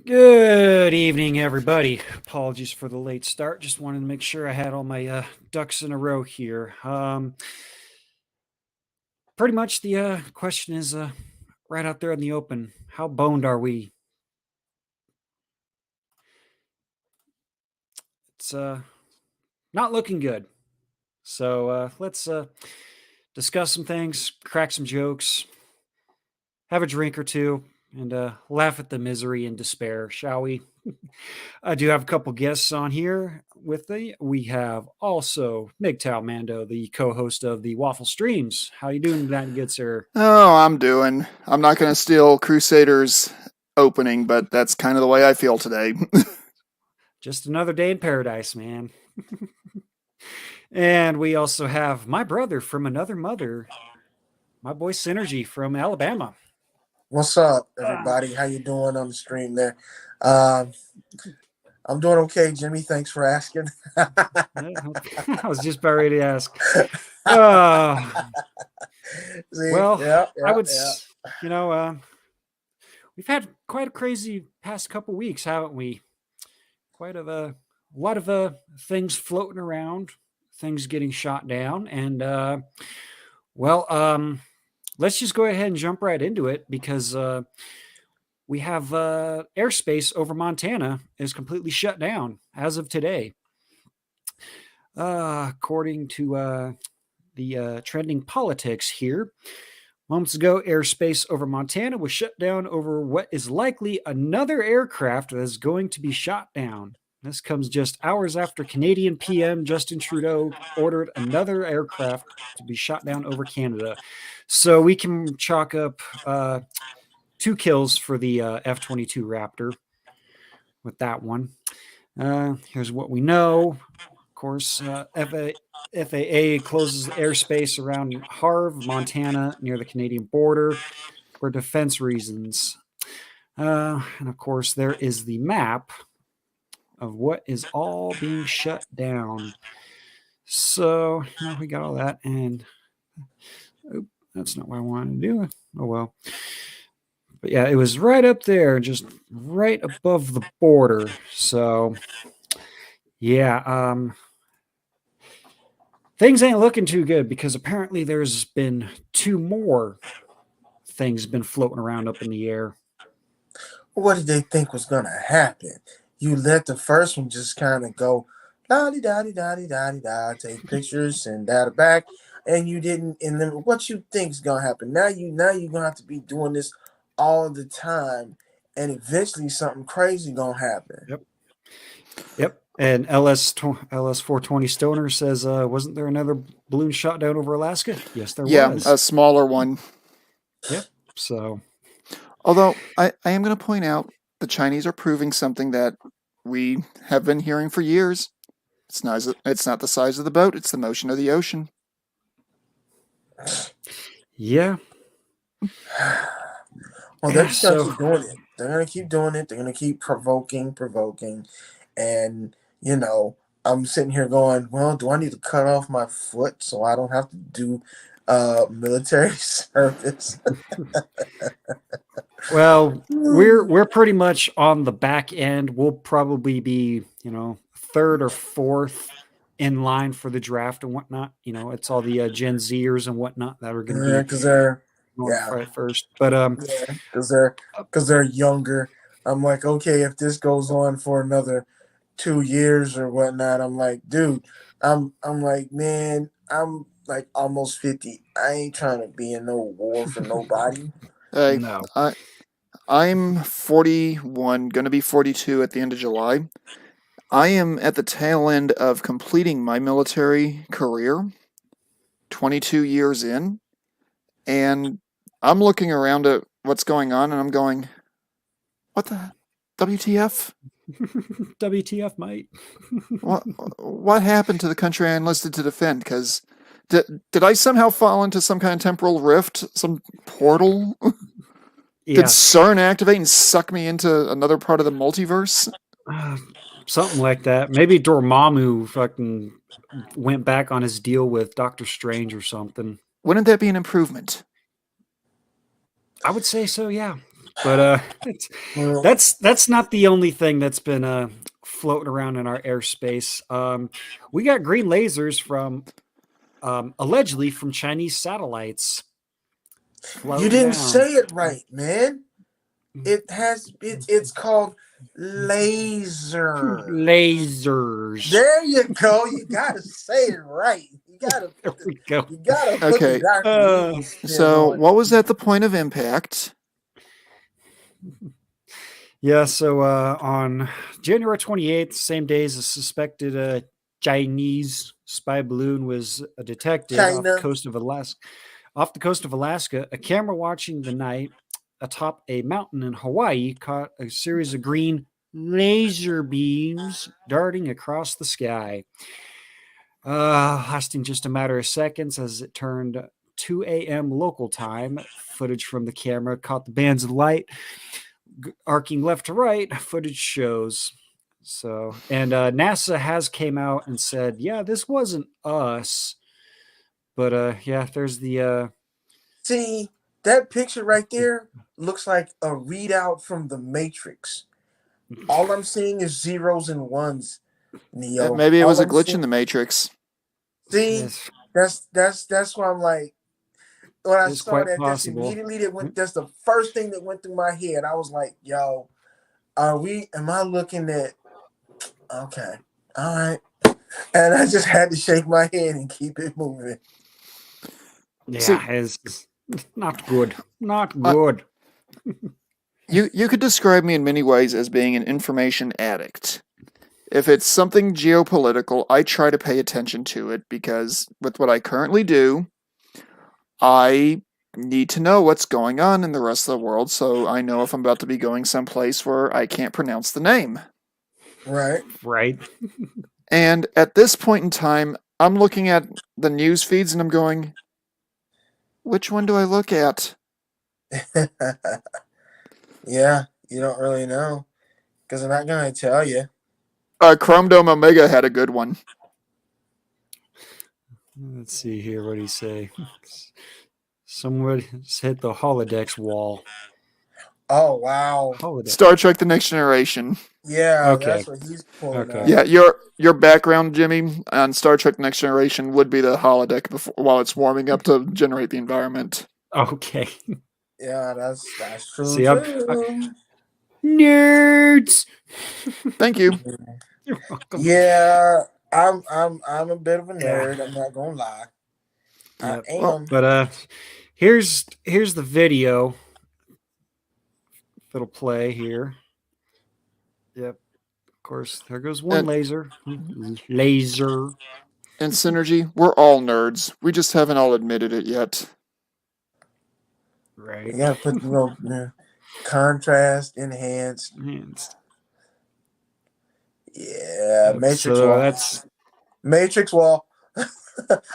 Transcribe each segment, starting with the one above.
Good evening, everybody. Apologies for the late start. Just wanted to make sure I had all my ducks in a row here. Pretty much the question is right out there in the open. How boned are we? It's not looking good. So let's discuss some things, crack some jokes, have a drink or two, and laugh at the misery and despair, shall we? I do have a couple guests on here with me. We have also MGTOW Mando, the co-host of the Waffle Streams. How you doing tonight, good sir? Oh, I'm not going to steal Crusaders opening, but that's kind of the way I feel today. Just another day in paradise, man. And we also have my brother from another mother, my boy Synergy from Alabama. What's up, everybody? How you doing on the stream there? Um, I'm doing okay, Jimmy. Thanks for asking. I was just about ready to ask. Uh, See, well, yeah, I yeah, would, yeah. we've had quite a crazy past couple weeks, haven't we? Quite a lot of things floating around, things getting shot down, and let's just go ahead and jump right into it because we have airspace over Montana is completely shut down as of today. According to the trending politics here, moments ago, airspace over Montana was shut down over what is likely another aircraft that is going to be shot down. This comes just hours after Canadian PM Justin Trudeau ordered another aircraft to be shot down over Canada. So we can chalk up 2 kills for the F-22 Raptor with that one. Here's what we know. Of course, FAA closes airspace around Harve, Montana, near the Canadian border for defense reasons. And of course, there is the map of what is all being shut down. So we got all that, and that's not what I wanted to do. Oh well. But yeah, it was right up there, just right above the border. So yeah, things ain't looking too good because apparently there's been 2 more things been floating around up in the air. What did they think was gonna happen? You let the first one just kind of go, da di da di da di da di da, take pictures and data back, and you didn't. And then what you think's gonna happen? Now you're gonna have to be doing this all the time, and eventually something crazy gonna happen. Yep. And LS420 Stoner says, wasn't there another balloon shot down over Alaska? Yes, there was. A smaller one. Yep. So, Although I am going to point out the Chinese are proving something that we have been hearing for years. It's not the size of the boat; it's the motion of the ocean. yeah. Well, they're just gonna keep doing it. They're gonna keep doing it. They're gonna keep provoking, and I'm sitting here going, well, do I need to cut off my foot so I don't have to do military service? Well, we're pretty much on the back end. We'll probably be, 3rd or 4th in line for the draft and whatnot. It's all the Gen Zers and whatnot that are going to be because they're right first. But because they're younger. I'm like, okay, if this goes on for another 2 years or whatnot, I'm like, dude, I'm like, man, I'm like almost 50. I ain't trying to be in no war for nobody. no. I'm 41, going to be 42 at the end of July. I am at the tail end of completing my military career, 22 years in, and I'm looking around at what's going on, and I'm going, what the WTF? WTF, mate? what happened to the country I enlisted to defend? Because did I somehow fall into some kind of temporal rift, some portal? Yeah. Did CERN activate and suck me into another part of the multiverse? Something like that. Maybe Dormammu fucking went back on his deal with Doctor Strange or something. Wouldn't that be an improvement? I would say so, yeah. But Well, that's not the only thing that's been floating around in our airspace. We got green lasers from allegedly from Chinese satellites you floating didn't down. say it right, man. It's called laser. Lasers. There you go. You gotta say it right. There we go. You gotta put the Okay, Dr. Uh, Evil spin so on what it. was at the point of impact? yeah, so on January 28th, same day as a suspected Chinese spy balloon was detected off the China. coast of Alaska. Off the coast of Alaska, a camera watching the night atop a mountain in Hawaii caught a series of green laser beams darting across the sky, lasting just a matter of seconds as it turned 2 a.m. local time. Footage from the camera caught the bands of light arcing left to right. Footage shows. So, and NASA has came out and said, yeah, this wasn't us. But yeah, there's the See, that picture right there looks like a readout from the Matrix. All I'm seeing is zeros and ones, Neo. Maybe it was All a I'm glitch in seeing. the Matrix. See, it's, that's why I'm like, when I it's saw quite that, possible. that's the first thing that went through my head. I was like, yo, am I looking at, okay, all right. And I just had to shake my head and keep it moving. Yeah, See, it's not good. Not I, good. you could describe me in many ways as being an information addict. If it's something geopolitical, I try to pay attention to it because with what I currently do, I need to know what's going on in the rest of the world so I know if I'm about to be going someplace where I can't pronounce the name. Right. Right. And at this point in time, I'm looking at the news feeds and I'm going, which one do I look at? Yeah, you don't really know because I'm not going to tell you. Chrome Dome Omega had a good one. Let's see here. What do you say? Somebody hit the holodecks wall. Oh, wow. Holodeck. Star Trek The Next Generation. Yeah, Okay. that's what he's pulling Okay. up. Yeah, your background, Jimmy, on Star Trek Next Generation would be the holodeck before while it's warming up to generate the environment. Okay. Yeah, that's true See, too. nerds. Thank you. You're welcome. Yeah, I'm a bit of a Yeah. nerd. I'm not gonna lie. I Yep. Well, am. But here's the video that'll play here. Yep. Of course, there goes one and, laser. Laser. and Synergy, we're all nerds. We just haven't all admitted it yet. Right. You gotta put contrast, enhanced. Hands. Yeah, Yep. Matrix So wall. that's Matrix wall.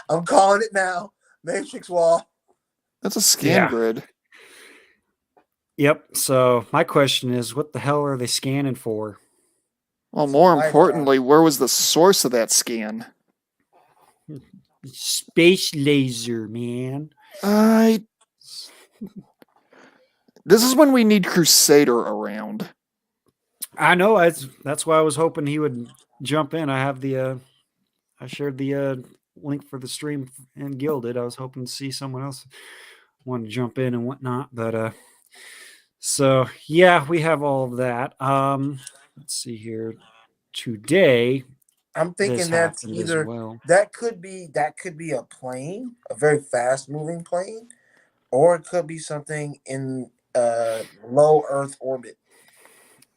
I'm calling it now. Matrix wall. That's a scan yeah. grid. Yep. So my question is, what the hell are they scanning for? Well, more LiDAR. importantly, where was the source of that scan? Space laser, man. This is when we need Crusader around. I know. That's why I was hoping he would jump in. I have the I shared the link for the stream in Gilded. I was hoping to see someone else want to jump in and whatnot, but so yeah, we have all of that. Let's see here. Today, I'm this thinking that's happened as either well. that could be a plane, a very fast moving plane, or it could be something in low Earth orbit.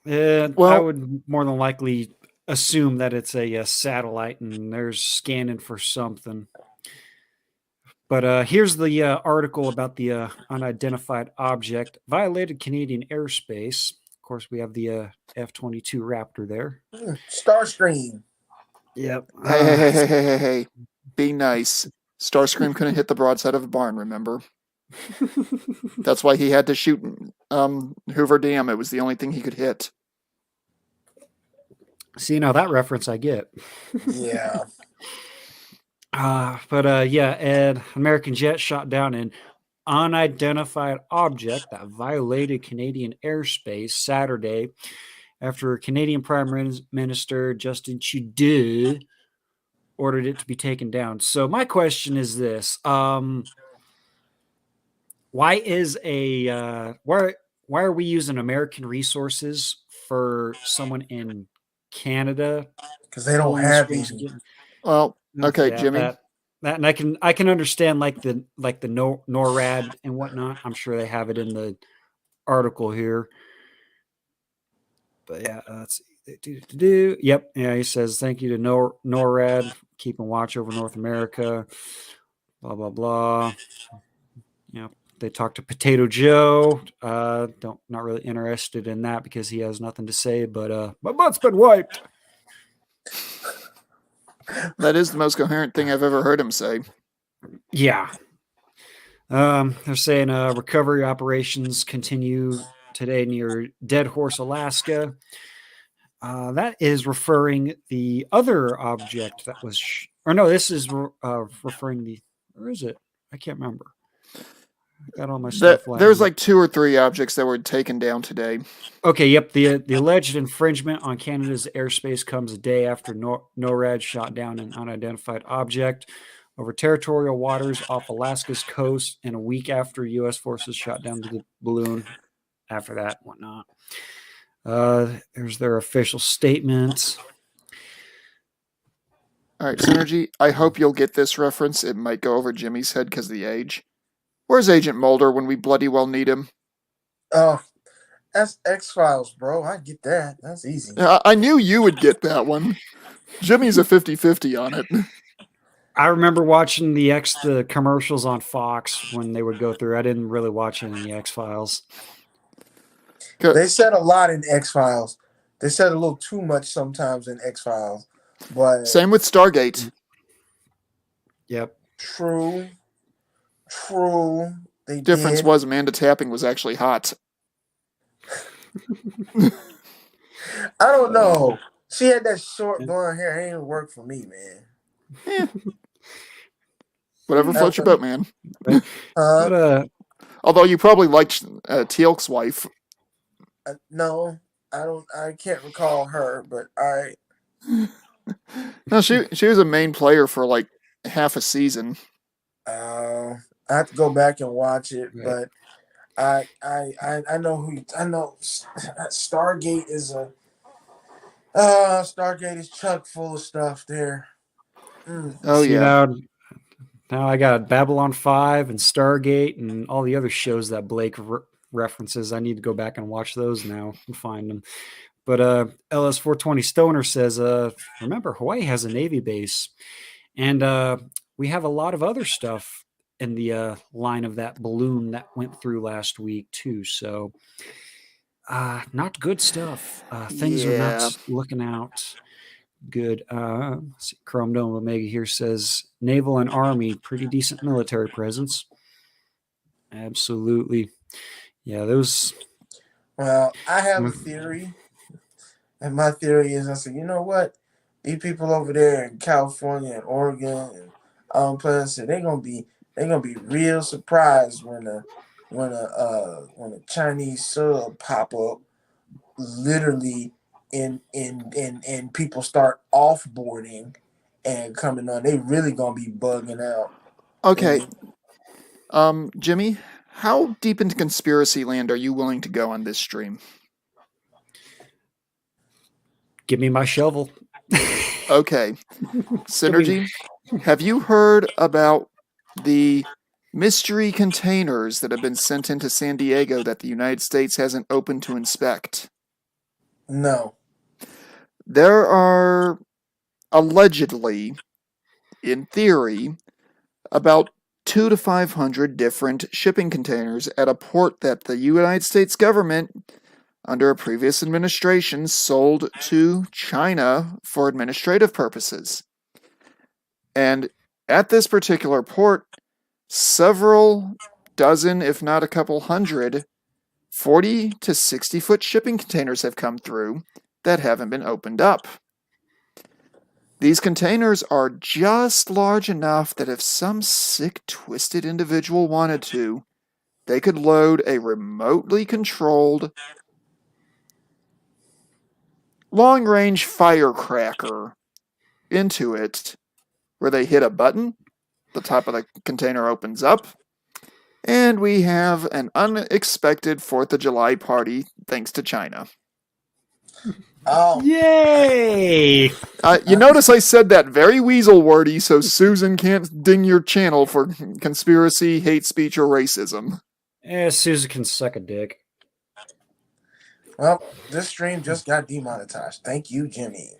I Well, would more than likely assume that it's a satellite and they're scanning for something. But here's the article about the unidentified object violated Canadian airspace. Of course, we have the F-22 Raptor there. Starscream. Yep. hey. Be nice. Starscream couldn't hit the broadside of a barn, remember? That's why he had to shoot Hoover Dam. It was the only thing he could hit. See, now that reference I get. Yeah. But yeah, an American jet shot down in unidentified object that violated Canadian airspace Saturday after Canadian Prime Minister Justin Trudeau ordered it to be taken down. So my question is this: why are we using American resources for someone in Canada because they don't holding this have space? any. Well, okay, Yeah, Jimmy. that, and I can understand like the NORAD and whatnot. I'm sure they have it in the article here. But yeah, let's see. Yep, yeah. He says thank you to NORAD, keeping watch over North America. Blah blah blah. Yeah, they talked to Potato Joe. Not really interested in that because he has nothing to say. But my butt's been wiped. That is the most coherent thing I've ever heard him say. Yeah. They're saying recovery operations continue today near Dead Horse, Alaska. That is referring the other object that was, or no, this is referring the, where is it? I can't remember. I got all my stuff. There's like 2 or 3 objects that were taken down today. Okay, yep. The alleged infringement on Canada's airspace comes a day after NORAD shot down an unidentified object over territorial waters off Alaska's coast, and a week after U.S. forces shot down the balloon. After that, whatnot. There's their official statement. All right, Synergy, I hope you'll get this reference. It might go over Jimmy's head because of the age. Where's Agent Mulder when we bloody well need him? Oh, that's X-Files, bro. I get that. That's easy. I knew you would get that one. Jimmy's a 50-50 on it. I remember watching the commercials on Fox when they would go through. I didn't really watch any of the X-Files. They said a lot in X-Files. They said a little too much sometimes in X-Files. But same with Stargate. Yep. True. They Difference did. was Amanda Tapping was actually hot. I don't know. She had that short blonde hair. It ain't work for me, man. Whatever floats your boat, man. Although you probably liked Teal'c's wife. No, I don't. I can't recall her, but I. No, she was a main player for like half a season. I have to go back and watch it, but I know who I know. Stargate is Stargate is chock full of stuff there. Oh yeah. Now I got Babylon 5 and Stargate and all the other shows that Blake references. I need to go back and watch those now and find them. But LS420 Stoner says, remember, Hawaii has a Navy base. And we have a lot of other stuff in the line of that balloon that went through last week, too. So not good stuff. Things are not looking out good. Let's see, Chrome Dome Omega here says Naval and Army, pretty decent military presence. Absolutely. Yeah, those. Well, I have a theory. And my theory is, I said, you know what? These people over there in California and Oregon and all places, they're gonna be real surprised when a Chinese sub pop up, literally, and people start offboarding and coming on. They really gonna be bugging out. Okay, Jimmy, how deep into conspiracy land are you willing to go on this stream? Give me my shovel. Okay. Synergy, have you heard about the mystery containers that have been sent into San Diego that the United States hasn't opened to inspect? No. There are allegedly, in theory, about 200 to 500 different shipping containers at a port that the United States government, under a previous administration, sold to China for administrative purposes. And at this particular port, several dozen, if not a couple hundred, 40 to 60 foot shipping containers have come through that haven't been opened up. These containers are just large enough that if some sick, twisted individual wanted to, they could load a remotely controlled long-range firecracker into it, where they hit a button, the top of the container opens up, and we have an unexpected 4th of July party thanks to China. Oh, Yay! You notice I said that very weasel wordy so Susan can't ding your channel for conspiracy, hate speech, or racism. Susan can suck a dick. well, this stream just got demonetized. Thank you, Jimmy.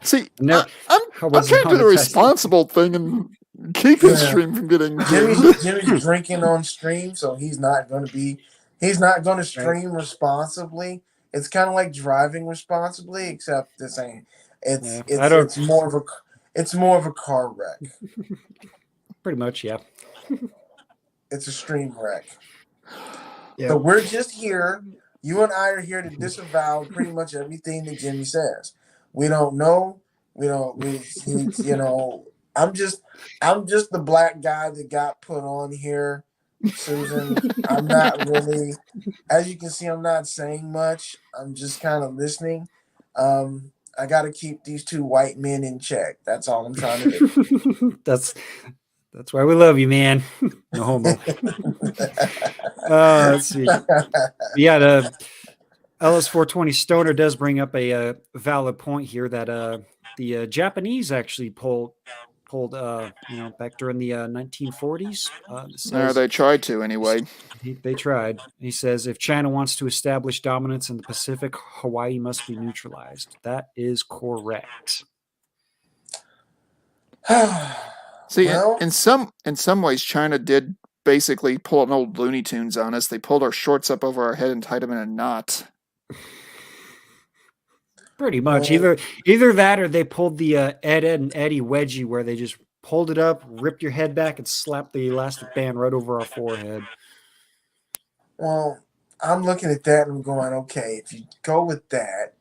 See, Never, I'm I trying wasn't to do the monetized. responsible thing and keep this Yeah. stream from getting Jimmy's drinking on stream, so he's not going to stream responsibly. It's kind of like driving responsibly, except this ain't. Yeah, I don't. It's more of a car wreck. Pretty much, yeah. It's a stream wreck. Yeah. So we're just here. You and I are here to disavow pretty much everything that Jimmy says. We don't know. We don't. You know. I'm just the black guy that got put on here, Susan. I'm not really, as you can see, I'm not saying much. I'm just kind of listening. I got to keep these two white men in check. That's all I'm trying to do. That's why we love you, man. No homo. Let's see. Yeah, the LS420 Stoner does bring up a valid point here that the Japanese actually pulled back during the 1940s. They tried to anyway. They tried. He says if China wants to establish dominance in the Pacific, Hawaii must be neutralized. That is correct. See, well, in some ways, China did basically pull an old Looney Tunes on us. They pulled our shorts up over our head and tied them in a knot. Pretty much. Either that or they pulled the Ed and Eddie wedgie where they just pulled it up, ripped your head back, and slapped the elastic band right over our forehead. Well, I'm looking at that and I'm going, okay, if you go with that,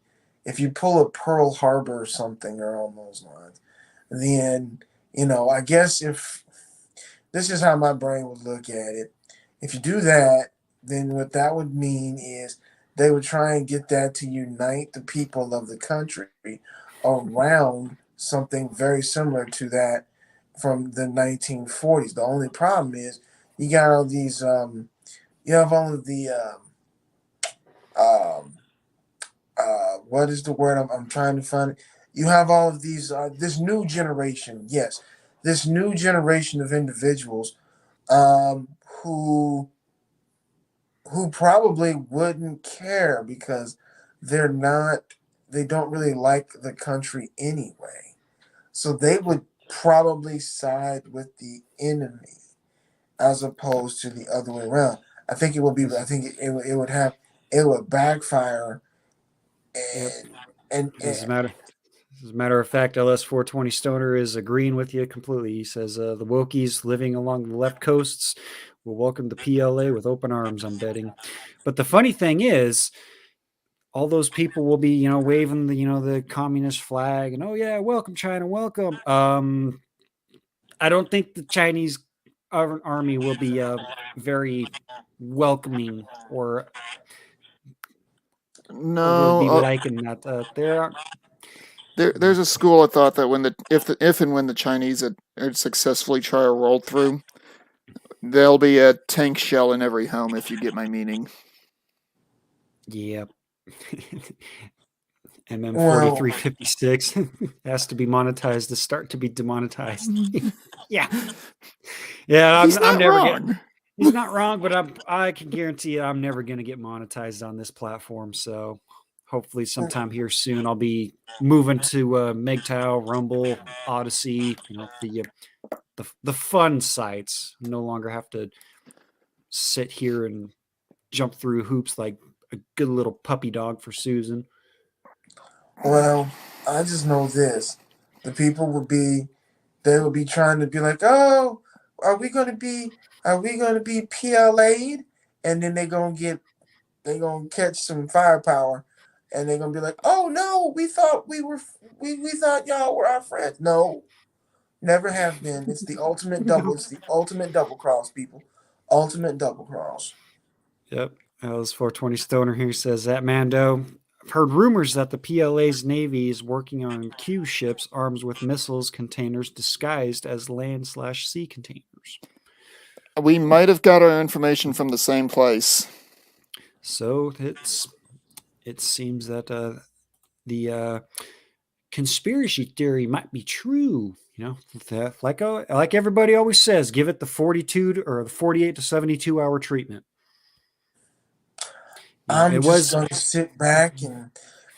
if you pull a Pearl Harbor or something or along those lines, then, I guess if this is how my brain would look at it, if you do that, then what that would mean is they would try and get that to unite the people of the country around something very similar to that from the 1940s. The only problem is you got all these, you have all of the, what is the word I'm trying to find? You have all of these, this new generation, yes, this new generation of individuals who probably wouldn't care because they don't really like the country anyway. So they would probably side with the enemy as opposed to the other way around. I think it would backfire. And as a matter of fact, LS420 Stoner is agreeing with you completely. He says the Wokies living along the left coasts will welcome the PLA with open arms, I'm betting. But the funny thing is, all those people will be, waving the communist flag and, oh yeah, welcome China, welcome. I don't think the Chinese army will be very welcoming or no, will be liking that. There's a school of thought that if and when the Chinese are successfully try to roll through, there'll be a tank shell in every home, if you get my meaning. Yep. MM4356 has to be monetized to start to be demonetized. Yeah. I'm never wrong. He's not wrong, but I can guarantee you I'm never going to get monetized on this platform. So hopefully sometime here soon I'll be moving to MGTOW, Rumble, Odyssey, the fun sites. No longer have to sit here and jump through hoops like a good little puppy dog for Susan. Well, I just know this. The people would be trying to be like, oh, are we gonna be PLA'd? And then they're gonna catch some firepower and they're gonna be like, oh no, we thought we thought y'all were our friends. No, never have been. It's the ultimate double cross, people. Ultimate double cross. Yep. As 420 Stoner here says that Mando. I've heard rumors that the PLA's Navy is working on Q ships armed with missiles containers disguised as land/sea containers. We might have got our information from the same place. So it seems that the conspiracy theory might be true. Like everybody always says, give it the 42 or the 48 to 72-hour treatment. I'm just going to sit back and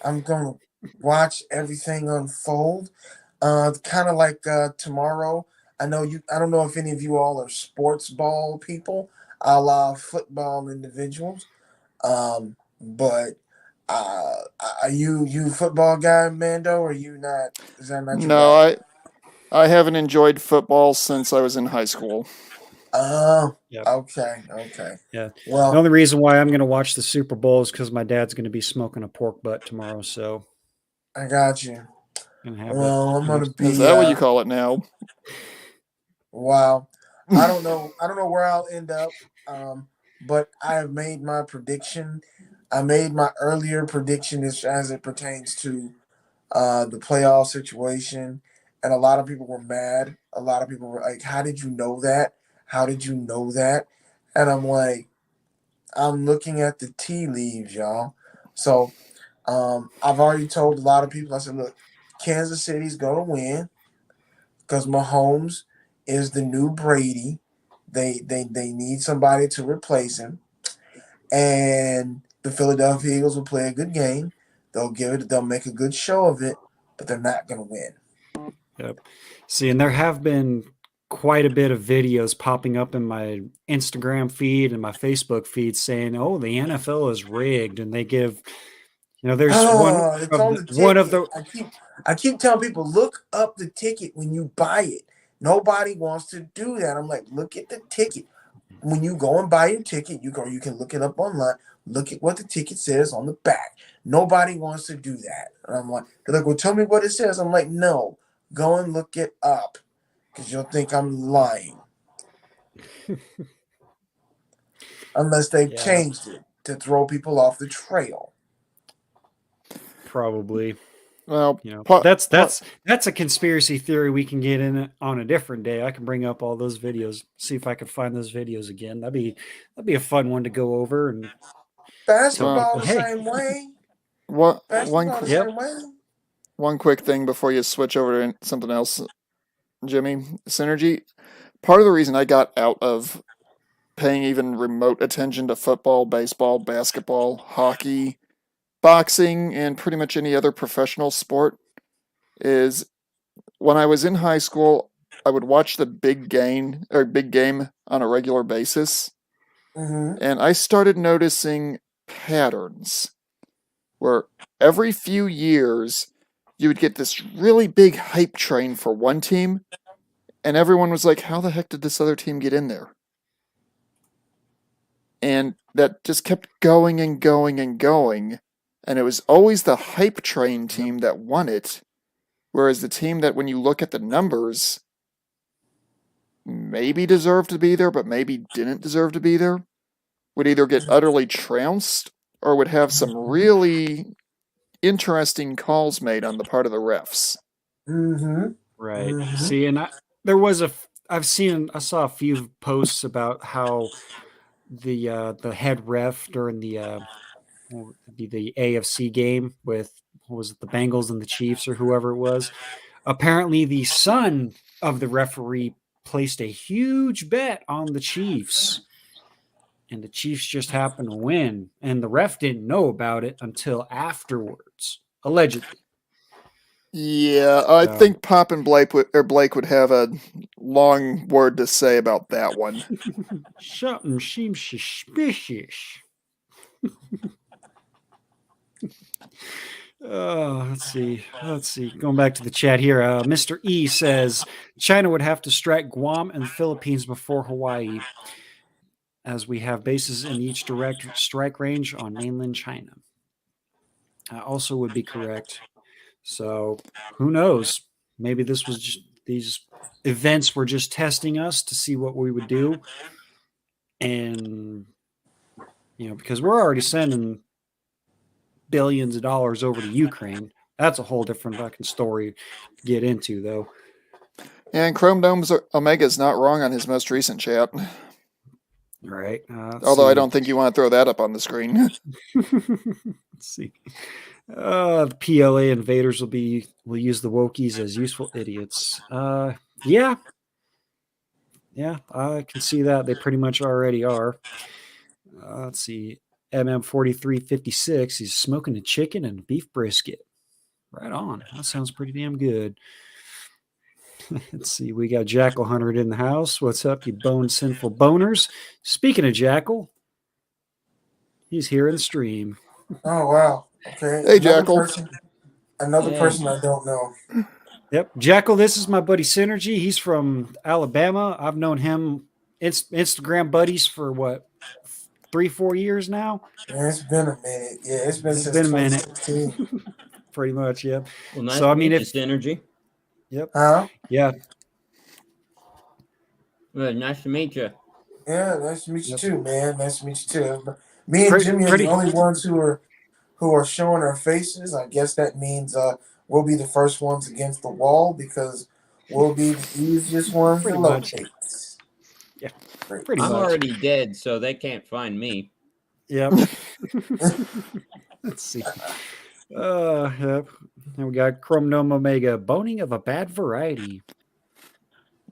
I'm going to watch everything unfold. Kind of like tomorrow. I don't know if any of you all are sports ball people, a la football individuals. But are you football guy, Mando? Or are you not? Is that not your No, bag? I haven't enjoyed football since I was in high school. Oh, Yep. okay. Yeah. Well, the only reason why I'm going to watch the Super Bowl is because my dad's going to be smoking a pork butt tomorrow. So I got you. I'm going to have Well, I'm gonna Is be that what you call it now? wow. I don't know. I don't know where I'll end up. But I have made my prediction. I made my earlier prediction as it pertains to the playoff situation, and a lot of people were mad. A lot of people were like, "How did you know that? How did you know that?" And I'm like, I'm looking at the tea leaves, y'all. So I've already told a lot of people. I said, "Look, Kansas City's gonna win because Mahomes is the new Brady. They need somebody to replace him, and the Philadelphia Eagles will play a good game. They'll make a good show of it, but they're not gonna win." Yep. See, and there have been quite a bit of videos popping up in my Instagram feed and my Facebook feed saying, "Oh, the NFL is rigged," and they give, there's Oh, it's on the one of ticket. the I keep telling people, look up the ticket when you buy it. Nobody wants to do that. I'm like, look at the ticket. When you go and buy your ticket, you can look it up online. Look at what the ticket says on the back. Nobody wants to do that. And I'm like, they're like, well, tell me what it says. I'm like, no, go and look it up because you'll think I'm lying. Unless they've yeah, changed it to throw people off the trail. probably. Well, That's a conspiracy theory we can get in on a different day. I can bring up all those videos, see if I can find those videos again. That'd be a fun one to go over and tell Basketball people, the hey, same way. one Basketball the yep, same way. one quick thing before you switch over to something else, Jimmy. Synergy. Part of the reason I got out of paying even remote attention to football, baseball, basketball, hockey, boxing, and pretty much any other professional sport is when I was in high school, I would watch the big game on a regular basis, Mm-hmm. and I started noticing patterns where every few years you would get this really big hype train for one team, and everyone was like, how the heck did this other team get in there? And that just kept going and going and going. And it was always the hype train team that won it, whereas the team that, when you look at the numbers, maybe deserved to be there, but maybe didn't deserve to be there, would either get utterly trounced or would have some really interesting calls made on the part of the refs. Mm-hmm. right. Mm-hmm. See, and I saw a few posts about how the head ref during the AFC game with, what was it, the Bengals and the Chiefs or whoever it was. Apparently, the son of the referee placed a huge bet on the Chiefs, and the Chiefs just happened to win, and the ref didn't know about it until afterwards, allegedly. Yeah, I think Pop and Blake would have a long word to say about that one. Something seems suspicious. Let's see. Going back to the chat here, Mr. E says China would have to strike Guam and the Philippines before Hawaii, as we have bases in each direct strike range on mainland China. Also would be correct. So who knows? Maybe these events were just testing us to see what we would do. And, because we're already sending billions of dollars over to Ukraine. That's a whole different fucking story to get into, though. And Chrome Dome's Omega is not wrong on his most recent chat. All right. Although I don't think you want to throw that up on the screen. Let's see. The PLA invaders will use the Wokies as useful idiots. Yeah, I can see that. They pretty much already are. Let's see. MM4356. He's smoking a chicken and beef brisket. Right on. That sounds pretty damn good. Let's see. We got Jackal Hunter in the house. What's up, you bone sinful boners? Speaking of Jackal, he's here in the stream. Oh, wow. Okay. Hey, Jackal. Another person I don't know. Yep. Jackal, this is my buddy Synergy. He's from Alabama. I've known him Instagram buddies for what, 3-4 years now? Yeah, it's been a minute. Yeah, it's been since 2016. Pretty much, yeah. Well, nice to meet you, Synergy. Yep. Huh? Yeah. Well, nice to meet you. Yeah, nice to meet you too, man. Nice to meet you too. Me and Jimmy are the only ones who are showing our faces. I guess that means we'll be the first ones against the wall because we'll be the easiest ones to locate. Yeah, pretty much. I'm already dead, so they can't find me. Yep. Let's see. Yep. And we got Chrome Gnome Omega, boning of a bad variety.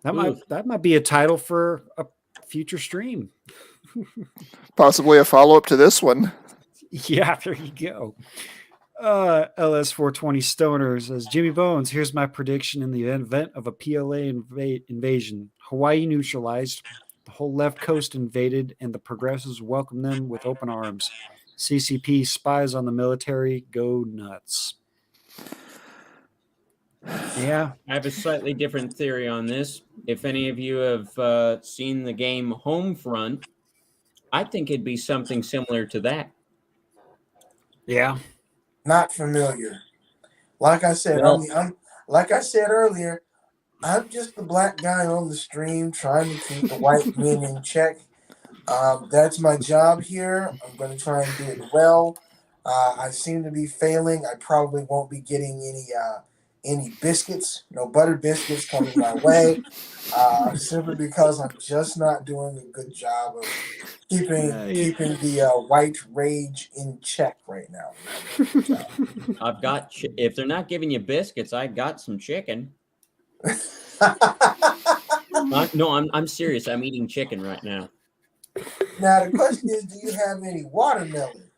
That might be a title for a future stream. Possibly a follow-up to this one. Yeah, there you go. LS420 Stoner says, Jimmy Bones, here's my prediction in the event of a PLA invasion. Hawaii neutralized, the whole left coast invaded, and the progressives welcome them with open arms. CCP spies on the military, go nuts. Yeah. I have a slightly different theory on this. If any of you have seen the game Homefront, I think it'd be something similar to that. Yeah. Not familiar. Like I said, I'm like I said earlier, I'm just the black guy on the stream trying to keep the white men in check. That's my job here. I'm going to try and do it well. I seem to be failing. I probably won't be getting any biscuits, no butter biscuits coming my way, simply because I'm just not doing a good job of keeping the white rage in check right now. I've got if they're not giving you biscuits, I got some chicken. I'm serious. I'm eating chicken right now. Now the question is, do you have any watermelon?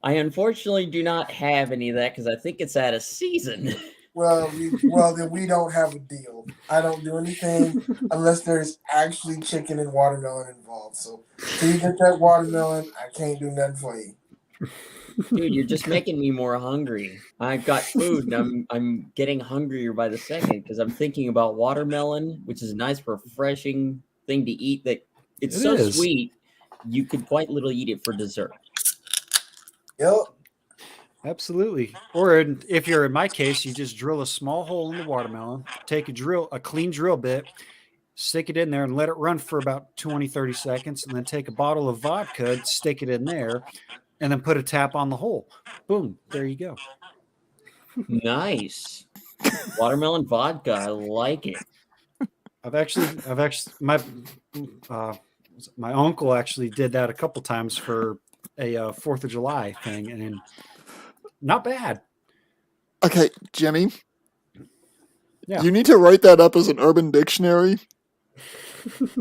I unfortunately do not have any of that because I think it's out of season. Well, then we don't have a deal. I don't do anything unless there's actually chicken and watermelon involved. So till you get that watermelon, I can't do nothing for you. Dude, you're just making me more hungry. I've got food and I'm getting hungrier by the second because I'm thinking about watermelon, which is a nice, refreshing thing to eat. That it's so sweet, you could quite literally eat it for dessert. Yep. Absolutely. Or if you're in my case, you just drill a small hole in the watermelon, take a clean drill bit, stick it in there and let it run for about 20, 30 seconds, and then take a bottle of vodka, stick it in there, and then put a tap on the hole. Boom. There you go. Nice. Watermelon vodka. I like it. I've actually my uncle actually did that a couple times for a 4th of July thing, and not bad. Okay, Jimmy. Yeah. You need to write that up as an Urban Dictionary.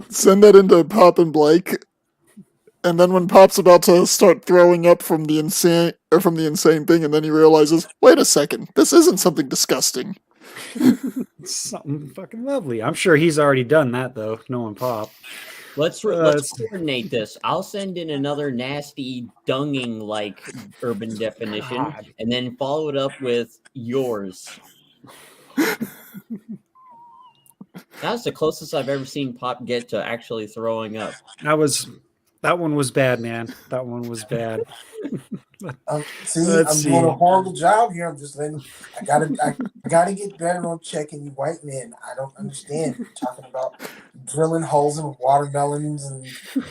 Send that into Pop and Blake. And then when Pop's about to start throwing up from the insane thing, and then he realizes, wait a second, this isn't something disgusting. It's something fucking lovely. I'm sure he's already done that though, knowing Pop. Let's coordinate this. I'll send in another nasty dunging like urban definition, and then follow it up with yours. That's the closest I've ever seen Pop get to actually throwing up. I was That one was bad, man. That one was bad. See, Let's I'm doing see. a horrible job here. I'm just letting. I gotta get better on checking you white men. I don't understand. You're talking about drilling holes in watermelons and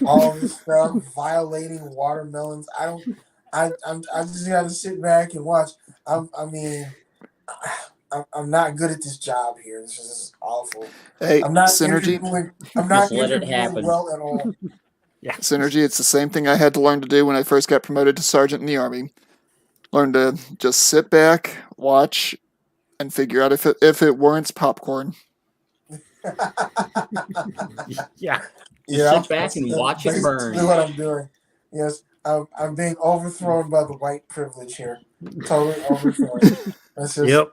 all this stuff, violating watermelons. I don't. I just gotta sit back and watch. I mean, I'm not good at this job here. This is awful. Hey, I'm not Synergy. interviewing. I'm Just not let it interviewing happen. well at all. Yeah. Synergy, it's the same thing I had to learn to do when I first got promoted to sergeant in the Army. Learn to just sit back, watch, and figure out if it warrants popcorn. Yeah. Just sit back and watch it basically burn. what I'm doing. Yes, I'm being overthrown by the white privilege here. Totally overthrown. This is Yep.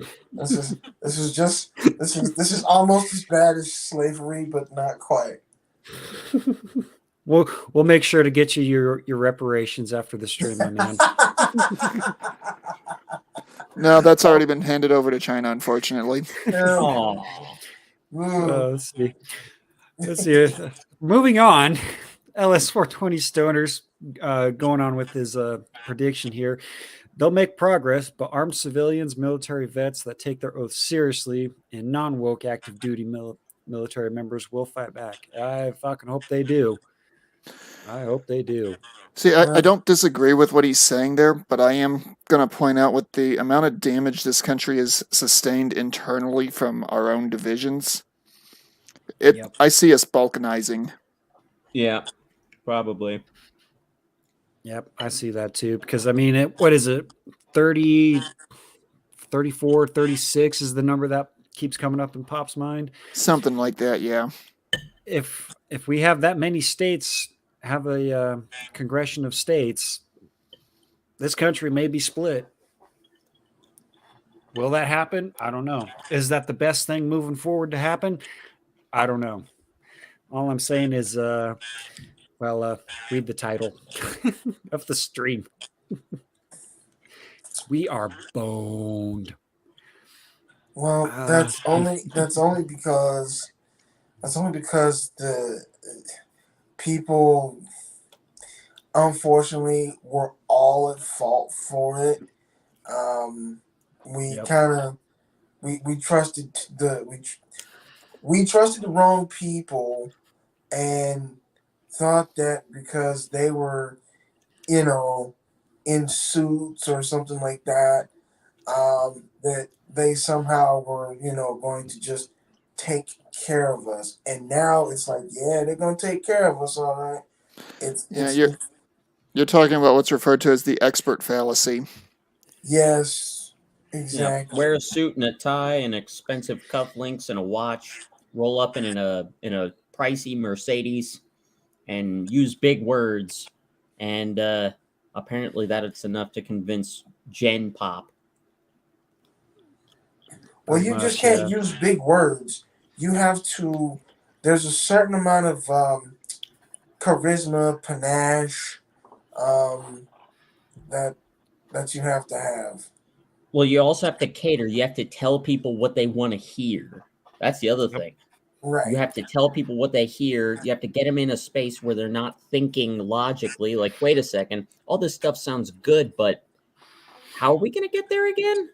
this is almost as bad as slavery, but not quite. We'll make sure to get you your reparations after the stream, my man. No, that's already been handed over to China, unfortunately. Oh, Let's see. Let's see. Moving on, LS420 Stoners going on with his prediction here. They'll make progress, but armed civilians, military vets that take their oath seriously, and non-woke active duty military members will fight back. I fucking hope they do. I hope they do. See, I don't disagree with what he's saying there, but I am going to point out with the amount of damage this country has sustained internally from our own divisions, Yep. I see us balkanizing. yeah, probably. Yep, I see that too. Because, I mean, what is it? 30, 34, 36 is the number that keeps coming up in Pop's mind. Something like that, yeah. If we have that many states, have a congression of states, this country may be split. Will that happen? I don't know. Is that the best thing moving forward to happen? I don't know. All I'm saying is, read the title of the stream. We are boned. Well, that's only because the people, unfortunately, were all at fault for it. We Yep. kind of we trusted we trusted the wrong people and thought that because they were, in suits or something like that, that they somehow were, going to just take care of us. And now it's like, yeah, they're going to take care of us, all right. You're talking about what's referred to as the expert fallacy. Yes, Yeah, exactly. wear a suit and a tie and expensive cufflinks and a watch. Roll up in a pricey Mercedes and use big words. And apparently that's enough to convince Gen Pop. Well, you just can't use big words. You have to. There's a certain amount of charisma, panache, that you have to have. Well, you also have to cater. You have to tell people what they want to hear. That's the other thing. Right. You have to tell people what they hear. You have to get them in a space where they're not thinking logically. Like, wait a second, all this stuff sounds good, but how are we going to get there again?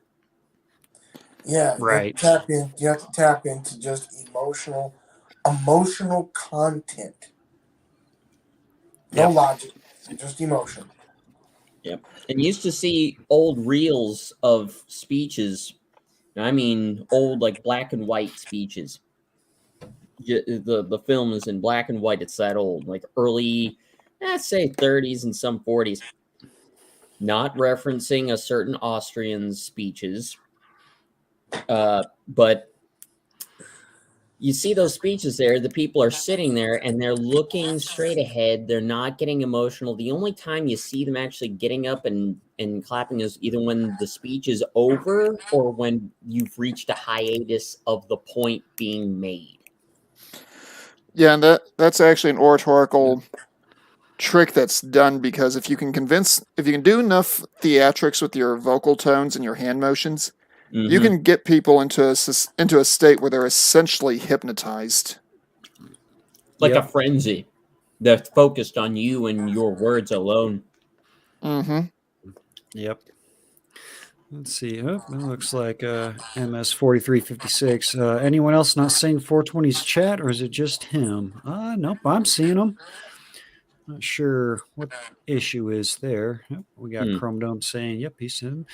Yeah, right. You have to tap into just emotional content. No logic, just emotion. Yep. And you used to see old reels of speeches. I mean, old like black and white speeches. The film is in black and white. It's that old, like early, let's say 30s and some 40s. Not referencing a certain Austrian's speeches, but you see those speeches there. The people are sitting there and they're looking straight ahead. They're not getting emotional. The only time you see them actually getting up and clapping is either when the speech is over or when you've reached a hiatus of the point being made. Yeah, and that's actually an oratorical trick that's done, because if you can do enough theatrics with your vocal tones and your hand motions, you can get people into a state where they're essentially hypnotized. Like a frenzy. They're focused on you and your words alone. Mm-hmm. Yep. Let's see. Oh, it looks like MS 4356. Anyone else not seeing 420's chat, or is it just him? Nope, I'm seeing him. Not sure what the issue is there. Yep, we got Hmm. Chrome Dome saying, yep, he's in.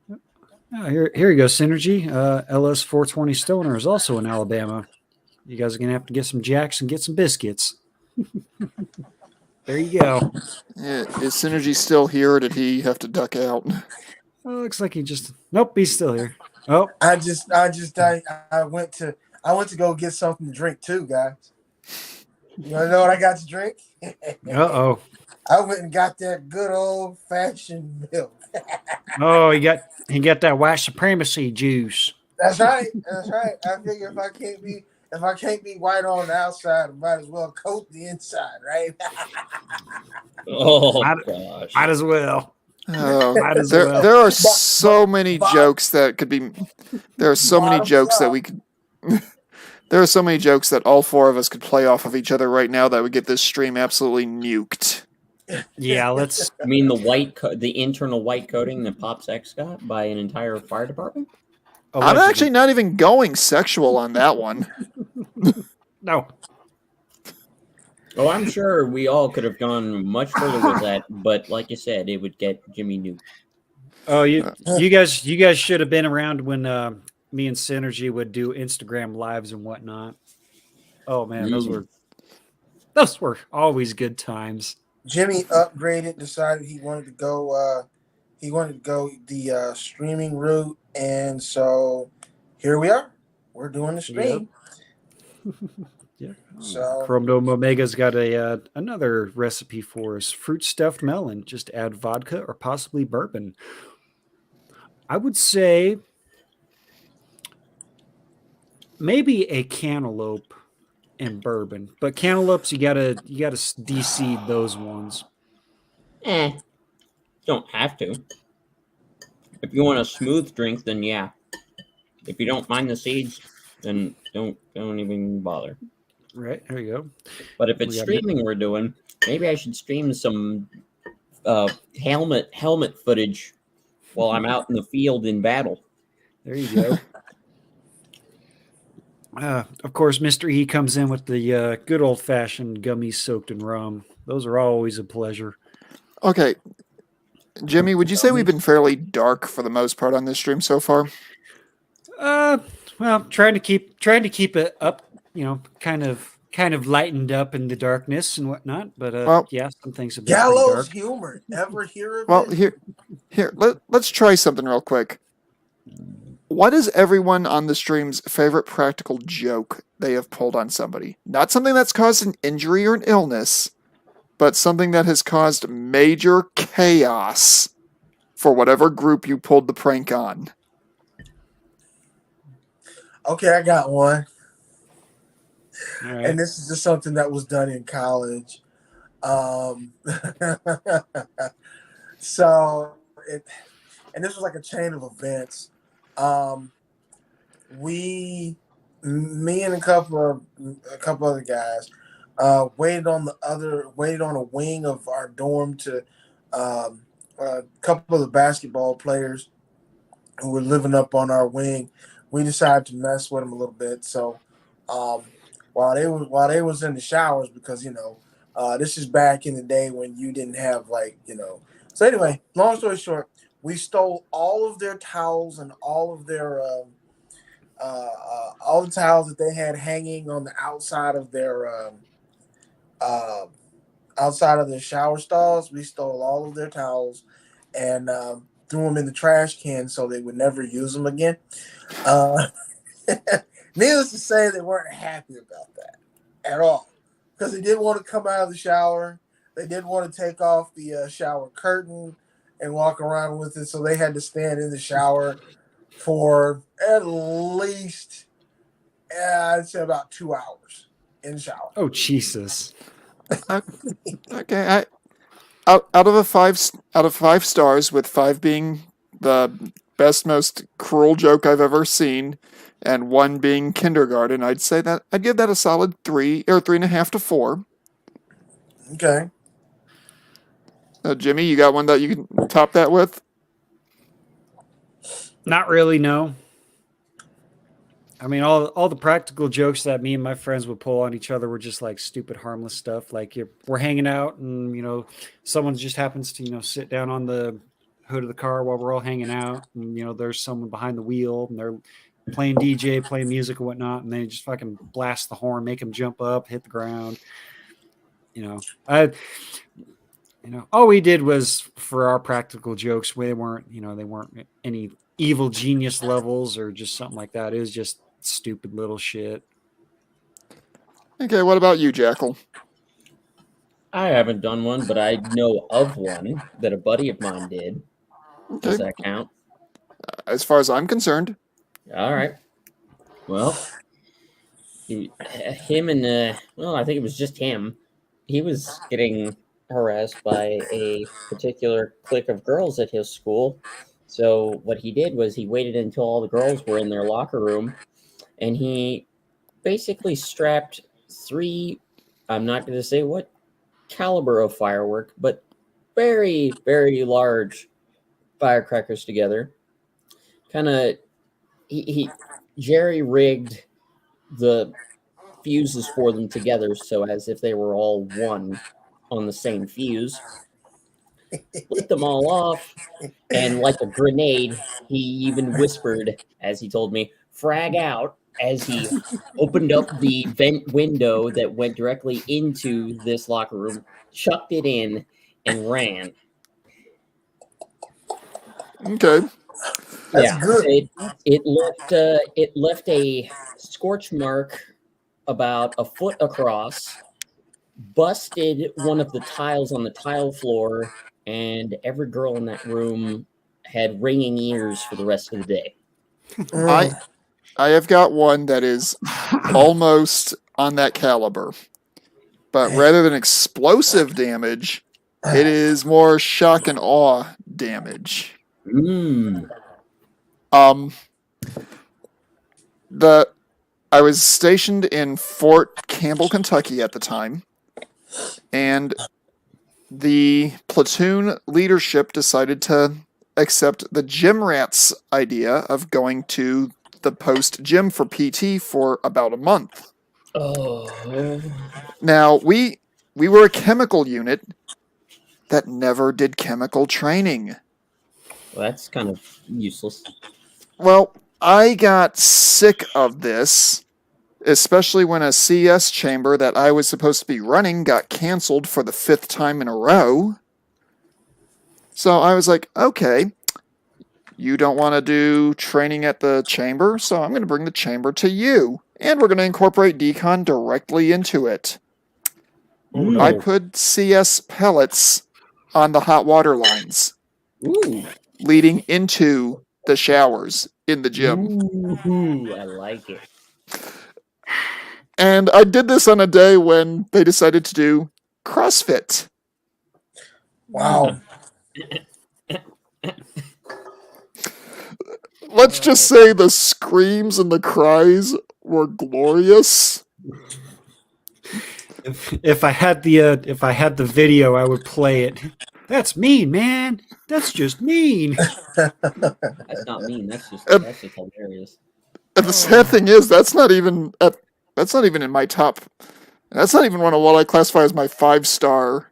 Here you go, Synergy. LS 420 Stoner is also in Alabama. You guys are going to have to get some jacks and get some biscuits. There you go. Is Synergy still here, or did he have to duck out? Oh, looks like he just. Nope, he's still here. Oh, I went to go get something to drink too, guys. You wanna know what I got to drink? oh. I went and got that good old fashioned milk. Oh, he got that white supremacy juice. That's right. That's right. I figure if I can't be white on the outside, I might as well coat the inside, right? Oh Might, gosh. might as well. Might as well. There are so many jokes that could be. There are so many jokes that we could. There are so many jokes that all four of us could play off of each other right now that would get this stream absolutely nuked. Yeah, let's. You mean the internal white coating that Pops X got by an entire fire department? I'm actually not even going sexual on that one. No. Oh, I'm sure we all could have gone much further with that, but like you said, it would get Jimmy nuked. Oh, you guys should have been around when me and Synergy would do Instagram lives and whatnot. Oh man, those were always good times. Jimmy upgraded, decided he wanted to go the streaming route, and so here we are. We're doing the stream. Yeah. So Chrome Dome Omega's got another recipe for us: fruit stuffed melon. Just add vodka or possibly bourbon. I would say maybe a cantaloupe and bourbon, but cantaloupes you gotta de-seed those ones. Don't have to. If you want a smooth drink, then yeah. If you don't mind the seeds, then don't even bother. Right, there you go. But if it's streaming we're doing, maybe I should stream some helmet footage while I'm out in the field in battle. There you go. Of course, Mr. E comes in with the good old-fashioned gummies soaked in rum. Those are always a pleasure. Okay. Jimmy, would you say we've been fairly dark for the most part on this stream so far? Well, trying to keep it up, kind of lightened up in the darkness and whatnot. But yeah, some things have been gallows dark. humor. Ever hear of Well, it? here, let's try something real quick. What is everyone on the stream's favorite practical joke they have pulled on somebody? Not something that's caused an injury or an illness, but something that has caused major chaos for whatever group you pulled the prank on. Okay, I got one. Right. And this is just something that was done in college. And this was like a chain of events. Me and a couple other guys waited on a wing of our dorm to a couple of the basketball players who were living up on our wing. We decided to mess with them a little bit. So while they was in the showers, because this is back in the day when you didn't have So anyway, long story short, we stole all of their towels and all of their all the towels that they had hanging on the outside of their shower stalls. We stole all of their towels and threw them in the trash can so they would never use them again. Needless to say, they weren't happy about that at all, because they didn't want to come out of the shower. They didn't want to take off the shower curtain and walk around with it, so they had to stand in the shower for at least, I'd say, about 2 hours in the shower. Oh, Jesus. Okay, out of 5 stars, with 5 being the best, most cruel joke I've ever seen, and 1 being kindergarten, I'd give that a solid 3 or 3.5 to 4. Okay. Jimmy, you got one that you can top that with? Not really, no. I mean, all the practical jokes that me and my friends would pull on each other were just like stupid, harmless stuff. Like we're hanging out, and someone just happens to sit down on the hood of the car while we're all hanging out, and there's someone behind the wheel, and they're playing DJ, playing music and whatnot, and they just fucking blast the horn, make them jump up, hit the ground. I all we did was for our practical jokes. They weren't any evil genius levels or just something like that. It was just stupid little shit. Okay, what about you, Jackal? I haven't done one, but I know of one that a buddy of mine did. Does Okay, that count? as far as I'm concerned. All right. Well, him and I think it was just him. He was getting harassed by a particular clique of girls at his school. So what he did was he waited until all the girls were in their locker room, and he basically strapped 3. I'm not going to say what caliber of firework, but very, very large firecrackers together. Kind of, he jerry rigged the fuses for them together so as if they were all one on the same fuse. Lit them all off, and like a grenade, he even whispered, as he told me, "Frag out," as he opened up the vent window that went directly into this locker room, chucked it in, and ran. Okay. That's good. It left a scorch mark about a foot across, busted one of the tiles on the tile floor, and every girl in that room had ringing ears for the rest of the day. I have got one that is almost on that caliber. But rather than explosive damage, it is more shock and awe damage. I was stationed in Fort Campbell, Kentucky at the time, and the platoon leadership decided to accept the gym rat's idea of going to the post gym for PT for about a month. Oh. Now, we were a chemical unit that never did chemical training. Well, that's kind of useless. Well, I got sick of this, especially when a CS chamber that I was supposed to be running got canceled for the 5th time in a row. So I was like, okay, you don't want to do training at the chamber, so I'm going to bring the chamber to you. And we're going to incorporate decon directly into it. Oh, no. I put CS pellets on the hot water lines. Ooh. Leading into the showers in the gym. Ooh, I like it. And I did this on a day when they decided to do CrossFit. Wow. Let's just say the screams and the cries were glorious. If I had the video, I would play it. That's mean, man. That's just mean. That's not mean. That's just hilarious. And the sad thing is, that's not even in my top. That's not even one of what I classify as my 5-star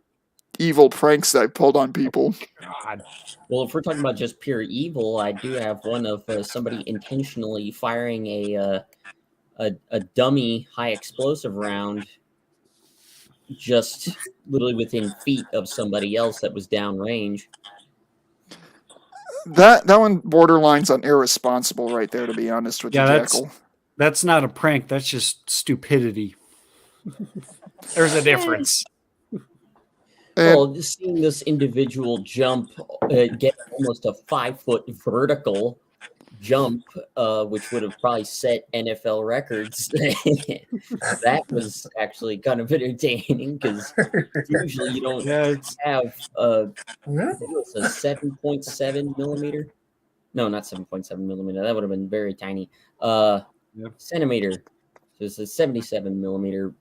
evil pranks that I pulled on people. God. Well, if we're talking about just pure evil, I do have one of somebody intentionally firing a dummy high explosive round just literally within feet of somebody else that was downrange. That one borderlines on irresponsible right there, to be honest with you, Jackal. That's not a prank. That's just stupidity. There's a difference. Well, seeing this individual jump, get almost a 5-foot vertical jump, which would have probably set NFL records, that was actually kind of entertaining because usually you don't have a 7.7 millimeter. No, not 7.7 millimeter. That would have been very tiny. Centimeter. So it's a 77 millimeter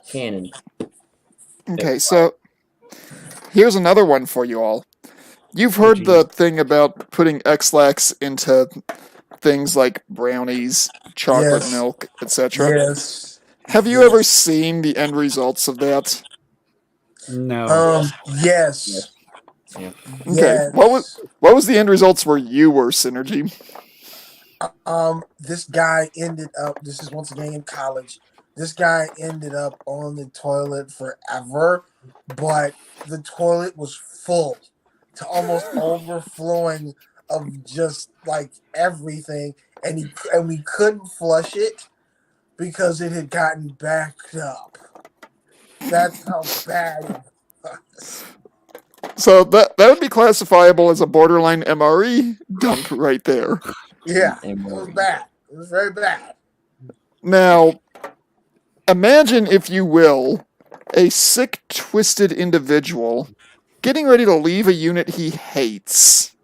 cannon. Okay, so here's another one for you all. You've heard the geez. thing about putting X-Lax into things like brownies, chocolate Yes. milk, etc. Yes. Have you ever Yes. seen the end results of that? No. Yes. Yeah. Okay, Yes. what was the end results where you were, Synergy? This guy ended up. This is once again in college. This guy ended up on the toilet forever, but the toilet was full to almost overflowing of just like everything, and we couldn't flush it because it had gotten backed up. That's how bad it was. So that would be classifiable as a borderline MRE dump right there. Yeah, And it was more. bad. It was very bad. Now, imagine, if you will, a sick, twisted individual getting ready to leave a unit he hates,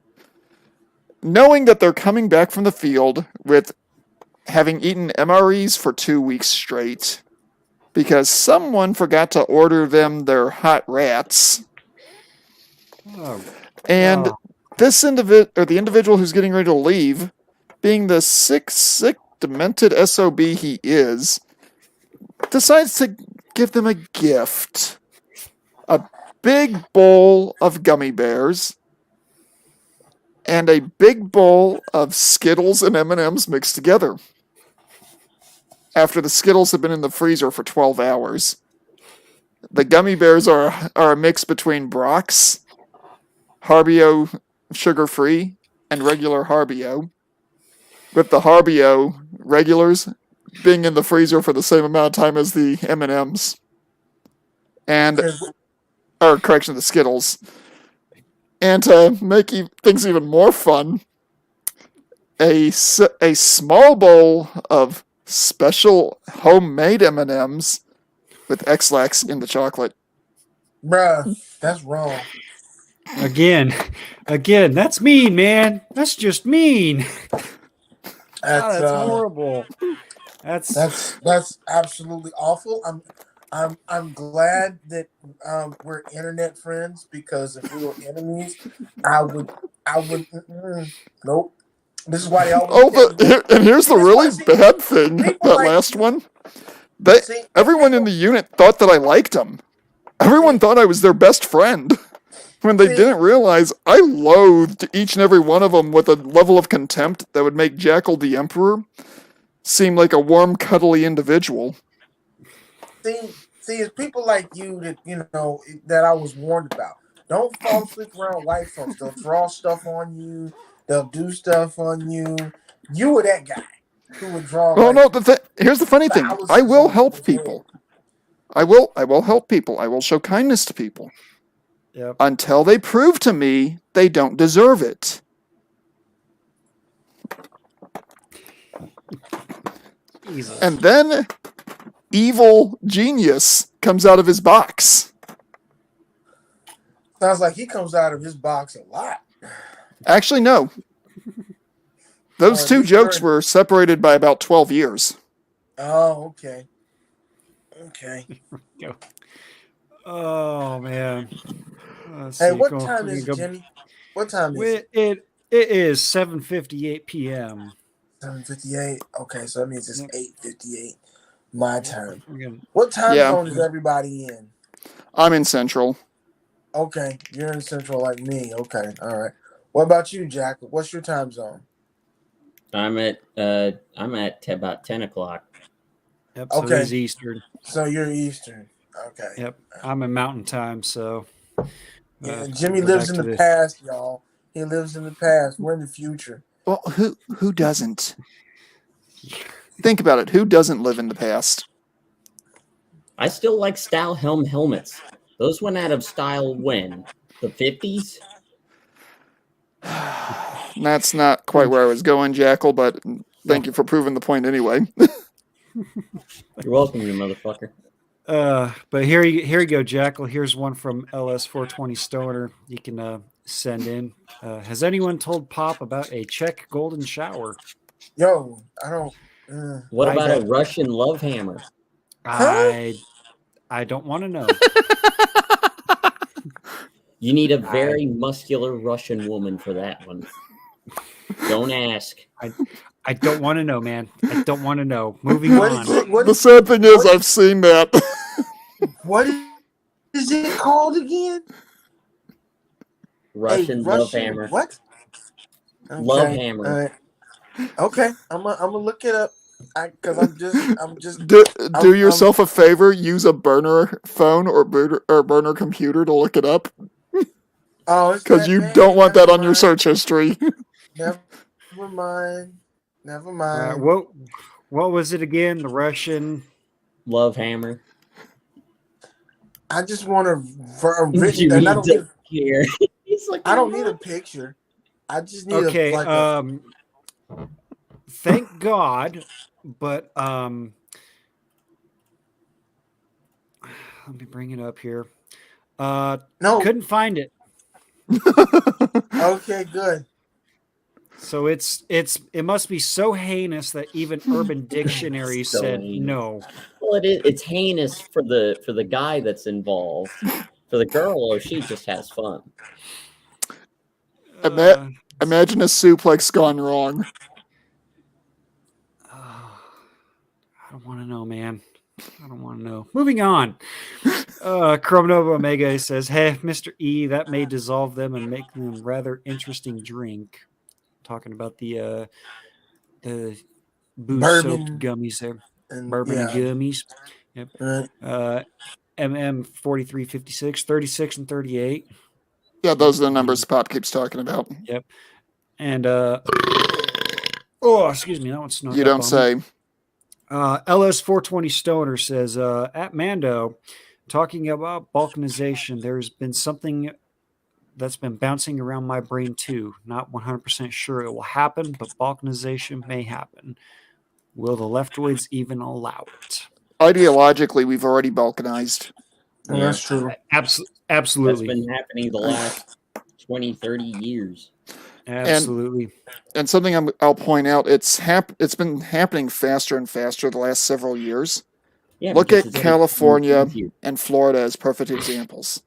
knowing that they're coming back from the field with having eaten MREs for 2 weeks straight because someone forgot to order them their hot rats, Oh, and oh. the individual who's getting ready to leave, being the sick, demented SOB he is, decides to give them a gift. A big bowl of gummy bears and a big bowl of Skittles and M&Ms mixed together. After the Skittles have been in the freezer for 12 hours. The gummy bears are a mix between Brock's, Harbio sugar-free, and regular Harbio, with the Harbio regulars being in the freezer for the same amount of time as the M&Ms. And, or correction, the Skittles. And to make things even more fun, a small bowl of special homemade M&Ms with X-Lax in the chocolate. Bruh, that's wrong. Again, that's mean, man. That's just mean. That's That's horrible. that's absolutely awful. I'm glad that we're internet friends, because if we were enemies, I would nope. This is why they always tell you. And here's the This is why, really bad thing. people That like last you. one, See, everyone in the unit thought that I liked them. Everyone thought I was their best friend, when they didn't realize I loathed each and every one of them with a level of contempt that would make Jackal the Emperor seem like a warm, cuddly individual. see, it's people like you that that I was warned about. Don't fall asleep around white folks. They'll draw stuff on you. They'll do stuff on you. You were that guy who would draw. Oh no! Here's the funny thing. I will help Head. people. I will help people. I will show kindness to people. Yep. Until they prove to me they don't deserve it. Jesus. And then evil genius comes out of his box. Sounds like he comes out of his box a lot. Actually, no. Those two jokes were separated by about 12 years. Oh, okay. Okay. Oh man. Hey, what time is it, Jimmy? What time is it? It is 7:58 p.m. 7:58. Okay, so that means it's 8:58 my time. Again. What time zone is everybody in? I'm in Central. Okay, you're in Central like me. Okay, all right. What about you, Jack? What's your time zone? I'm at about 10 o'clock. Yep. So Okay. he's Eastern. So you're Eastern. Okay. Yep. I'm in Mountain Time. So. Yeah, Jimmy lives in the past, y'all. He lives in the past. We're in the future. Well, who doesn't? Think about it. Who doesn't live in the past? I still like style helmets. Those went out of style when? The 50s? That's not quite where I was going, Jackal, but thank you for proving the point anyway. You're welcome, you motherfucker. But here you go, Jackal. Here's one from LS420 Stoner. You can send in. Has anyone told Pop about a Czech golden shower? Yo, I don't. What about a Russian love hammer? I I don't want to know. You need a very muscular Russian woman for that one. Don't ask. I don't want to know, man. I don't want to know. Moving What on. is it? What The is, sad thing is, what- I've seen that. what is it called again? Russian love hammer. What? Love hammer. All right. Okay, I'm gonna look it up. Because I'm just. Do yourself a favor. Use a burner phone or burner computer to look it up. Oh, Because you don't want that on your search history. Never mind. What was it again? The Russian Love hammer. I just want a You written. And I don't need. care. He's like, I don't need a picture. I just need okay. a Thank God, but let me bring it up here. No. Couldn't find it. Okay, good. So it must be so heinous that even Urban Dictionary So said heinous. no. Well, it's heinous for the guy that's involved. For the girl, or she just has fun. Imagine a suplex gone wrong. I don't want to know, man. I don't want to know. Moving on. Chrome Nova Omega says, "Hey, Mr. E, that may dissolve them and make them rather interesting drink." Talking about the booze-soaked gummies there. Bourbon and gummies. Yep. MM 4356, 36 and 38. Yeah, those are the numbers Pop keeps talking about. Yep. And excuse me, that one snuck You up don't on say. me. LS 420 Stoner says, at Mando, talking about balkanization, there's been something that's been bouncing around my brain too. Not 100% sure it will happen, but balkanization may happen. Will the leftoids even allow it? Ideologically, we've already balkanized. Yeah. That's true. Absolutely. That's been happening the last 20, 30 years. Absolutely. And something I'll point out, it's been happening faster and faster the last several years. Yeah, Look because at it's California easier. and Florida as perfect examples.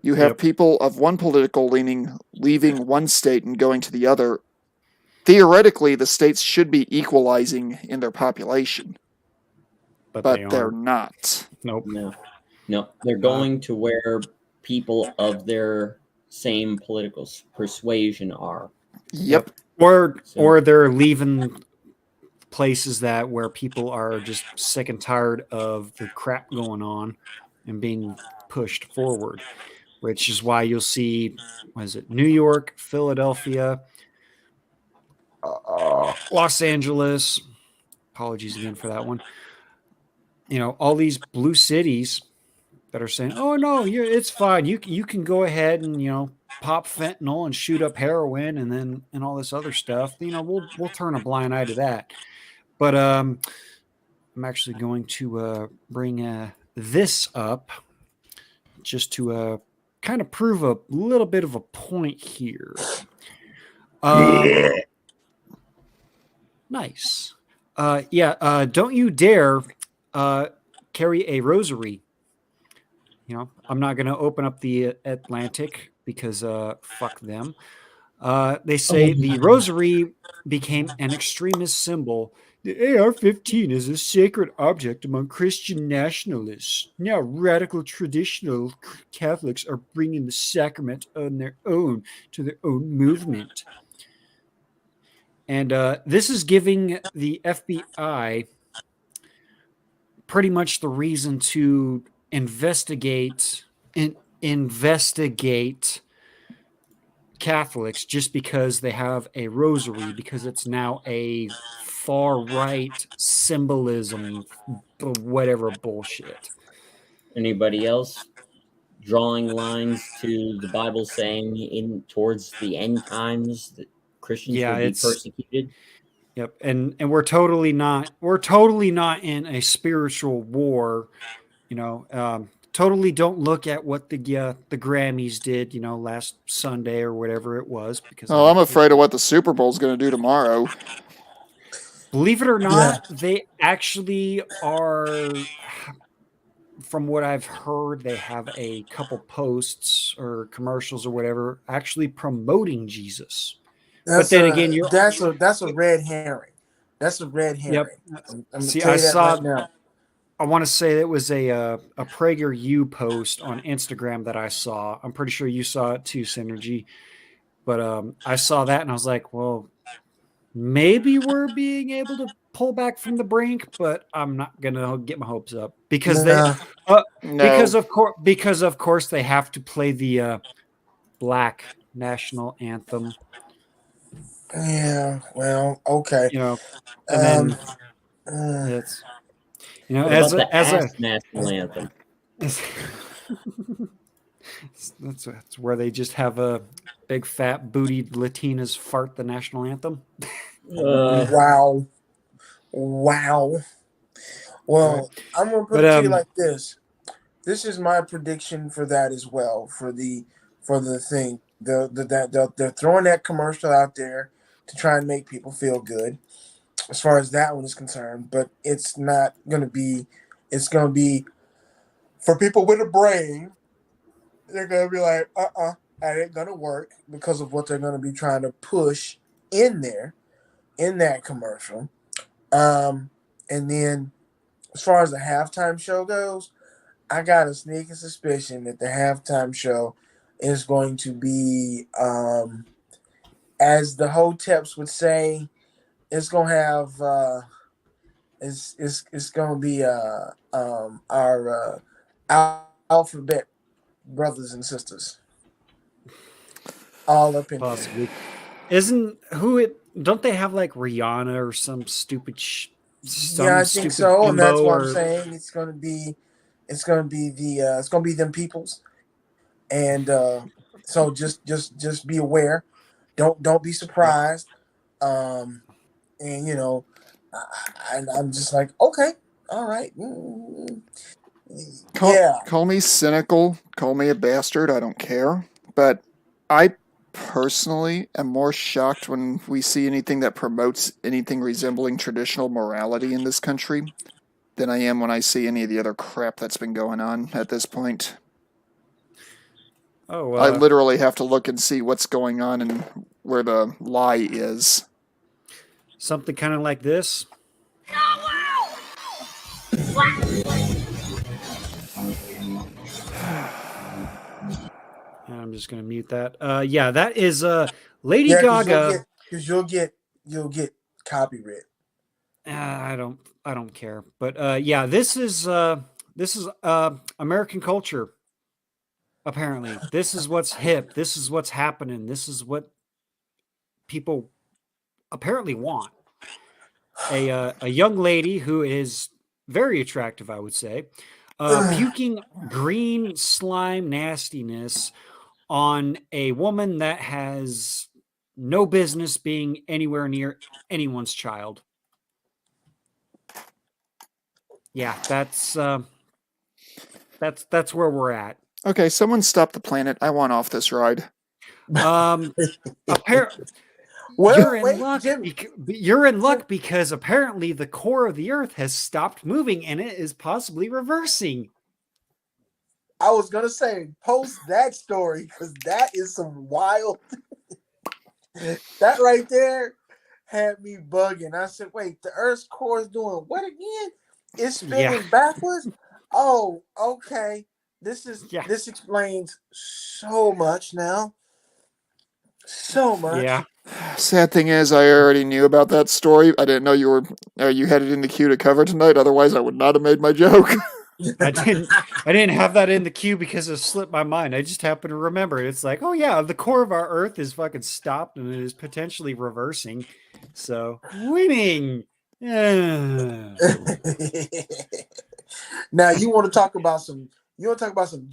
You have people of one political leaning leaving one state and going to the other. Theoretically, the states should be equalizing in their population. But they're not. Nope. No. They're going to where people of their same political persuasion are. Yep. Or they're leaving places where people are just sick and tired of the crap going on and being pushed forward, which is why you'll see, New York, Philadelphia, Los Angeles. Apologies again for that one. All these blue cities that are saying, "Oh no, it's fine. You can go ahead and pop fentanyl and shoot up heroin and all this other stuff. We'll turn a blind eye to that." But I'm actually going to bring this up just to kind of prove a little bit of a point here. Nice. Don't you dare carry a rosary. I'm not going to open up the Atlantic because fuck them. They say the rosary became an extremist symbol. The AR-15 is a sacred object among Christian nationalists. Now radical traditional Catholics are bringing the sacrament on their own to their own movement. And this is giving the FBI pretty much the reason to investigate Catholics just because they have a rosary, because it's now a far right symbolism, whatever bullshit. Anybody else drawing lines to the Bible saying towards the end times that Christians will be persecuted? Yep, and we're totally not in a spiritual war, Totally don't look at what the Grammys did, last Sunday or whatever it was, because I'm afraid of what the Super Bowl is going to do tomorrow. Believe it or not, they actually are from what I've heard, they have a couple posts or commercials or whatever actually promoting Jesus. But then again, you're that's a red herring. That's a red yep. herring. I'm gonna See, tell I you that saw. right now. I want to say it was a PragerU post on Instagram that I saw. I'm pretty sure you saw it too, Synergy. But I saw that and I was like, well, maybe we're being able to pull back from the brink, but I'm not gonna get my hopes up because they Nah, No. because of course they have to play the black national anthem, yeah, well, okay. you know, and Um, then uh, it's What as about a the as a ass national anthem? as, that's where they just have a big fat bootied Latinas fart the national anthem. Uh, wow, wow. Right. Well, I'm gonna put But it to you like this. This is my prediction for that as well. For the thing, that they're throwing that commercial out there to try and make people feel good, as far as that one is concerned. But it's not gonna be. It's gonna be for people with a brain. They're gonna be like, that ain't gonna work because of what they're gonna be trying to push in there in that commercial. And then as far as the halftime show goes, I got a sneaking suspicion that the halftime show is going to be, as the Hoteps would say, it's gonna have, it's gonna be our alphabet brothers and sisters all up in there. possibly isn't who it don't they have like Rihanna or Yeah, some I think stupid so, and that's bimbo what I'm or saying. It's gonna be them peoples, and so just be aware. Don't be yep. surprised. Um, and I'm just like, okay, all right, Call yeah. call me cynical, call me a bastard, I don't care. But I personally am more shocked when we see anything that promotes anything resembling traditional morality in this country than I am when I see any of the other crap that's been going on at this point. Oh, I literally have to look and see what's going on and where the lie is. something kind of like this. And I'm just going to mute that. Yeah, that is Lady Yeah, Gaga. because you'll get copyright. I don't care. But yeah, this is American culture. Apparently, this is what's hip. This is what's happening. This is what people apparently want. A young lady who is very attractive, I would say, puking green slime nastiness on a woman that has no business being anywhere near anyone's child. Yeah, that's where we're at. Okay, someone stop the planet. I want off this ride. Um, appar- you're Well, in wait, luck. Jimmy. You're in Jim, luck because apparently the core of the Earth has stopped moving and it is possibly reversing. I was gonna say post that story because that is some wild. That right there had me bugging. I said, "Wait, the Earth's core is doing what again? It's Yeah, spinning backwards." Oh, okay. yeah, This explains so much now. So much. yeah. Sad thing is, I already knew about that story. I didn't know you had it in the queue to cover tonight. Otherwise, I would not have made my joke. I didn't have that in the queue because it slipped my mind. I just happened to remember it. It's like, oh yeah, the core of our Earth is fucking stopped and it is potentially reversing. So winning. Yeah. Now you want to talk about some. You want to talk about some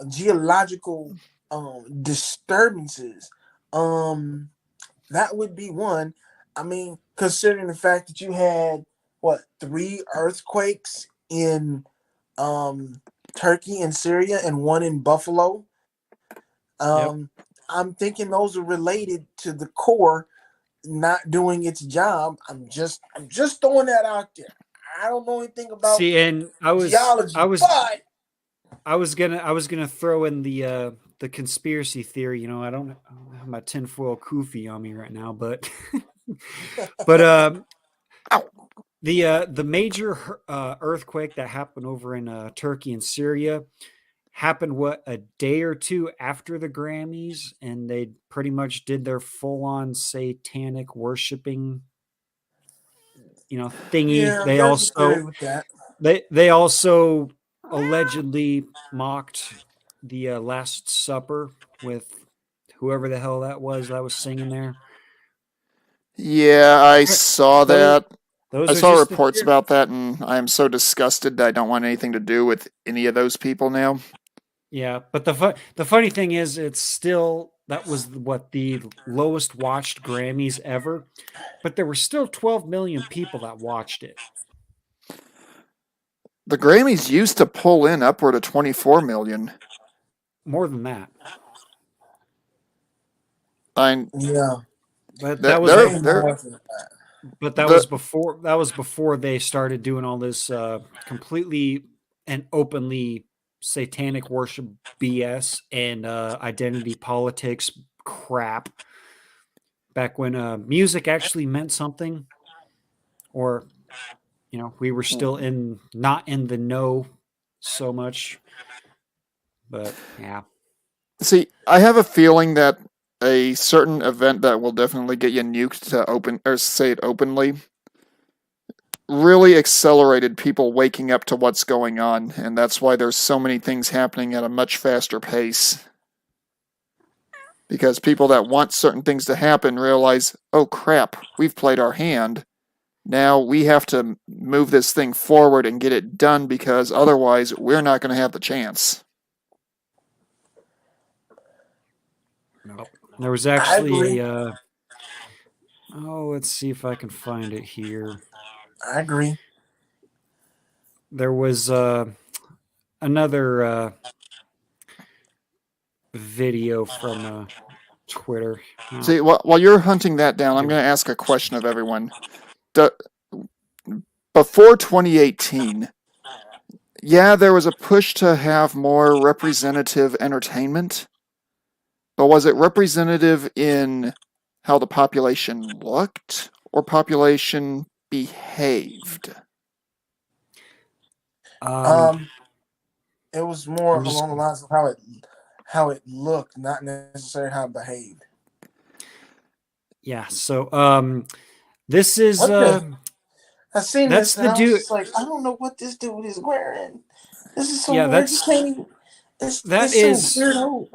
geological disturbances. That would be one. I mean, considering the fact that you had what 3 earthquakes in Turkey and Syria and one in Buffalo. Yep. I'm thinking those are related to the core not doing its job. I'm just throwing that out there. I don't know anything about See, and I was geology, I was but I was gonna throw in the conspiracy theory. You know, I don't have my tinfoil kufi on me right now, but but Ow. the major earthquake that happened over in Turkey and Syria happened what, a day or two after the Grammys, and they pretty much did their full on satanic worshiping, you know, thingy. yeah, there's a theory with that. They also allegedly mocked the Last Supper with whoever the hell that was singing there. Yeah, I saw Those that. I those are saw just the reports about that, and I am so disgusted that I don't want anything to do with any of those people now. yeah. But the funny thing is, it's still that was what the lowest watched Grammys ever, but there were still 12 million people that watched it. The Grammys used to pull in upward of 24 million. More than that. I Yeah, But they're, that was they're, way before, they're more than that. but the that was before they started doing all this completely and openly satanic worship BS and identity politics crap. Back when music actually meant something, or you know, we were still in not in the know so much. But yeah, See, I have a feeling that a certain event that will definitely get you nuked to open or say it openly really accelerated people waking up to what's going on, and that's why there's so many things happening at a much faster pace. Because people that want certain things to happen realize, oh crap, we've played our hand. Now we have to move this thing forward and get it done because otherwise we're not going to have the chance. nope. There was I actually agree. a let's see if I can find it here. I agree. There was another video from Twitter. See, while you're hunting that down, I'm going to ask a question of everyone. Before 2018, yeah, there was a push to have more representative entertainment, but was it representative in how the population looked or population behaved? Um, it was more I'm just along the lines of how it looked, not necessarily how it behaved. yeah. So this is What the? I seen that's this and the I was dude. just like, I don't know what this dude is wearing. This is so Yeah, weird. You can't even. that It's so is weird. Oh,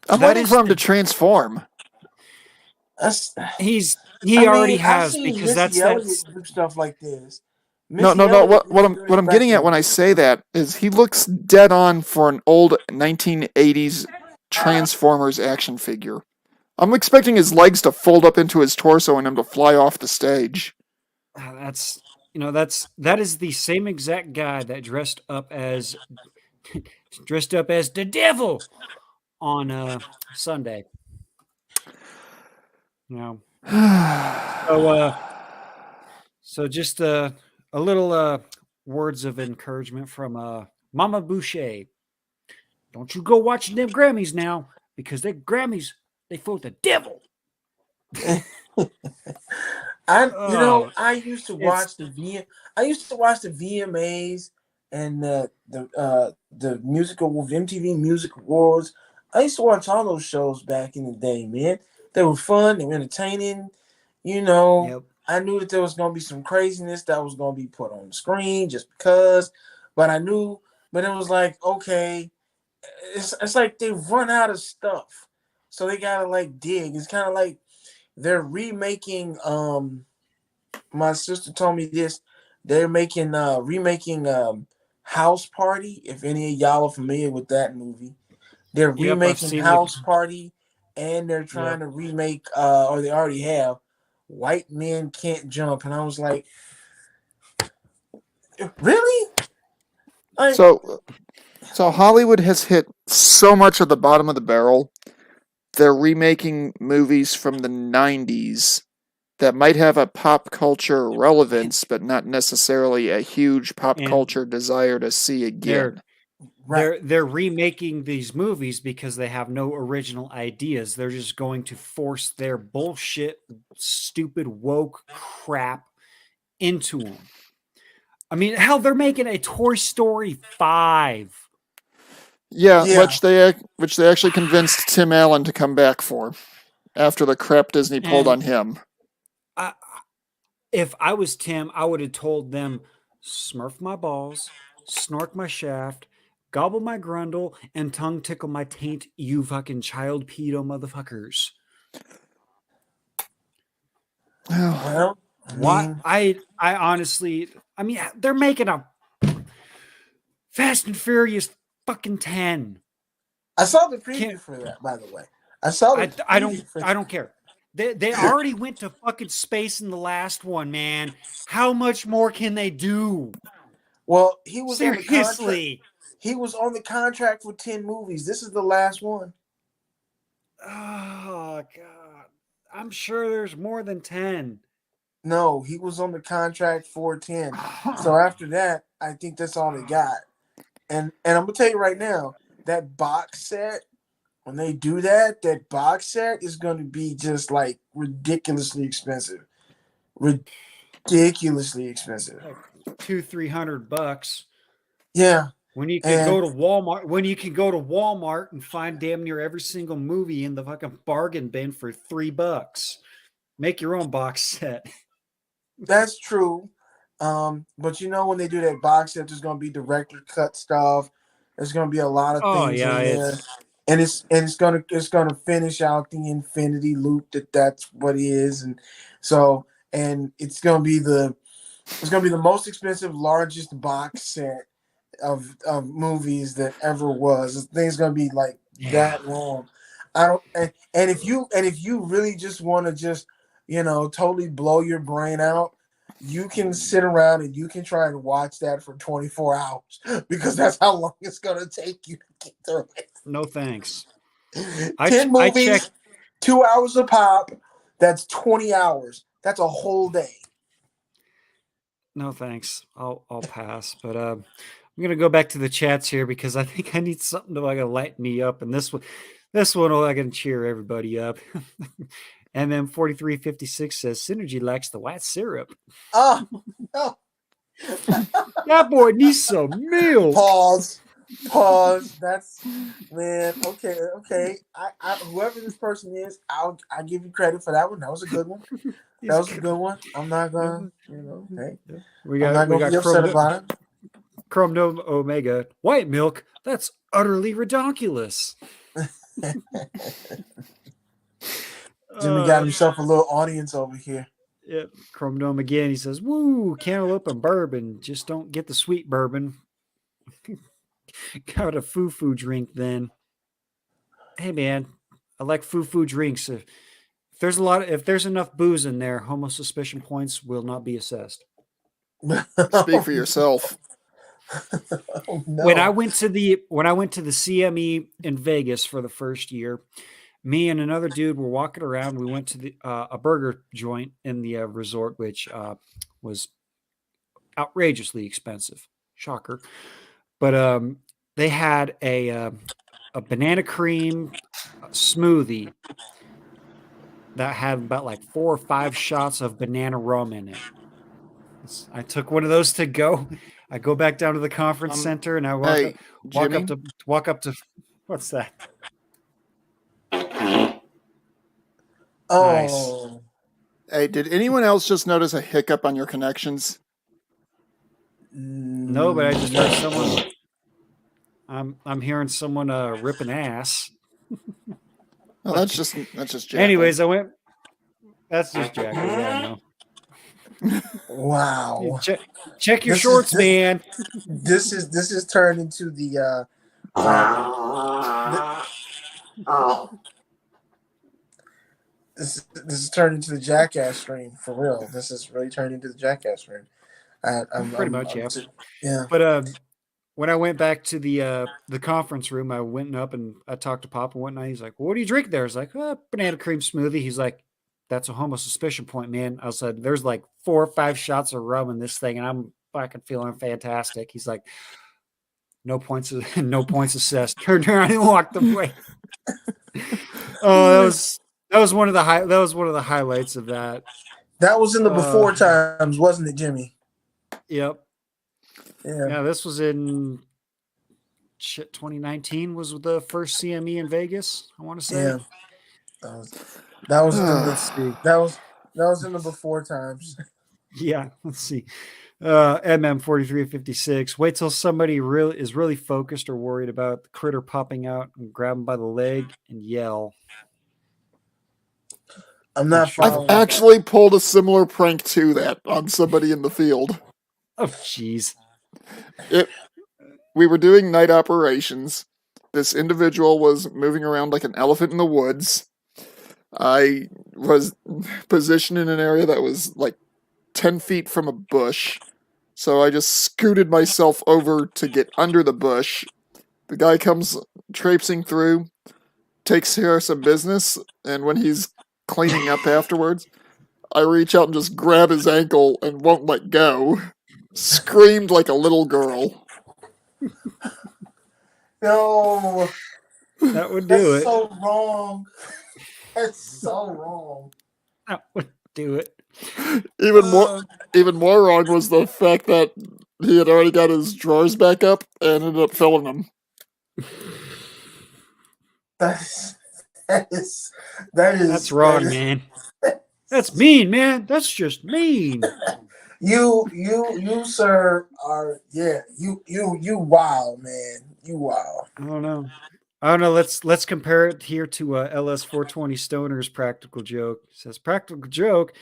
I'm that waiting is for him to the transform. that's. he I already mean, I've has seen because Missy that's Elliott do stuff like this. No, Missy no, no. Elliott used to do What this I'm back getting in at the when I say that is he looks dead on for an old 1980s Transformers action figure. I'm expecting his legs to fold up into his torso and him to fly off the stage. that's you know that is the same exact guy that dressed up as the devil on Sunday. You know, so so just a little words of encouragement from Mama Boucher. Don't you go watching them Grammys now because they Grammys they full of the devil. Oh, I used to it's watch I used to watch the VMAs and the musical MTV Music Awards. I used to watch all those shows back in the day, man. They were fun, they were entertaining. You know, yep. I knew that there was gonna be some craziness that was gonna be put on the screen just because, but but it was like, okay, it's like they run out of stuff. So they gotta like dig. It's kind of like they're remaking my sister told me this. They're making remaking House Party. If any of y'all are familiar with that movie, they're Yep, I've remaking seen the House Party, and they're trying yep. to remake or they already have White Men Can't Jump. And I was like, really? Like, So, so Hollywood has hit so much of the bottom of the barrel. They're remaking movies from the 90s that might have a pop culture relevance, but not necessarily a huge pop And culture desire to see again. they're remaking these movies because they have no original ideas. They're just going to force their bullshit, stupid woke crap into them. I mean, hell, they're making a Toy Story 5. Yeah, Yeah. which they actually convinced Tim Allen to come back for after the crap Disney pulled on And him. if I was Tim, I would have told them, smurf my balls, snork my shaft, gobble my grundle, and tongue tickle my taint, you fucking child pedo motherfuckers. Well, What I honestly, I mean, they're making a Fast and Furious fucking 10. I saw the preview Can't for that, by the way. I saw the I preview for don't care. They already went to fucking space in the last one, man. How much more can they do? Well, he was on the contract. Seriously. He was on the contract for 10 movies. This is the last one. Oh god. I'm sure there's more than 10. No, he was on the contract for 10. So after that, I think that's all they got. And I'm gonna tell you right now, that box set, when they do that box set is gonna be just like ridiculously expensive. Ridiculously expensive. Like $200-300. Yeah. When you can go to Walmart, and find damn near every single movie in the fucking bargain bin for $3. Make your own box set. That's true. But when they do that box set, there's gonna be director cut stuff. There's gonna be a lot of things in there. And it's gonna finish out the infinity loop that's what it is. And so it's gonna be the most expensive, largest box set of movies that ever was. This thing's gonna be like that long. I don't and if you really just want to just totally blow your brain out, you can sit around and you can try and watch that for 24 hours because that's how long it's gonna take you to get through it. No thanks. 10 movies, 2 hours a pop. That's 20 hours. That's a whole day. No thanks. I'll pass. But I'm gonna go back to the chats here because I think I need something to light me up, and this one will cheer everybody up. And then 4356 says Synergy lacks the white syrup. Oh no. That boy needs some milk. Pause. That's man. Okay. I whoever this person is, I give you credit for that one. That was a good one. That was a good one. I'm not gonna, hey. We got be upset about it. Chrome Omega. White milk. That's utterly redonkulous. Jimmy got himself a little audience over here. Yeah, Chrome Dome again. He says, "Woo, cantaloupe and bourbon. Just don't get the sweet bourbon. Got a foo-foo drink then." Hey man, I like foo-foo drinks. If there's enough booze in there, homo suspicion points will not be assessed. Speak for yourself. Oh, no. When I went to the CME in Vegas for the first year, me and another dude were walking around. We went to a burger joint in the resort, which was outrageously expensive. Shocker. But they had a banana cream smoothie that had about like 4 or 5 shots of banana rum in it. I took one of those to go. I go back down to the conference center and I walk up to what's that? Oh. Nice. Hey, did anyone else just notice a hiccup on your connections? No, but I just heard someone. I'm hearing someone ripping ass. Oh, that's just Jackal. Anyways, that's just Jackal. Yeah, I know. Wow. Check your shorts, man. This is turned into the this is turned into the Jackass stream for real. This is really turned into the Jackass stream. Pretty much, yeah. Yeah. But when I went back to the conference room, I went up and I talked to Pop and whatnot. He's like, "Well, what do you drink there?" I was like, "Banana cream smoothie." He's like, that's a homo suspicion point, man. I said, there's like 4 or 5 shots of rum in this thing, and I'm fucking feeling fantastic. He's like, no points, no points assessed. Turned around and walked away. Oh, that was one of the highlights of that. That was in the before times, wasn't it, Jimmy? Yep. Yeah. This was in 2019 was the first CME in Vegas, I want to say. Yeah. That was Let's see. that was in the before times. Yeah, let's see. MM 4356. Wait till somebody is really focused or worried about the critter popping out and grab him by the leg and yell. I'm not I've actually pulled a similar prank to that on somebody in the field. Oh, jeez. We were doing night operations. This individual was moving around like an elephant in the woods. I was positioned in an area that was like 10 feet from a bush. So I just scooted myself over to get under the bush. The guy comes traipsing through, takes care of some business, and when he's cleaning up afterwards, I reach out and just grab his ankle and won't let go. Screamed like a little girl. No. That would do it. That's so wrong. That's so wrong. That would do it. Even more wrong was the fact that he had already got his drawers back up and ended up filling them. That's wrong, man. That's mean, man. That's just mean. You, sir, are you wild, man. You wild. I don't know. Let's compare it here to LS 420 Stoner's practical joke. It says practical joke.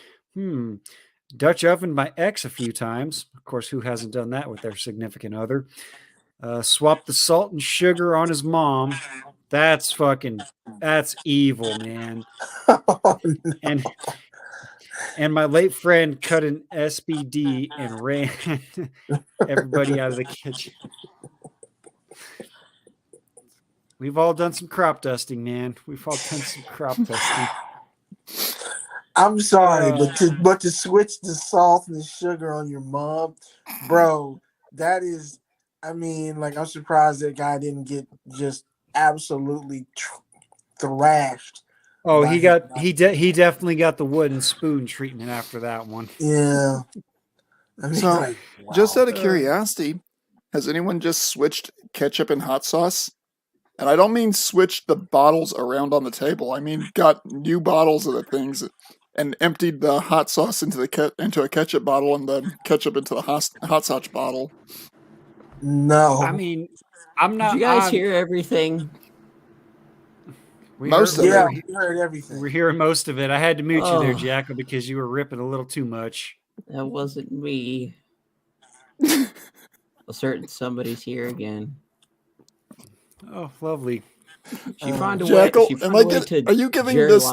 Dutch oven my ex a few times. Of course, who hasn't done that with their significant other? Swap the salt and sugar on his mom. That's evil, man. Oh, no. And my late friend cut an SBD and ran everybody out of the kitchen. We've all done some crop dusting, man. We've all done some crop dusting. I'm sorry, but to switch the salt and the sugar on your mom, bro, that is, I mean, like, I'm surprised that guy didn't get just absolutely thrashed. Oh, he definitely got the wooden spoon treatment after that one. Yeah. I mean, So, like, wow. Just out of curiosity, has anyone just switched ketchup and hot sauce? And I don't mean switched the bottles around on the table. I mean got new bottles of the things and emptied the hot sauce into a ketchup bottle and the ketchup into the hot sauce bottle. No. I mean, I'm not. Did you guys hear everything? We heard everything. We're hearing most of it. I had to mute you there, Jackal, because you were ripping a little too much. That wasn't me. A certain somebody's here again. Oh, lovely. She found a Jackal, way. are you giving this?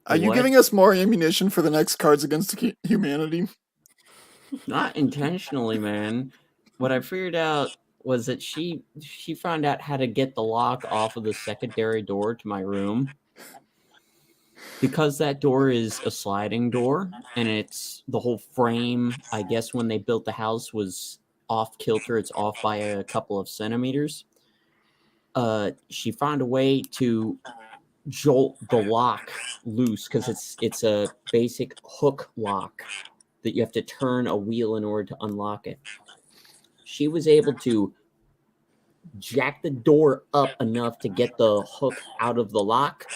Are you giving us more ammunition for the next Cards Against Humanity? Not intentionally, man. What I figured out was that she found out how to get the lock off of the secondary door to my room. Because that door is a sliding door, and it's the whole frame, I guess when they built the house, was off kilter. It's off by a couple of centimeters. She found a way to jolt the lock loose because it's a basic hook lock that you have to turn a wheel in order to unlock it. She was able to jack the door up enough to get the hook out of the lock,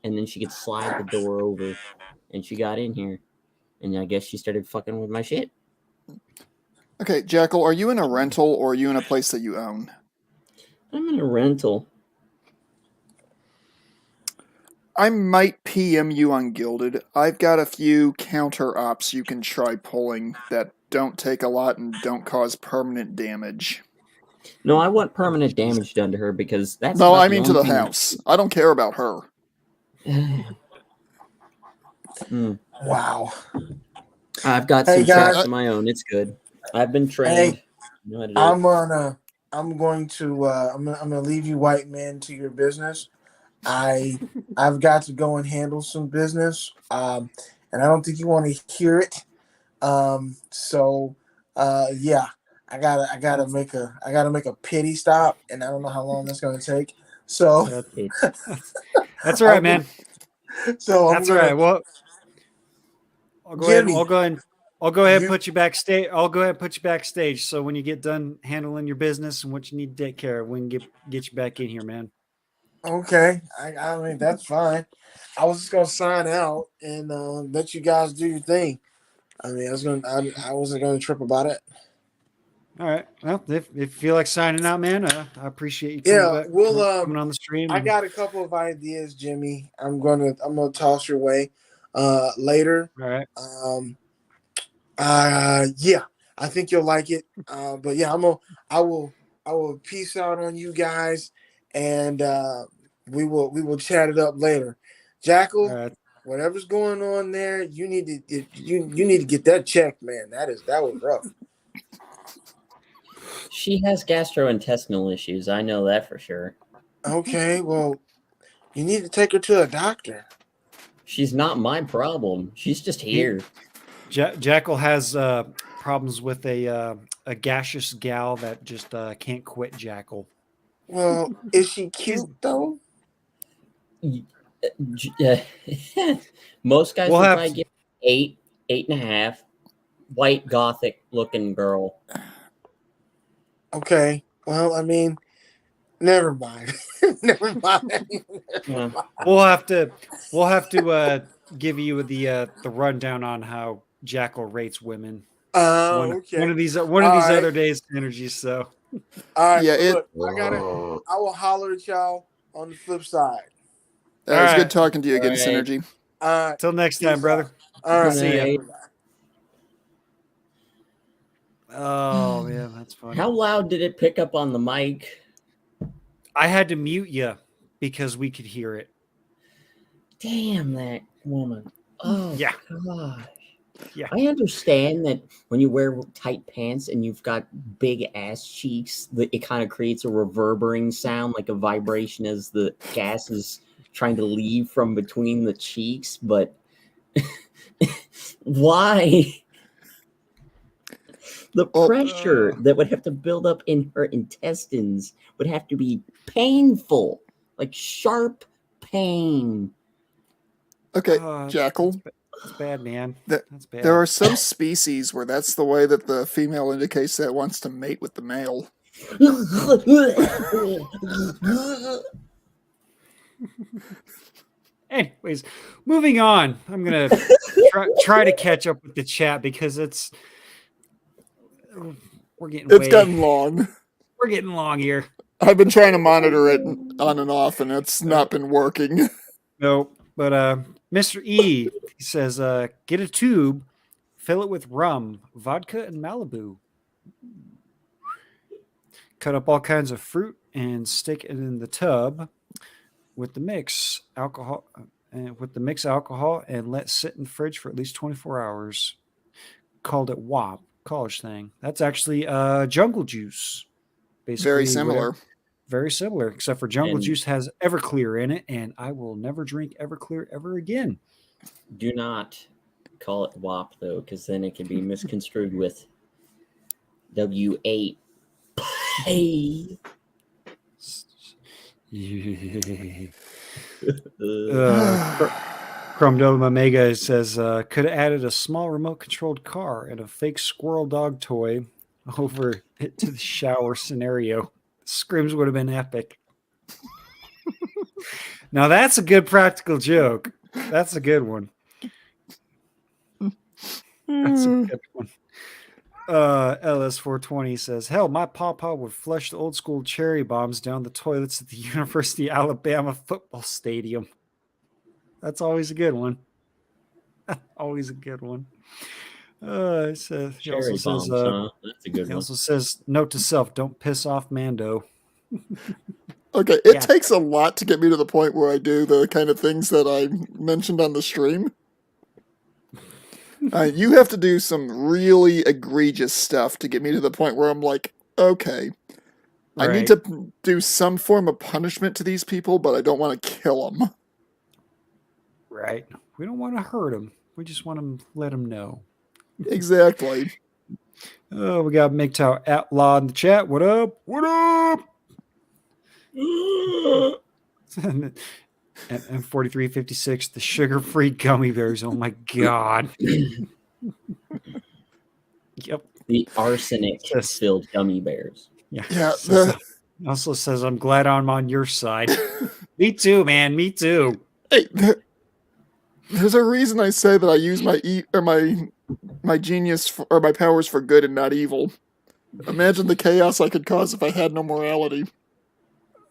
and then she could slide the door over, and she got in here, and I guess she started fucking with my shit. Okay, Jackal, are you in a rental or are you in a place that you own? I'm in a rental. I might PM you on Gilded. I've got a few counter ops you can try pulling that don't take a lot and don't cause permanent damage. No, I want permanent damage done to her because that's No, I mean to the house. I don't care about her. Wow. I've got some tracks of my own. It's good. I've been trained. Hey, I'm gonna leave you white men to your business. I've got to go and handle some business, and I don't think you want to hear it. Yeah, I gotta make a pity stop, and I don't know how long that's gonna take. So Okay. That's all right, I'm go- man. I'm That's all right. gonna Well, I'll go ahead. Jimmy, I'll go ahead and you put you backstage. I'll go ahead and put you backstage. So when you get done handling your business and what you need to take care of, we can get you back in here, man. okay? I mean that's fine. I was just gonna sign out and let you guys do your thing. I mean, I wasn't gonna trip about it. All right. Well, if you feel like signing out, man, I appreciate you coming Yeah, back, we'll coming on the stream. I And, got a couple of ideas, Jimmy. I'm gonna toss your way later. all right. Um yeah, I think you'll like it. But yeah, I will I will peace out on you guys, and we will chat it up later. All Jackal, right. whatever's going on there, you need to get that checked, man. That was rough. She has gastrointestinal issues. I know that for sure. Okay, well, you need to take her to a doctor. She's not my problem. She's just He, here. Jackal has problems with a gaseous gal that just can't quit Jackal. Well, is she He's, cute though? Most guys we'll would have probably give 8, 8.5. White gothic looking girl. Okay. Well, I mean, never mind. Never mind. Yeah. we'll have to give you the rundown on how Jackal rates women Okay. one of All these right. other days energies. So All right. Yeah, Well, it look, I will holler at y'all on the flip side. all was good right. talking to you All again, right. Synergy. All right. Till next time, Peace out. brother. All Good right. See ya. night. Oh man, that's funny. How loud did it pick up on the mic? I had to mute you because we could hear it. Damn that woman. Oh Yeah. gosh. Yeah. I understand that when you wear tight pants and you've got big ass cheeks, that it kind of creates a reverberating sound, like a vibration as the gas is trying to leave from between the cheeks. But why? The Well, pressure that would have to build up in her intestines would have to be painful, like sharp pain. okay, That's Jackal. that's bad, man. That That's there bad. are some species where that's the way that the female indicates that it wants to mate with the male. Anyways, moving on. I'm gonna try to catch up with the chat because we're getting It's gotten long. we're getting long here. I've been trying to monitor it on and off, and it's not been working. No, but Mr. E he says get a tube, fill it with rum, vodka, and Malibu. Cut up all kinds of fruit and stick it in the tub with the mix alcohol and let sit in the fridge for at least 24 hours. Called it WAP, college thing. That's actually jungle juice. Basically, Very similar. Very similar, except for jungle And juice has Everclear in it, and I will never drink Everclear ever again. do not call it WAP though, because then it can be misconstrued with W8. Hey. Chrome Dome Omega says could have added a small remote controlled car and a fake squirrel dog toy over it to the shower scenario. Screams would have been epic. Now that's a good practical joke. That's a good one. That's a good one. LS420 says, hell, my pawpaw would flush the old school cherry bombs down the toilets at the University of Alabama football stadium. That's always a good one. Always a good one. He also Cherry says, bombs, huh? That's a good he one. also says, note to self, don't piss off Mando. Okay, it Yeah. takes a lot to get me to the point where I do the kind of things that I mentioned on the stream. You have to do some really egregious stuff to get me to the point where I'm like, okay, I need Right. to do some form of punishment to these people, but I don't want to kill them. Right. We don't want to hurt them. We just want to let them know. Exactly. Oh, we got MGTOW Outlaw in the chat. What up? What up? And 4356, the sugar-free gummy bears. Oh my god. Yep. The arsenic-filled gummy bears. Yeah. Also says, I'm glad I'm on your side. Me too, man. Me too. Hey, there's a reason I say that I use my genius or my powers for good and not evil. Imagine the chaos I could cause if I had no morality.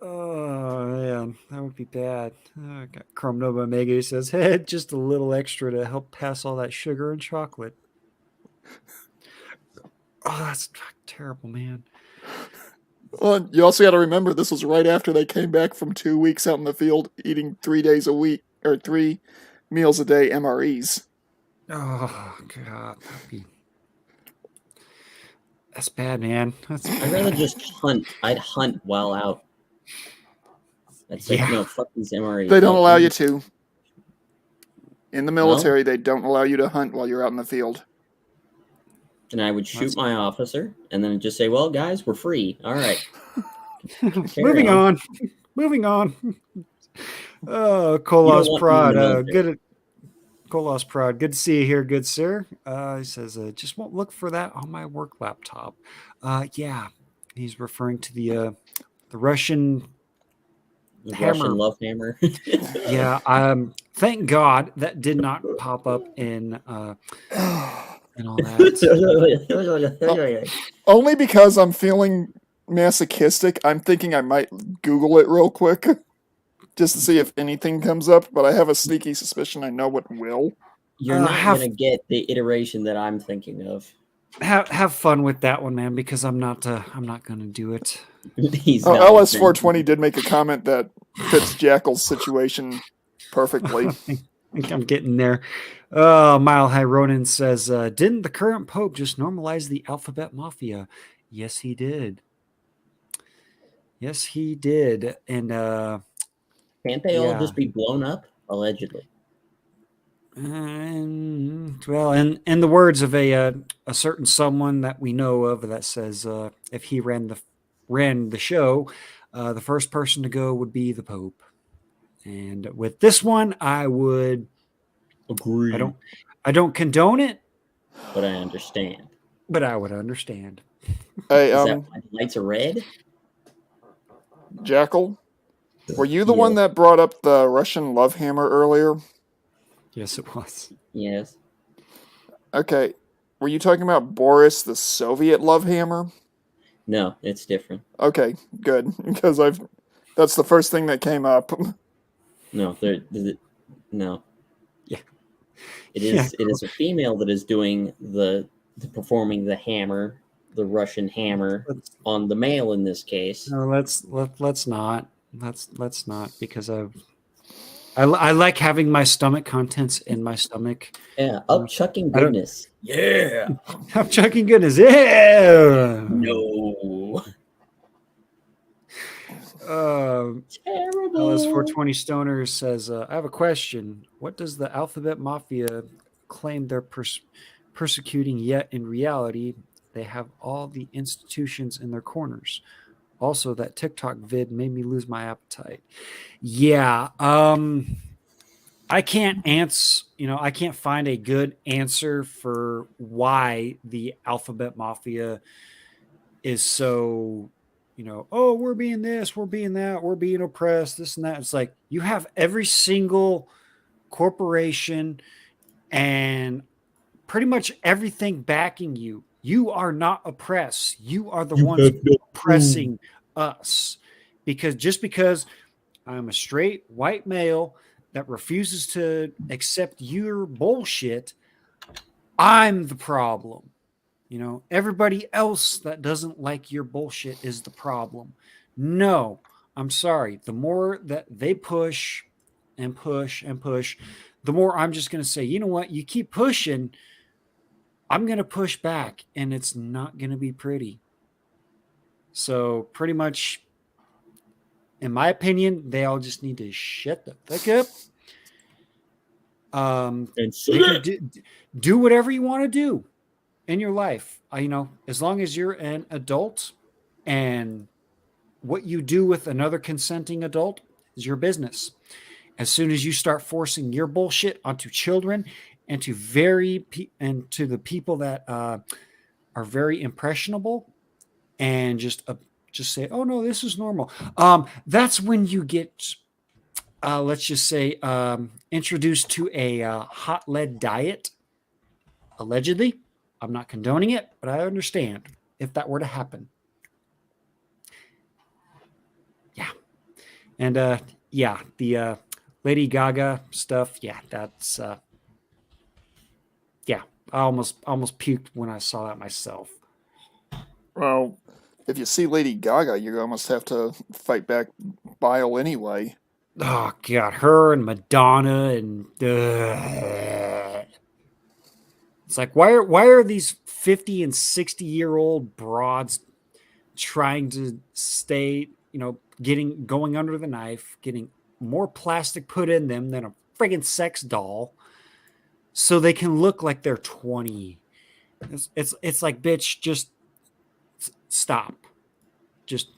Oh, man. That would be bad. Got Chrome Nova Omega who says, hey, just a little extra to help pass all that sugar and chocolate. Oh, that's terrible, man. Well, you also got to remember this was right after they came back from 2 weeks out in the field eating 3 days a week or 3 meals a day MREs. Oh god, that's bad, man. I'd rather just hunt. I'd hunt while out. That's like, no, fuck these MREs. They don't allow you to. In the military, they don't allow you to hunt while you're out in the field. And I would shoot my officer and then just say, well, guys, we're free. All right. Moving on. Moving on. Kolos Prod. Kolos Prod. Good to see you here, good sir. He says, just won't look for that on my work laptop. Yeah. He's referring to the Russian Russian love hammer. Yeah. Thank God that did not pop up in and all that. Only because I'm feeling masochistic, I'm thinking I might Google it real quick just to see if anything comes up, but I have a sneaky suspicion I know what will. You're not going to get the iteration that I'm thinking of. Have fun with that one, man, because I'm not going to do it. LS420 did make a comment that fits Jackal's situation perfectly. I think I'm getting there. Mile High Ronin says, didn't the current Pope just normalize the alphabet mafia? Yes, he did. Yes, he did. And can't they all just be blown up? Allegedly. Well, in the words of a certain someone that we know of that says, if he ran the show, the first person to go would be the Pope. And with this one, I would agree. I don't condone it, but I understand. But I would understand. Hey, is that why the lights are red? Jackal, were you the one that brought up the Russian love hammer earlier? Yes, it was. Yes. Okay. Were you talking about Boris, the Soviet love hammer? No, it's different. Okay, good. Because that's the first thing that came up. No, no. Yeah. It is a female that is doing performing the hammer, the Russian hammer on the male in this case. No, let's not. Let's not, because I like having my stomach contents in my stomach. Yeah, upchucking goodness. Yeah. Upchucking goodness. Yeah. No. Terrible. LS420 Stoner says, I have a question. What does the Alphabet Mafia claim they're persecuting, yet in reality, they have all the institutions in their corners? Also, that TikTok vid made me lose my appetite. Yeah. I can't I can't find a good answer for why the Alphabet Mafia is so, oh, we're being this, we're being that, we're being oppressed, this and that. It's like you have every single corporation and pretty much everything backing you. You are not oppressed. You are the ones oppressing us. Because I'm a straight white male that refuses to accept your bullshit, I'm the problem. Everybody else that doesn't like your bullshit is the problem. No, I'm sorry. The more that they push and push and push, the more I'm just going to say, you know what? You keep pushing, I'm going to push back, and it's not going to be pretty. So pretty much, in my opinion, they all just need to shut the fuck up. And They can do whatever you want to do in your life. As long as you're an adult, and what you do with another consenting adult is your business. As soon as you start forcing your bullshit onto children and to the people that are very impressionable, and just say, "Oh no, this is normal." That's when you get, let's just say, introduced to a hot lead diet. Allegedly, I'm not condoning it, but I understand if that were to happen. Yeah, and yeah, the Lady Gaga stuff. Yeah, that's yeah. I almost puked when I saw that myself. Well, if you see Lady Gaga, you almost have to fight back bile anyway. Oh god, her and Madonna and it's like, why are these 50 and 60-year-old broads trying to stay, going under the knife, getting more plastic put in them than a friggin' sex doll, so they can look like they're 20. It's like, bitch, just stop. Just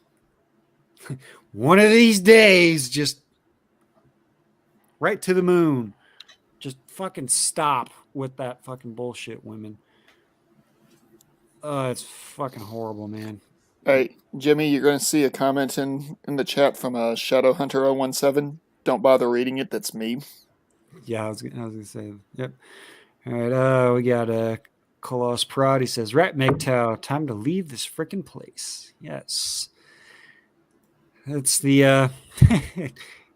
one of these days, just right to the moon. Just fucking stop with that fucking bullshit, women. It's fucking horrible, man. Hey, Jimmy, you're going to see a comment in the chat from Shadow Hunter 017. Don't bother reading it. That's me. Yeah, I was gonna say. Yep. All right. We got Kolos Prod. He says, "Rat MGTOW, time to leave this freaking place." Yes. It's the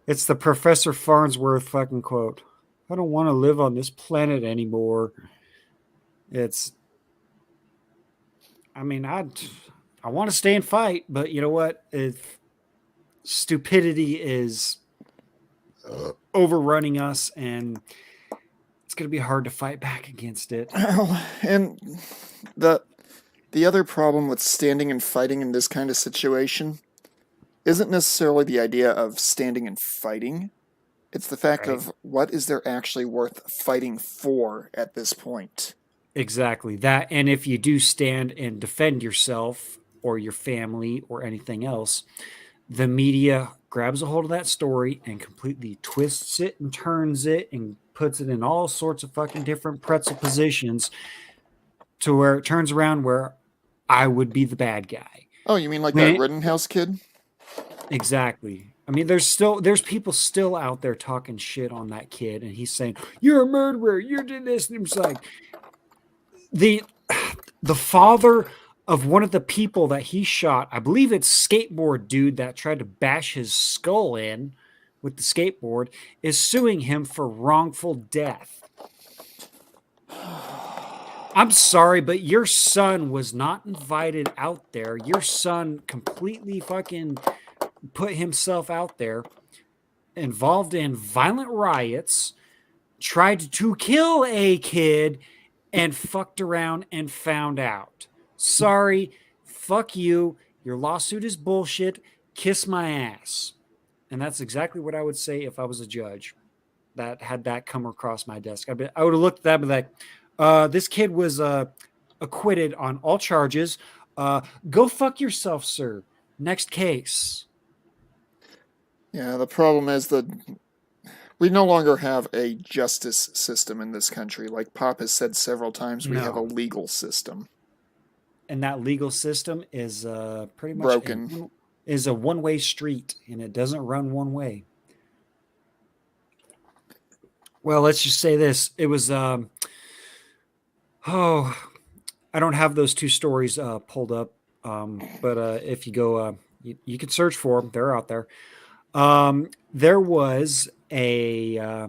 it's the Professor Farnsworth fucking quote. I don't want to live on this planet anymore. I mean, I want to stay and fight, but you know what? If stupidity is overrunning us, and it's going to be hard to fight back against it. And the other problem with standing and fighting in this kind of situation isn't necessarily the idea of standing and fighting. It's the fact of what is there actually worth fighting for at this point. Exactly that. And if you do stand and defend yourself or your family or anything else, the media grabs a hold of that story and completely twists it and turns it and puts it in all sorts of fucking different pretzel positions to where it turns around where I would be the bad guy. Oh, you mean like that Rittenhouse kid? Exactly. I mean, there's people still out there talking shit on that kid, and he's saying, "You're a murderer, you did this," and it's like the father of one of the people that he shot, I believe it's skateboard dude that tried to bash his skull in with the skateboard, is suing him for wrongful death. I'm sorry, but your son was not invited out there. Your son completely fucking put himself out there, involved in violent riots, tried to kill a kid, and fucked around and found out. Sorry, fuck you. Your lawsuit is bullshit. Kiss my ass. And that's exactly what I would say if I was a judge that had that come across my desk. I would have looked at that and be like, this kid was acquitted on all charges. Go fuck yourself, sir. Next case. Yeah, the problem is that we no longer have a justice system in this country. Like Pop has said several times, we have a legal system. And that legal system is pretty much broken. Is a one-way street, and it doesn't run one way. Well, let's just say this. It was, I don't have those two stories pulled up, but if you go, you can search for them. They're out there. There was a, I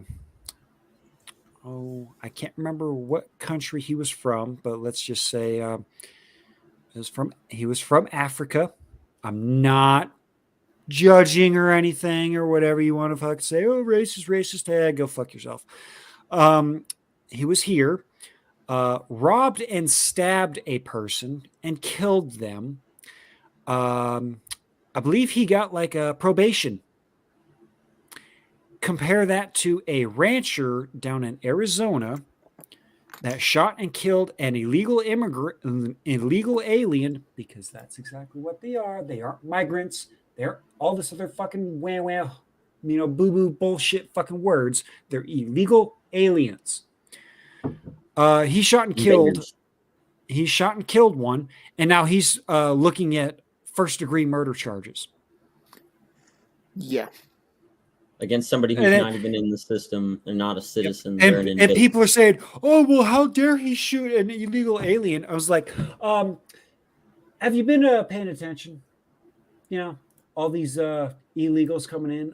can't remember what country he was from, but let's just say he was from Africa. I'm not judging or anything or whatever you want to fucking say. Oh, racist. Hey, go fuck yourself. He was here, robbed and stabbed a person and killed them. I believe he got like a probation. Compare that to a rancher down in Arizona that shot and killed an illegal immigrant, an illegal alien, because that's exactly what they are. They aren't migrants. They're all this other fucking wah, boo boo bullshit fucking words. They're illegal aliens. He shot and killed. Invaders. He shot and killed one, and now he's looking at first-degree murder charges. Yeah. Against somebody who's And not even in the system. They're not a citizen. They're an and invader. people are saying, "Oh, well, how dare he shoot an illegal alien?" I was like, "Have you been paying attention? You know, all these illegals coming in,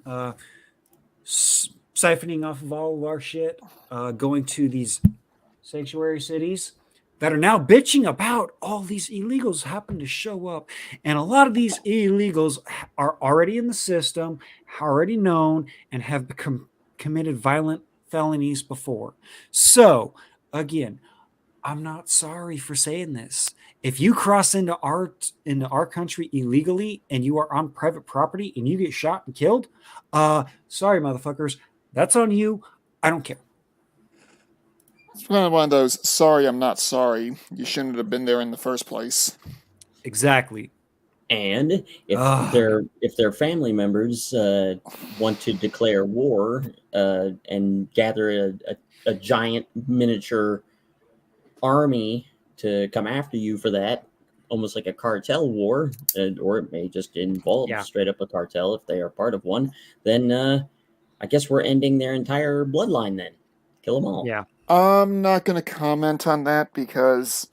siphoning off of all of our shit, going to these sanctuary cities that are now bitching about all these illegals happen to show up. And a lot of these illegals are already in the system, already known, and have committed violent felonies before. So, again, I'm not sorry for saying this. If you cross into our country illegally and you are on private property and you get shot and killed, sorry, motherfuckers, that's on you. I don't care. It's kind of one of those, sorry, I'm not sorry. You shouldn't have been there in the first place. Exactly. And if their family members want to declare war and gather a giant miniature army to come after you for that, almost like a cartel war, or it may just involve straight up a cartel if they are part of one, then I guess we're ending their entire bloodline then. Kill them all. Yeah. I'm not going to comment on that because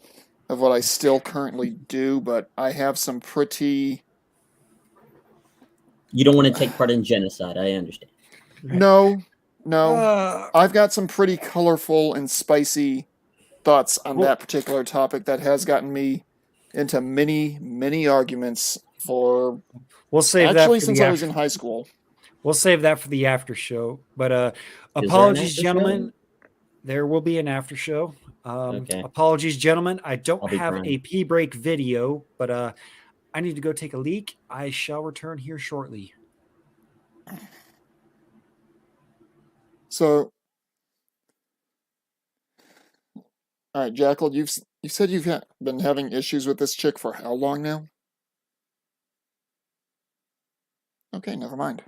of what I still currently do, but I have some pretty... You don't want to take part in genocide, I understand. No. I've got some pretty colorful and spicy thoughts on that particular topic that has gotten me into many arguments for... We'll save actually, that since I was in high school. We'll save that for the after show. But apologies, gentlemen. There will be an after show. Okay. Apologies, gentlemen. I don't have a pee break video, but I need to go take a leak. I shall return here shortly. So, all right, Jackal, you said you've been having issues with this chick for how long now? Okay, never mind.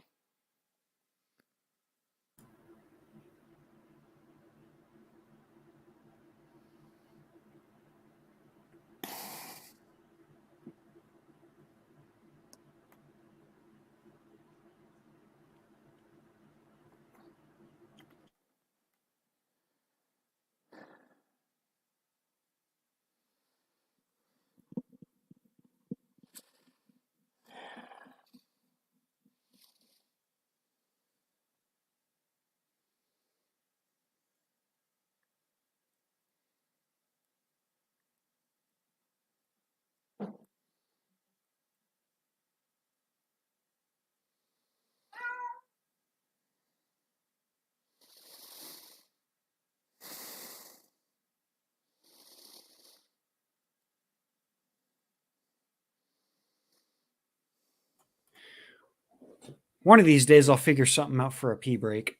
One of these days, I'll figure something out for a pee break.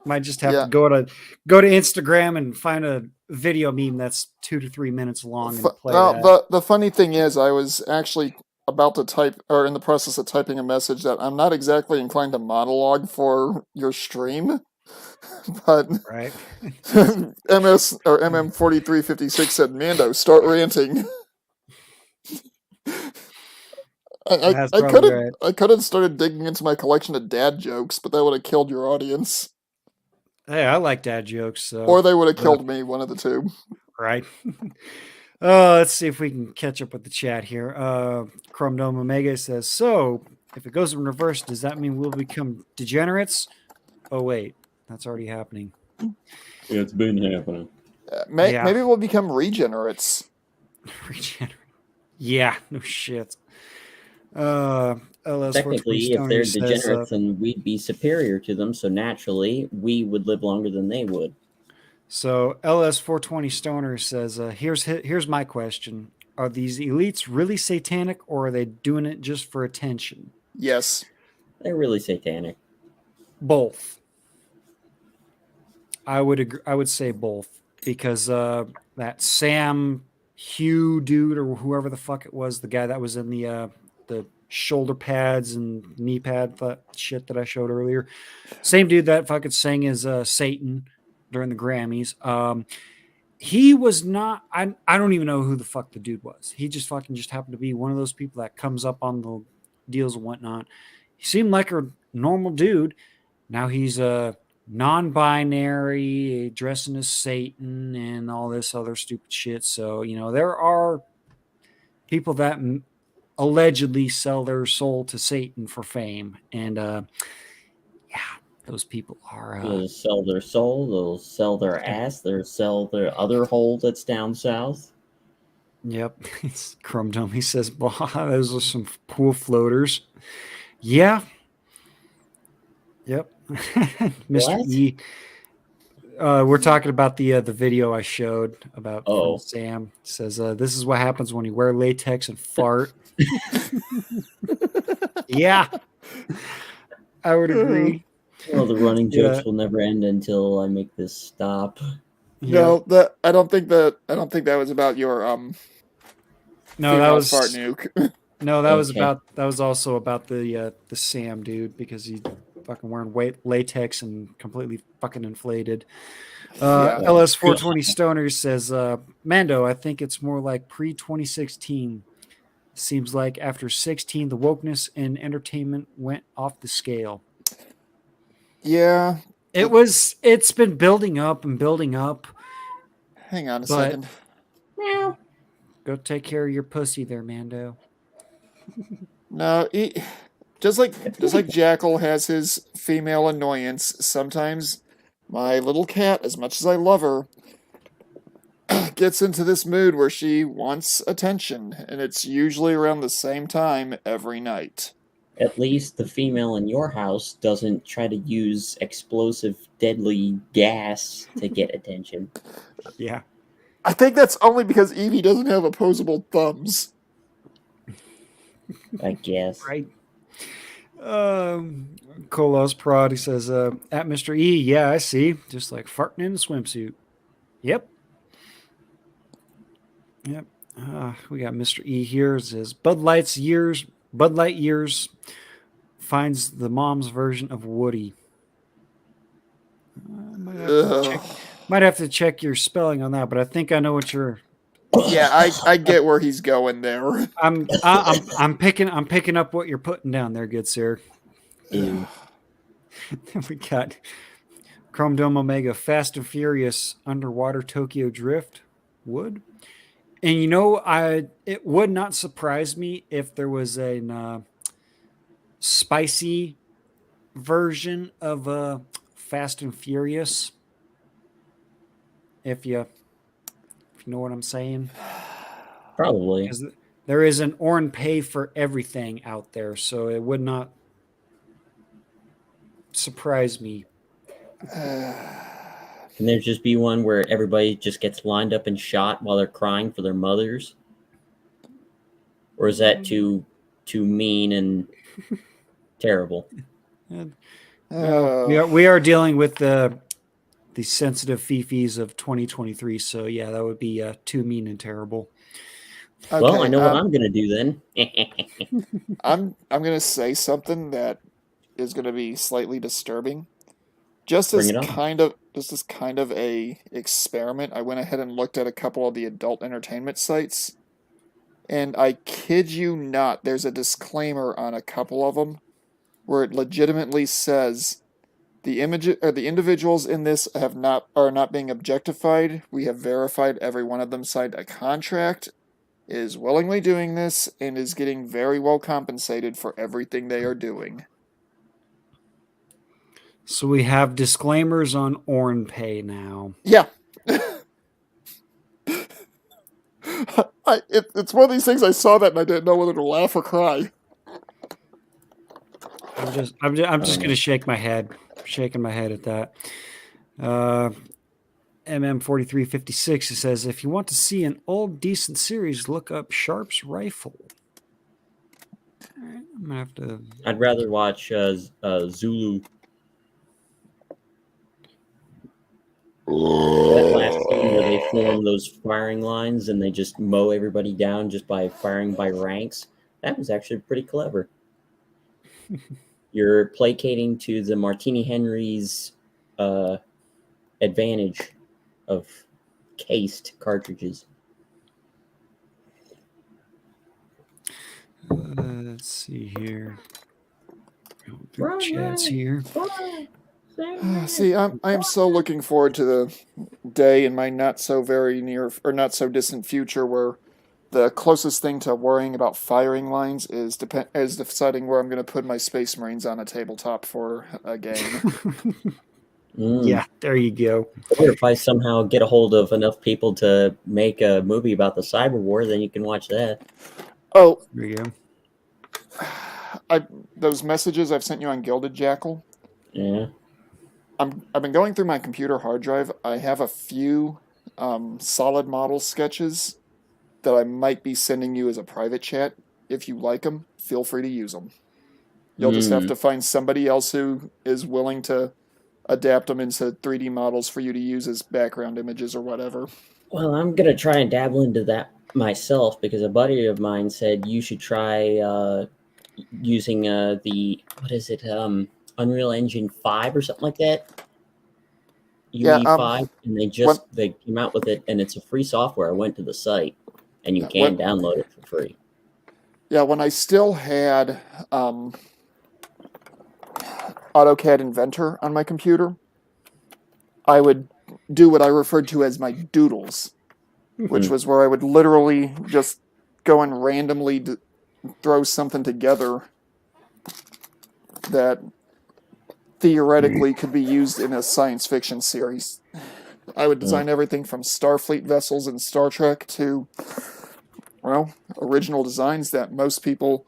Might just have to go to Instagram and find a video meme that's 2 to 3 minutes long and play that. The funny thing is, I was actually about to type, or in the process of typing a message that I'm not exactly inclined to monologue for your stream, but right. MS or MM4356 said, "Mando, start ranting." I could have started digging into my collection of dad jokes, but that would have killed your audience. Hey, I like dad jokes. So, or they would have killed me, one of the two. Right. Let's see if we can catch up with the chat here. Chrome Dome Omega says, so if it goes in reverse, does that mean we'll become degenerates? Oh, wait. That's already happening. Yeah, it's been happening. Maybe we'll become regenerates. Regenerate. Yeah, no shit. Technically, if they're degenerates, then we'd be superior to them, so naturally, we would live longer than they would. So LS420 Stoner says, here's my question. are these elites really satanic, or are they doing it just for attention? Yes. They're really satanic. Both. I would agree. I would say both because that Sam Hugh dude or whoever the fuck it was, the guy that was in the shoulder pads and knee pad shit that I showed earlier, same dude that fucking sang as Satan during the Grammys. He was not. I don't even know who the fuck the dude was. He just fucking just happened to be one of those people that comes up on the deals and whatnot. He seemed like a normal dude. Now he's a non-binary, dressing as Satan, and all this other stupid shit. So there are people that allegedly sell their soul to Satan for fame, and yeah, those people are. They'll sell their soul. They'll sell their ass. They'll sell their other hole that's down south. Yep, it's Chrome Dome. He says, "Wow, those are some pool floaters." Yeah. Yep. Mr. What? E. We're talking about the video I showed about Oh. Sam. It says this is what happens when you wear latex and fart. Yeah, I would agree. Well, the running jokes Yeah. will never end until I make this stop. No, I don't think that was about your No, that female was fart nuke. no, that was Okay. about that was also about the Sam dude because he's fucking wearing latex and completely fucking inflated. Yeah. LS420 Stoner says, Mando, I think it's more like pre-2016. Seems like after 16, the wokeness in entertainment went off the scale. Yeah. It's been building up and building up. Hang on a But- second. Meow. Go take care of your pussy there, Mando. No, just like Jackal has his female annoyance, sometimes my little cat, as much as I love her, gets into this mood where she wants attention, and it's usually around the same time every night. At least the female in your house doesn't try to use explosive, deadly gas to get attention. Yeah. I think that's only because Evie doesn't have opposable thumbs. I guess. Right. Kolos Prod, he says, at Mr. E, yeah, I see. Just like farting in a swimsuit. Yep. Yep. We got Mr. E here. It says Bud Light Years finds the mom's version of Woody. Might have to check your spelling on that, but I think I know what you're. Yeah, I get where he's going there. I'm picking up what you're putting down there, good sir. Ew. We got Chrome Dome Omega, Fast and Furious, Underwater Tokyo Drift, would. And it would not surprise me if there was a spicy version of Fast and Furious. If you know what I'm saying. Probably. Because there is an Oran Pay for everything out there, so it would not surprise me. Can there just be one where everybody just gets lined up and shot while they're crying for their mothers? Or is that too mean and terrible? We are dealing with the sensitive fifis of 2023, so yeah, that would be too mean and terrible. Okay, Well, I know what I'm going to do then. I'm going to say something that is going to be slightly disturbing. Just as kind of a experiment, I went ahead and looked at a couple of the adult entertainment sites, and I kid you not, there's a disclaimer on a couple of them where it legitimately says the individuals in this are not being objectified. We have verified every one of them signed a contract, is willingly doing this, and is getting very well compensated for everything they are doing. So we have disclaimers on Oran Pay now. Yeah. It's one of these things I saw that and I didn't know whether to laugh or cry. I'm just going to shake my head, shaking my head at that. MM4356, it says, if you want to see an old decent series, look up Sharp's Rifle. All right, I'm gonna have to. I'd rather watch Zulu. That last scene where they form those firing lines and they just mow everybody down just by firing by ranks. That was actually pretty clever. You're placating to the Martini Henry's advantage of cased cartridges. Let's see here. Going through chats here. See, I'm so looking forward to the day in my not so very near or not so distant future where the closest thing to worrying about firing lines is deciding where I'm going to put my Space Marines on a tabletop for a game. Yeah, there you go. Or if I somehow get a hold of enough people to make a movie about the cyber war, then you can watch that. Oh, There you go. Those messages I've sent you on Gilded Jackal. Yeah. I've been going through my computer hard drive. I have a few solid model sketches that I might be sending you as a private chat. If you like them, feel free to use them. You'll just have to find somebody else who is willing to adapt them into 3D models for you to use as background images or whatever. Well, I'm going to try and dabble into that myself because a buddy of mine said you should try using Unreal Engine 5 or something like that. UE5, and they came out with it, and it's a free software. I went to the site, and you can download it for free. Yeah, when I still had AutoCAD Inventor on my computer, I would do what I referred to as my doodles, which was where I would literally just go and randomly throw something together that theoretically could be used in a science fiction series. I would design everything from Starfleet vessels in Star Trek to, well, original designs that most people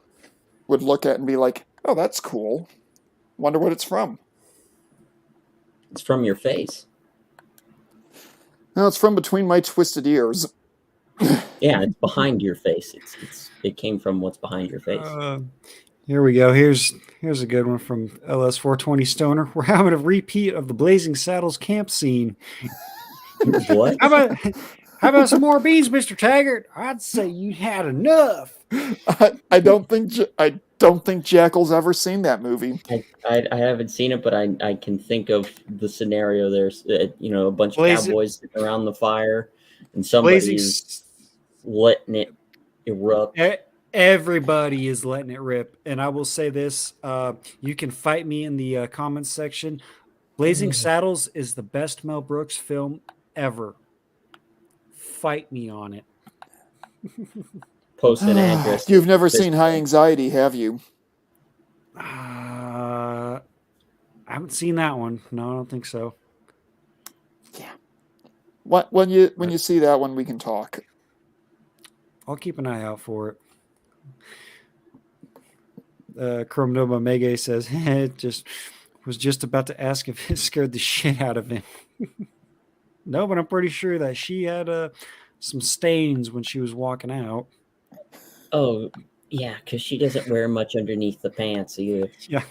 would look at and be like, oh, that's cool. Wonder what it's from. It's from your face. No, it's from between my twisted ears. Yeah, it's behind your face. It came from what's behind your face. Here we go. Here's a good one from LS420 Stoner. We're having a repeat of the Blazing Saddles camp scene. What? How about some more beans, Mr. Taggart? I'd say you had enough. I don't think Jackal's ever seen that movie. I haven't seen it, but I can think of the scenario. There's a bunch of cowboys sitting around the fire, and somebody's letting it erupt. Everybody is letting it rip, and I will say this: you can fight me in the comments section. Blazing Saddles is the best Mel Brooks film ever. Fight me on it. Post an address. You've never seen High Anxiety, have you? I haven't seen that one. No, I don't think so. Yeah. When you see that one, we can talk. I'll keep an eye out for it. Chrome Nova Mega says it was just about to ask if it scared the shit out of him. No, but I'm pretty sure that she had some stains when she was walking out. Oh, yeah, because she doesn't wear much underneath the pants either. Yeah.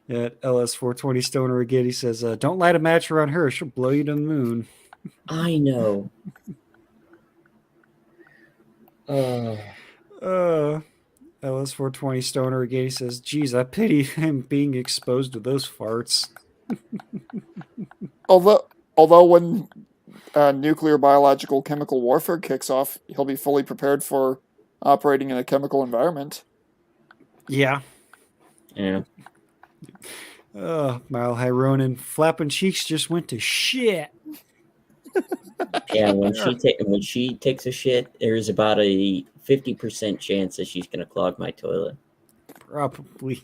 LS420 Stoner again. He says, "Don't light a match around her; she'll blow you to the moon." I know. LS420 Stoner again. He says, "Geez, I pity him being exposed to those farts." Although when nuclear, biological, chemical warfare kicks off, he'll be fully prepared for operating in a chemical environment. Yeah. Yeah. Mile High Ronin, flapping cheeks just went to shit. Yeah, when she takes a shit, there's about a 50% chance that she's going to clog my toilet. Probably.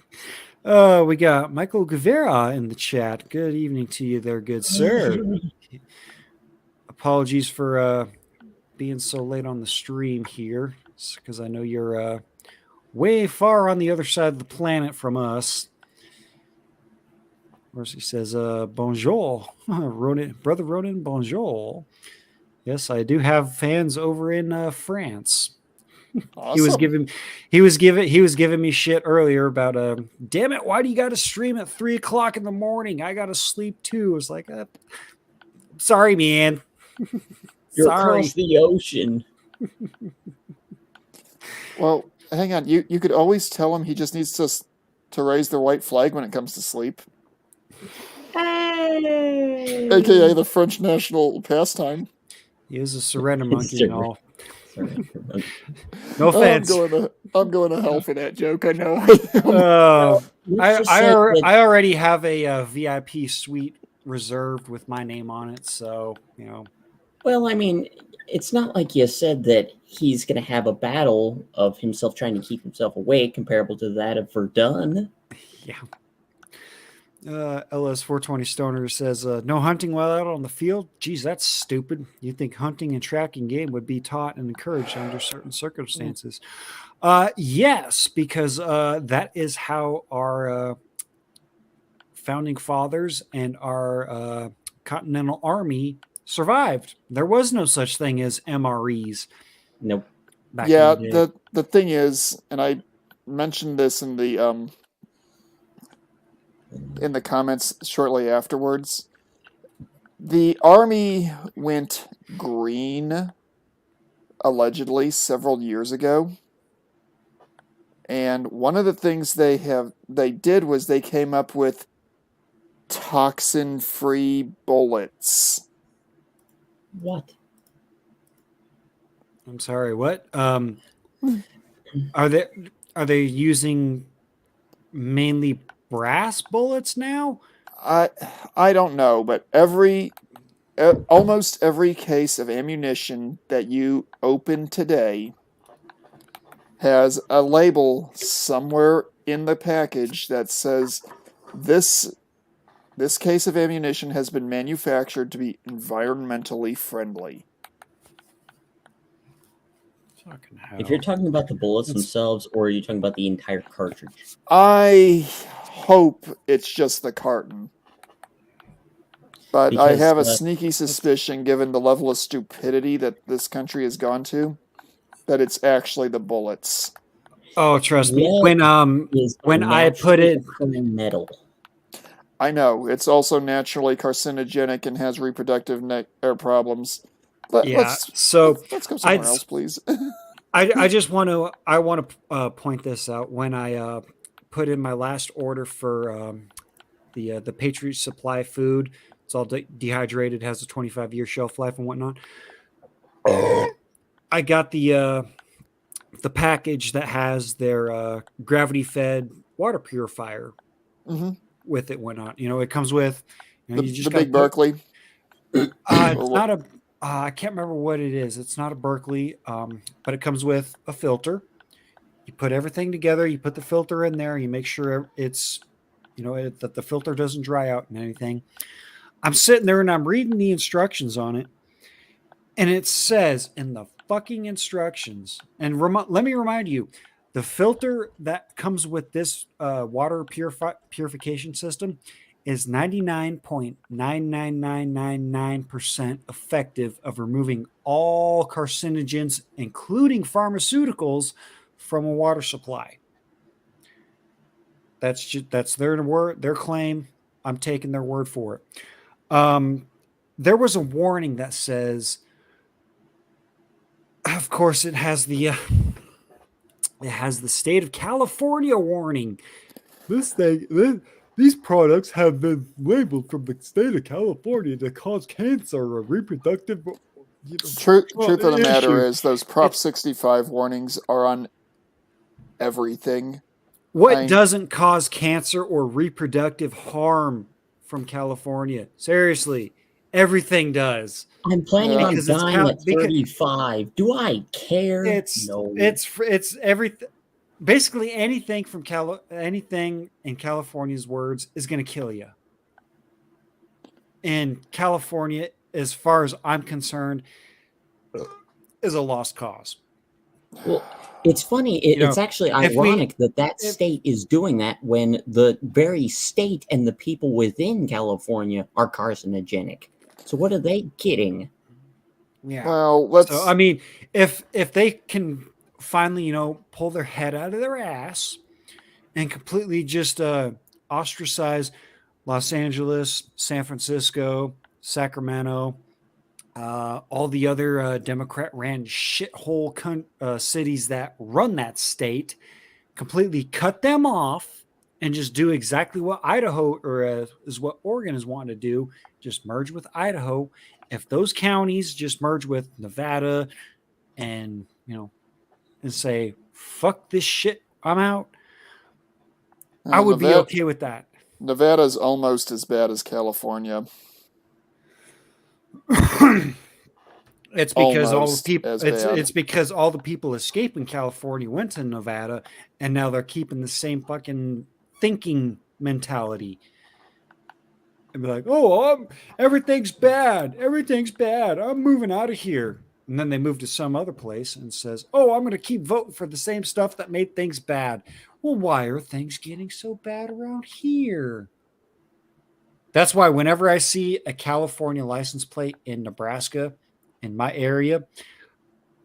We got Michael Guevara in the chat. Good evening to you there, good sir. Apologies for being so late on the stream here, because I know you're way far on the other side of the planet from us. course, he says, bonjour, Ronan, brother Ronan, bonjour. Yes, I do have fans over in France. He was Awesome. giving he was giving me shit earlier about damn it, why do you got to stream at 3 o'clock in the morning? I got to sleep too. It's like, sorry, man. You're Sorry. across the ocean. Well, hang on. You could always tell him he just needs to raise the white flag when it comes to sleep, Hey! aka the French national pastime. He is a surrender monkey and all. Sorry. No offense. I'm going to hell for that joke. I know. Let's just say that- I already have a VIP suite reserved with my name on it, so Well, I mean, it's not like you said that he's going to have a battle of himself trying to keep himself awake comparable to that of Verdun. yeah. LS420 Stoner says, no hunting while out on the field? Geez, that's stupid. You think hunting and tracking game would be taught and encouraged under certain circumstances. Yes, because that is how our founding fathers and our Continental Army survived. There was no such thing as MREs. Nope. Back Yeah, in the day. the thing is, and I mentioned this in the comments shortly afterwards, the Army went green allegedly several years ago. And one of the things they did was they came up with toxin-free bullets. What? I'm sorry, what? Are they using mainly brass bullets now? I don't know, but almost every case of ammunition that you open today has a label somewhere in the package that says this case of ammunition has been manufactured to be environmentally friendly. Fucking hell. If you're talking about the bullets themselves, or are you talking about the entire cartridge? I hope it's just the carton. But I have a sneaky suspicion, given the level of stupidity that this country has gone to, that it's actually the bullets. Oh, trust me. Welp When I put it metal. I know it's also naturally carcinogenic and has reproductive problems. Let's go somewhere else, please. I want to point this out. When I put in my last order for the Patriot Supply food, it's all dehydrated, has a 25-year shelf life and whatnot. I got the package that has their gravity-fed water purifier with it, whatnot. It comes with the big Berkeley. It's not a. I can't remember what it is. It's not a Berkeley, but it comes with a filter. You put everything together. You put the filter in there. You make sure it's, that the filter doesn't dry out and anything. I'm sitting there and I'm reading the instructions on it, and it says in the fucking instructions. And let me remind you, the filter that comes with this water purification system is 99.99999% effective of removing all carcinogens, including pharmaceuticals, from a water supply. That's their claim. I'm taking their word for it. There was a warning that says, of course, it has the state of California warning. These products have been labeled from the state of California to cause cancer or reproductive. Truth of the matter is, those Prop 65 warnings are on everything. What doesn't cause cancer or reproductive harm from California? Seriously, everything does. I'm planning on dying at 35. Do I care? No. It's everything. Basically, anything anything in California's words is going to kill you. And California, as far as I'm concerned, is a lost cause. Well, it's funny. It's actually if we ironic that that if state is doing that when the very state and the people within California are carcinogenic. So what are they getting? yeah. Well, So I let's. mean, if they can finally, pull their head out of their ass and completely just ostracize Los Angeles, San Francisco, Sacramento, all the other Democrat ran shithole cities that run that state, completely cut them off and just do exactly what Idaho or is what Oregon is wanting to do, just merge with Idaho. If those counties just merge with Nevada and, and say, fuck this shit, I'm out, I would be Nevada, okay with that. Nevada's almost as bad as California. It's because all the Almost people as it's bad. it's because all the people escaping California went to Nevada and now they're keeping the same fucking thinking mentality. And be like, "Oh, everything's bad. Everything's bad. I'm moving out of here." And then they move to some other place and says, "Oh, I'm going to keep voting for the same stuff that made things bad." Well, why are things getting so bad around here? That's why whenever I see a California license plate in Nebraska in my area,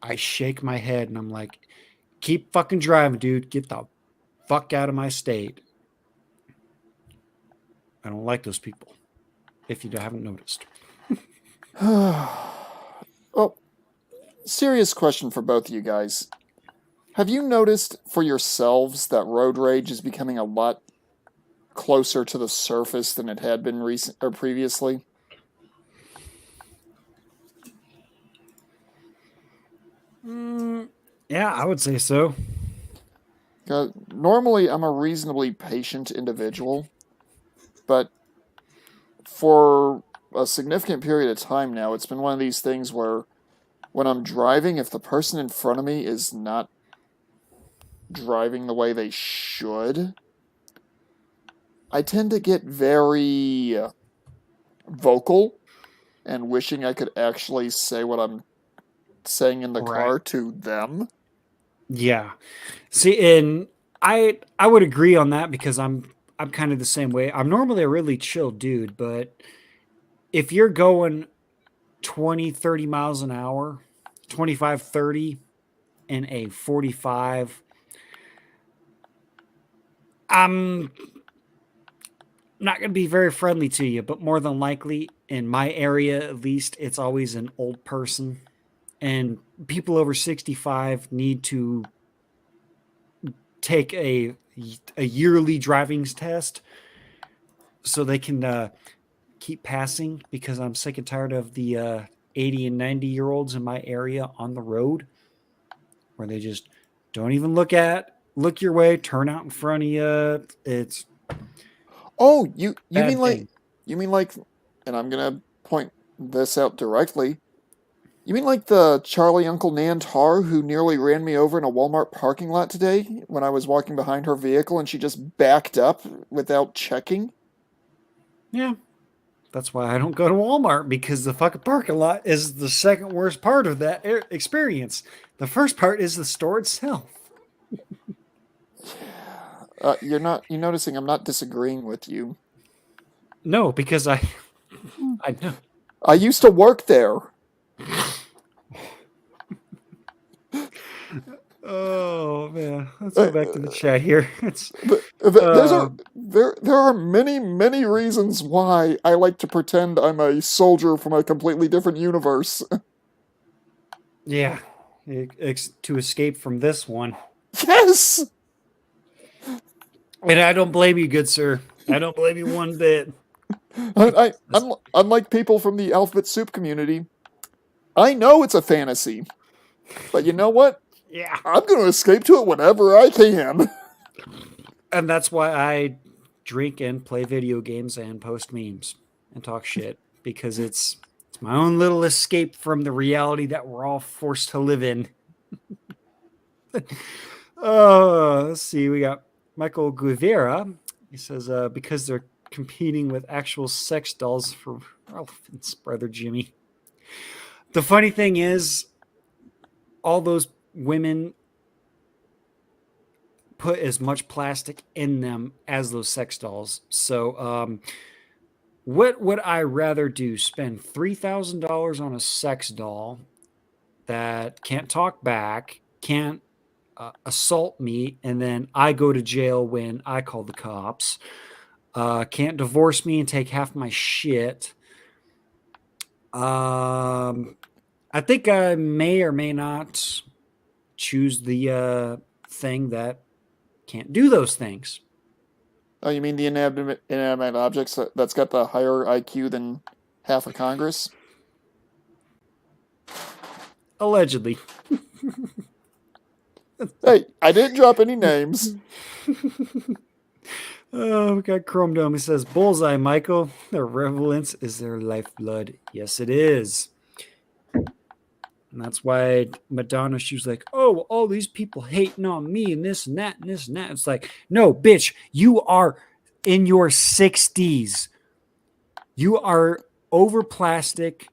I shake my head and I'm like, keep fucking driving, dude. Get the fuck out of my state. I don't like those people, if you haven't noticed. Well, serious question for both of you guys. Have you noticed for yourselves that road rage is becoming a lot closer to the surface than it had been recent or previously? Yeah, I would say so. Normally, I'm a reasonably patient individual, but for a significant period of time now, it's been one of these things where when I'm driving, if the person in front of me is not driving the way they should, I tend to get very vocal and wishing I could actually say what I'm saying in the Right. car to them. Yeah. See, and I would agree on that because I'm kind of the same way. I'm normally a really chill dude, but if you're going 20, 30 miles an hour, 25, 30 in a 45, I'm not going to be very friendly to you, but more than likely in my area at least, it's always an old person and people over 65 need to take a yearly driving test so they can keep passing because I'm sick and tired of the 80 and 90-year-olds in my area on the road where they just don't even look your way, turn out in front of you. It's Oh, you mean bad like thing. you mean like, and I'm gonna point this out directly. You mean like the Charlie Uncle Nan tar who nearly ran me over in a Walmart parking lot today when I was walking behind her vehicle and she just backed up without checking? Yeah. That's why I don't go to Walmart because the fucking parking lot is the second worst part of that experience. The first part is the store itself. You're noticing I'm not disagreeing with you. No, because I know. I used to work there. Oh man, let's Uh, go back to the chat here. It's There's uh there are many reasons why I like to pretend I'm a soldier from a completely different universe. yeah, to escape from this one. Yes. And I don't blame you, good sir. I don't blame you one bit. Unlike people from the alphabet soup community, I know it's a fantasy, but you know what? Yeah. I'm going to escape to it whenever I can. And that's why I drink and play video games and post memes and talk shit because it's my own little escape from the reality that we're all forced to live in. Let's see. We got Michael Guevara. He says, because they're competing with actual sex dolls for relevance, brother Jimmy. The funny thing is, all those women put as much plastic in them as those sex dolls. So, what would I rather do? Spend $3,000 on a sex doll that can't talk back, can't assault me, and then I go to jail when I call the cops, can't divorce me and take half my shit. I think I may or may not choose the thing that can't do those things. Oh, you mean the inanimate objects that's got the higher IQ than half of Congress? Allegedly. Hey, I didn't drop any names. Oh, we got Chrome Dome. He says, "Bullseye, Michael. Their relevance is their lifeblood." Yes, it is. And that's why Madonna, she was like, "Oh, all these people hating on me and this and that and this and that." It's like, no, bitch, you are in your 60s. You are over plastic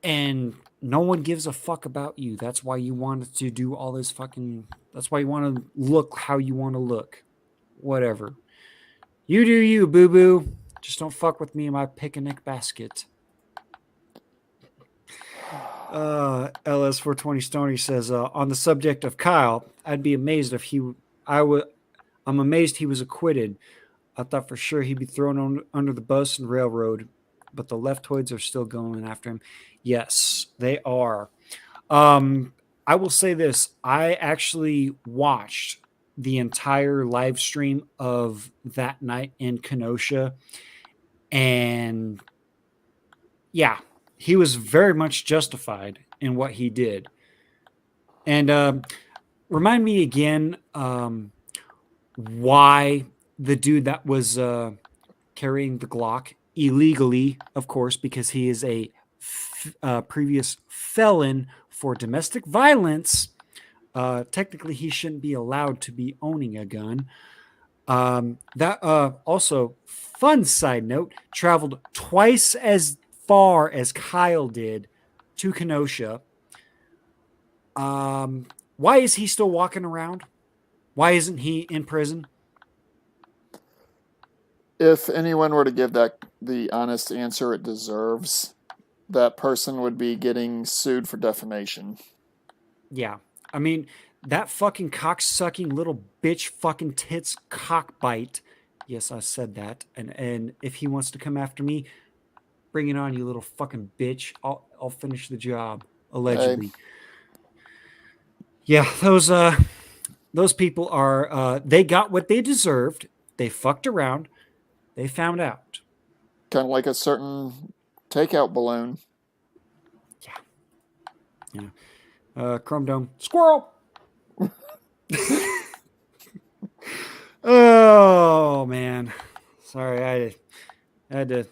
and no one gives a fuck about you. That's why you wanted to do all this fucking, that's why you want to look how you want to look. Whatever. You do you, boo-boo. Just don't fuck with me in my picnic basket. LS420 Stony says, on the subject of Kyle, I'd be amazed if I'm amazed he was acquitted. I thought for sure he'd be thrown under the bus and railroad, but the leftoids are still going after him. Yes, they are. I will say this. I actually watched the entire live stream of that night in Kenosha, and yeah, he was very much justified in what he did. And remind me again why the dude that was carrying the Glock illegally, of course, because he is a previous felon for domestic violence. Technically, he shouldn't be allowed to be owning a gun. That also, fun side note, traveled twice as far as Kyle did to Kenosha. Why is he still walking around? Why isn't he in prison? If anyone were to give that the honest answer it deserves, that person would be getting sued for defamation. Yeah. I mean, that fucking cock-sucking little bitch fucking tits cockbite. Yes, I said that. And if he wants to come after me, bring it on, you little fucking bitch. I'll finish the job, allegedly. Yeah, those people are they got what they deserved. They fucked around. They found out. Kind of like a certain takeout balloon. Yeah. Chrome Dome. Squirrel! Oh, man. Sorry, I had to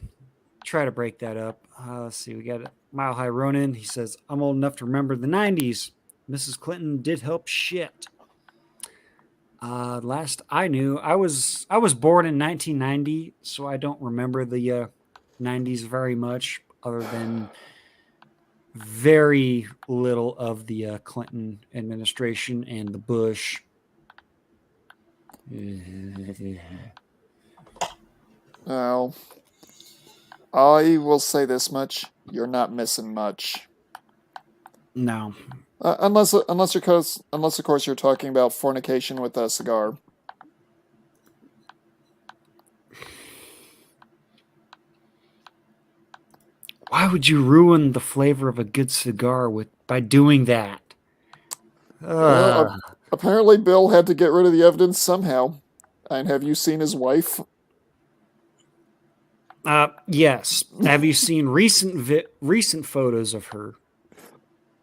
try to break that up. Let's see. We got Mile High Ronin. He says, I'm old enough to remember the 90s. Mrs. Clinton did help shit. Last I knew, I was born in 1990, so I don't remember the 90s very much, other than very little of the Clinton administration and the Bush. Well, I will say this much: you're not missing much. No. Unless of course you're talking about fornication with a cigar. Why would you ruin the flavor of a good cigar by doing that? Apparently, Bill had to get rid of the evidence somehow. And have you seen his wife? Yes. Have you seen recent photos of her?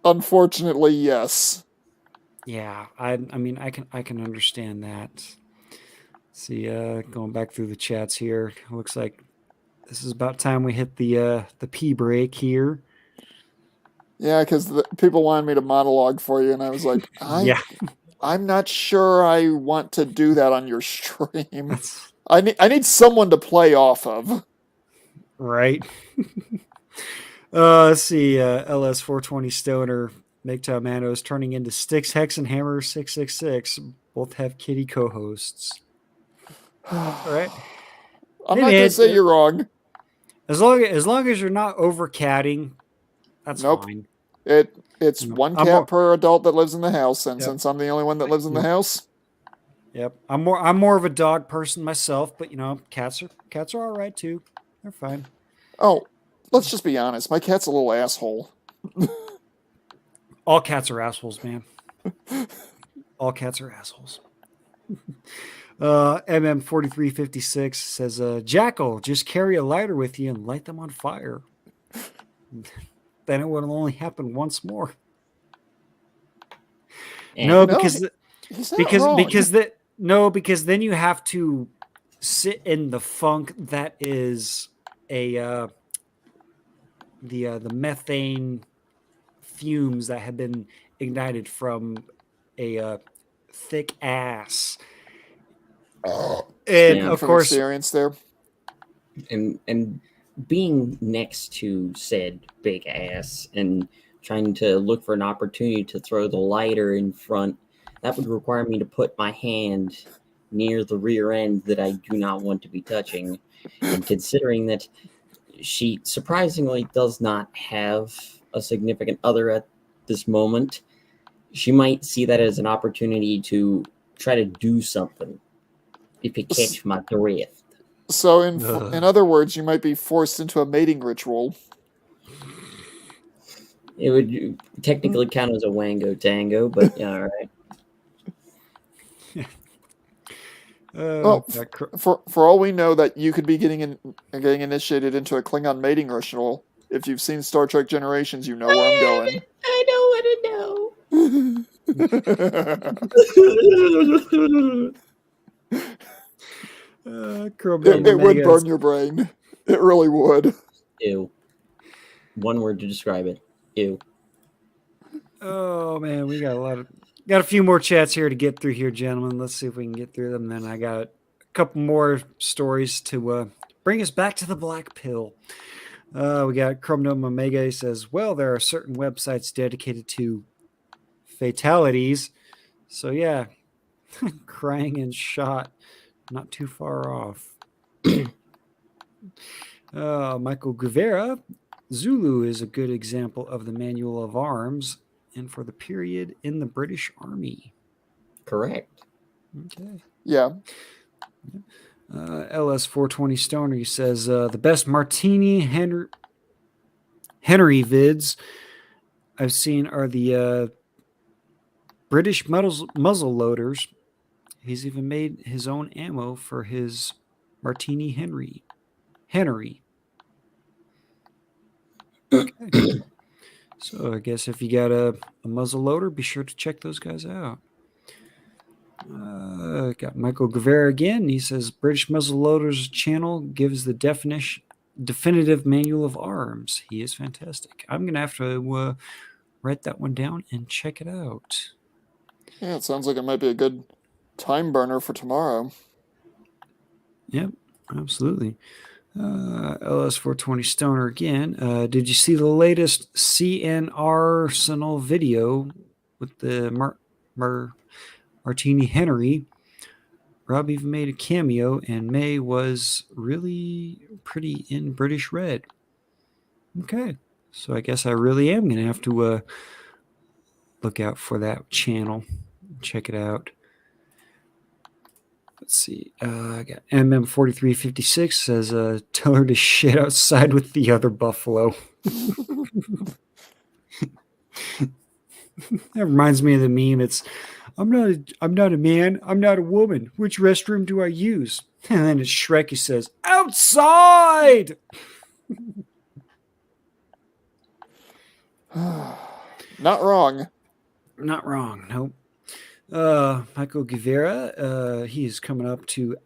Unfortunately, yes. Yeah, I mean, I can understand that. Let's see, going back through the chats here, looks like this is about time we hit the pee break here. Yeah, because people wanted me to monologue for you, and I was like, I'm not sure I want to do that on your stream. I need someone to play off of. Right. Let's see, LS420 Stoner. MGTOW Mando is turning into Sticks Hex and Hammer 666. Both have kitty co-hosts. All right. I'm Hey, not going man, to say you're wrong. As long as you're not over catting, that's Nope. fine. It's one cat per adult that lives in the house, and Yep. since I'm the only one that lives in the house, Yep. I'm more of a dog person myself, but cats are all right too. They're fine. oh, let's just be honest. My cat's a little asshole. All cats are assholes, man. All cats are assholes. MM4356 says, Jackal, just carry a lighter with you and light them on fire. Then it would only happen once more. No, because because then you have to sit in the funk that is the methane fumes that have been ignited from a thick ass. And of course, experience there, and being next to said big ass and trying to look for an opportunity to throw the lighter in front, that would require me to put my hand near the rear end that I do not want to be touching. And considering that she surprisingly does not have a significant other at this moment, she might see that as an opportunity to try to do something, if you catch my drift. So, in other words, you might be forced into a mating ritual. It would technically count as a wango tango, but yeah, all right. Well, for all we know, that you could be getting initiated into a Klingon mating ritual. If you've seen Star Trek Generations, you know where I'm going. I don't want to know. It would burn your brain. It really would. Ew. One word to describe it. Ew. Oh man, we got a few more chats here to get through here, gentlemen. Let's see if we can get through them. Then I got a couple more stories to bring us back to the black pill. We got Chromnome Omega. He says, well, there are certain websites dedicated to fatalities. So yeah, crying and shot, not too far off. Michael Guevara, Zulu is a good example of the manual of arms and for the period in the British Army. Correct. Okay. Yeah. LS420 Stoner, he says, the best Martini Henry vids I've seen are the British muzzle loaders. He's even made his own ammo for his Martini Henry. Okay. So I guess if you got a muzzle loader, be sure to check those guys out. Got Michael Guevara again. He says British muzzle loaders channel gives the definitive manual of arms. He is fantastic. I'm gonna have to write that one down and check it out. Yeah, it sounds like it might be a good time burner for tomorrow. Yep, absolutely. LS420 Stoner again. Did you see the latest CN Arsenal video with the Martini Henry? Rob even made a cameo, and May was really pretty in British red. Okay, so I guess I really am going to have to look out for that channel. Check it out. Let's see. I got MM4356 says, tell her to shit outside with the other buffalo. That reminds me of the meme. It's, I'm not a man. I'm not a woman. Which restroom do I use? And then it's Shrek who says, outside! Not wrong. Not wrong. Nope. Michael Guevara, he is coming up to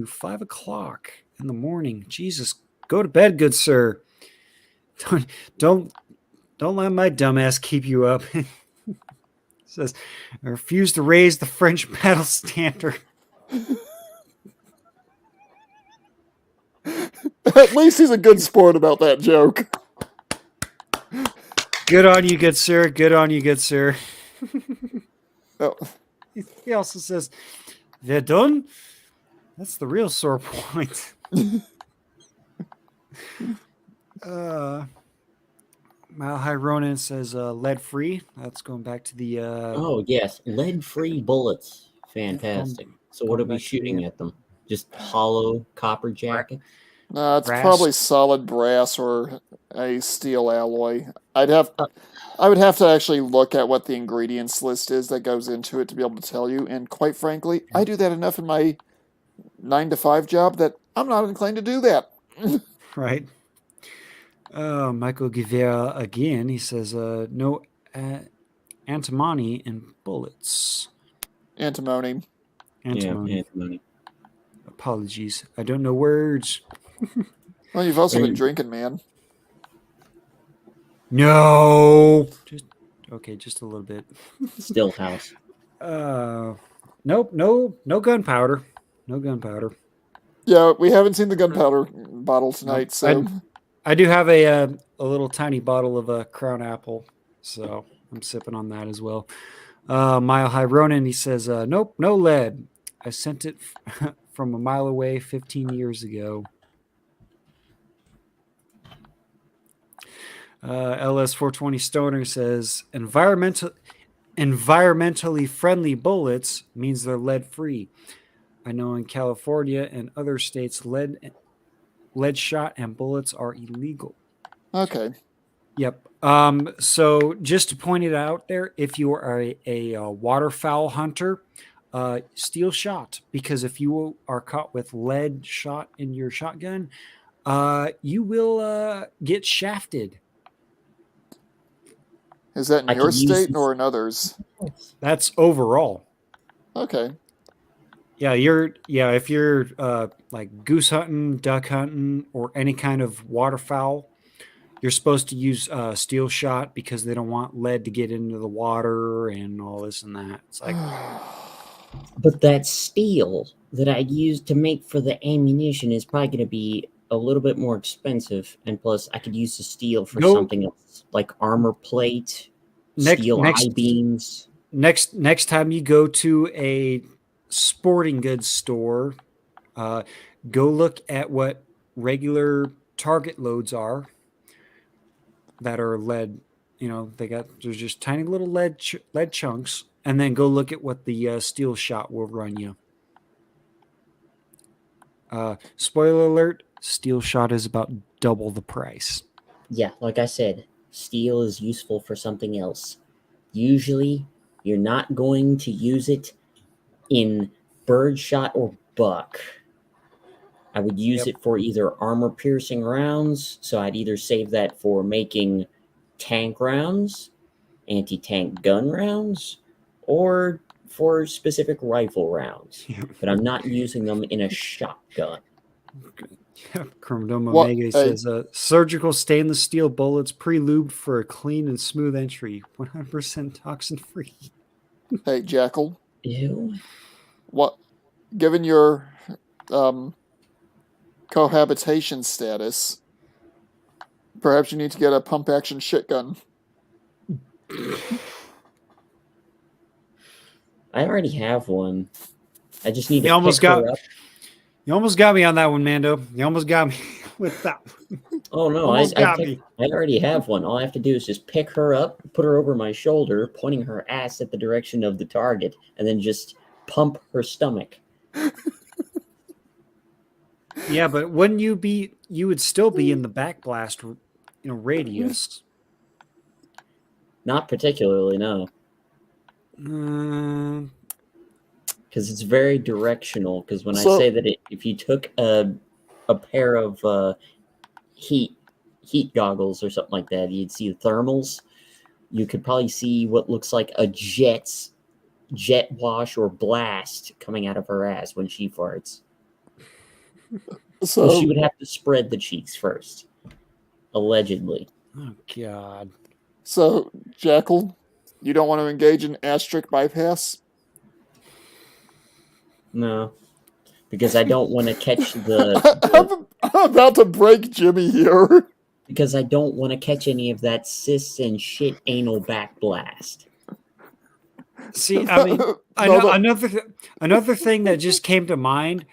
5 o'clock in the morning. Jesus, go to bed, good sir. Don't let my dumbass keep you up. Says, I refuse to raise the French battle standard. At least he's a good sport about that joke. Good on you, good sir. Good on you, good sir. Oh, He also says, Verdun? That's the real sore point. Mile High Ronin says lead free. That's going back to the Oh yes, lead-free bullets. going, Fantastic. So what going are we back to the shooting at them? Just hollow copper Right. jackets? no, it's brass. probably solid brass or a steel alloy. I would have to actually look at what the ingredients list is that goes into it to be able to tell you. And quite frankly, I do that enough in my 9 to 5 job that I'm not inclined to do that. Right. Michael Guevara again. He says no antimony in bullets. Antimony. Antimony. Yeah, antimony. Apologies. I don't know words. Well, you've also been And- drinking, man. No. Just a little bit. Stillhouse. Nope. No gunpowder. No gunpowder. Yeah, we haven't seen the gunpowder bottle tonight, so I do have a little tiny bottle of Crown Apple, so I'm sipping on that as well. Mile High Ronin, he says, nope, no lead. I sent it from a mile away 15 years ago. LS420 Stoner says, environmentally friendly bullets means they're lead free. I know in California and other states, lead shot and bullets are illegal. okay. Yep. So just to point it out there, if you are a waterfowl hunter, steel shot, because if you are caught with lead shot in your shotgun, you will get shafted. Is that in I your could use state this- or in others? That's overall. Okay. Yeah, if you're like goose hunting, duck hunting, or any kind of waterfowl, you're supposed to use steel shot because they don't want lead to get into the water and all this and that. It's like, But that steel that I'd use to make for the ammunition is probably going to be a little bit more expensive, and plus I could use the steel for Go- something else, like armor plate, Next- steel next- I-beams. next time you go to a sporting goods store, go look at what regular target loads are that are lead. You know, there's just tiny little lead chunks, and then go look at what the steel shot will run you. Spoiler alert: steel shot is about double the price. Yeah, like I said, steel is useful for something else. Usually, you're not going to use it in birdshot or buck. I would use it for either armor-piercing rounds, so I'd either save that for making tank rounds, anti-tank gun rounds, or for specific rifle rounds. But I'm not using them in a shotgun. Chromodome What- Omega hey. says surgical stainless steel bullets pre-lubed for a clean and smooth entry, 100% toxin free. Hey, Jackal. Ew. What? Given your cohabitation status, perhaps you need to get a pump action shotgun. I already have one. I just need You to almost pick her got- up. You almost got me on that one, Mando. You almost got me with that one. Oh no, Almost got me. I already have one. All I have to do is just pick her up, put her over my shoulder, pointing her ass at the direction of the target, and then just pump her stomach. Yeah, but wouldn't you would still be in the backblast, radius. Not particularly, no, Uh, because it's very directional. Because when I So- say that if you took a pair of heat goggles or something like that, you'd see the thermals. You could probably see what looks like a jet wash or blast coming out of her ass when she farts. So, Well, she would have to spread the cheeks first, allegedly. oh God. so Jackal, you don't want to engage in astric bypass? No, because I don't want to catch the. I'm about to break Jimmy here. Because I don't want to catch any of that cis and shit anal backblast. See, I mean, another thing that just came to mind.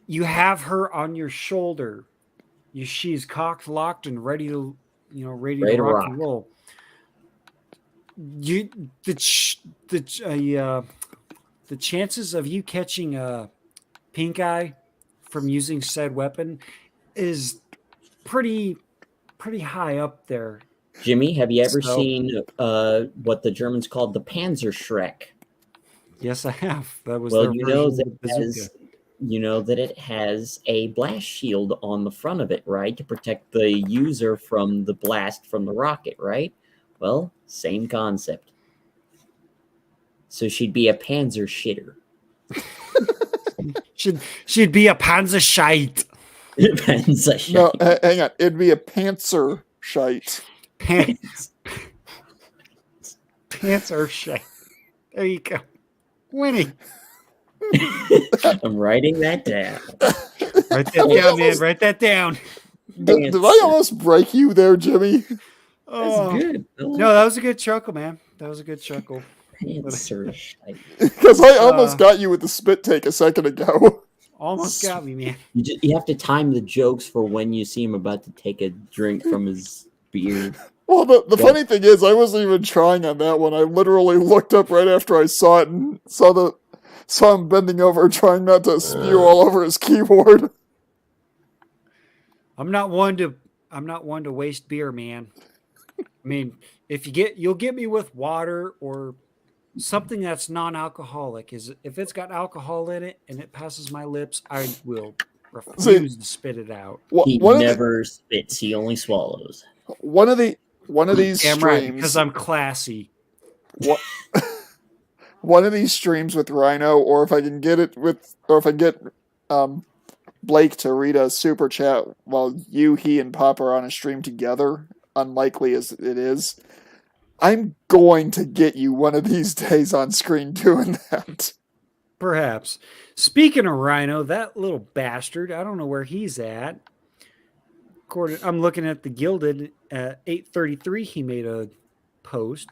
You have her on your shoulder. She's cocked, locked, and ready to, ready to rock and roll. The chances of you catching a pink eye from using said weapon is pretty high up there. Jimmy, have you ever seen what the Germans called the Panzerschreck? Yes, I have. That was well, their version of the bazooka. You know that it has a blast shield on the front of it, right? To protect the user from the blast from the rocket, right? Well, same concept. So she'd be a panzer shitter. she'd be a panzer shite. Panzer shite. No, hang on. It'd be a pantser shite. Panzer shite. There you go. Winning. I'm writing that down. Write that down, man. Write that down. Did I almost break you there, Jimmy? Oh, that's good. No, that was a good chuckle, man. That was a good chuckle. Because I almost got you with the spit take a second ago. Almost got me, man. You have to time the jokes for when you see him about to take a drink from his beer. Well, the funny thing is, I wasn't even trying on that one. I literally looked up right after I saw it and saw him bending over, trying not to spew all over his keyboard. I'm not one to waste beer, man. I mean, you'll get me with water or something that's non-alcoholic. If it's got alcohol in it and it passes my lips, I will refuse to spit it out. He never spits; he only swallows. One of these streams, right, because I'm classy. One of these streams with Rhino, or if I get Blake to read a super chat while he and Pop are on a stream together, unlikely as it is, I'm going to get you one of these days on screen doing that. Perhaps. Speaking of Rhino, that little bastard, I don't know where he's at. I'm looking at the Gilded at 8:33. He made a post.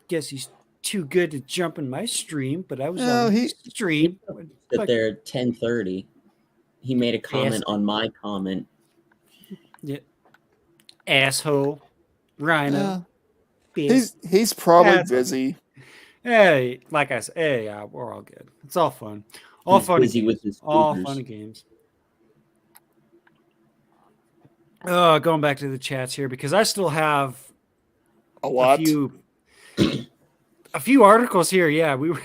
Guess he's too good to jump in my stream, but I was on the stream. Sit there at 10:30. He made a comment on my comment. Yeah. Asshole. Rhino. He's probably busy. Hey, like I said, we're all good. It's all fun. All fun. Busy with his all fun games. Going back to the chats here because I still have a few articles here. Yeah, we were.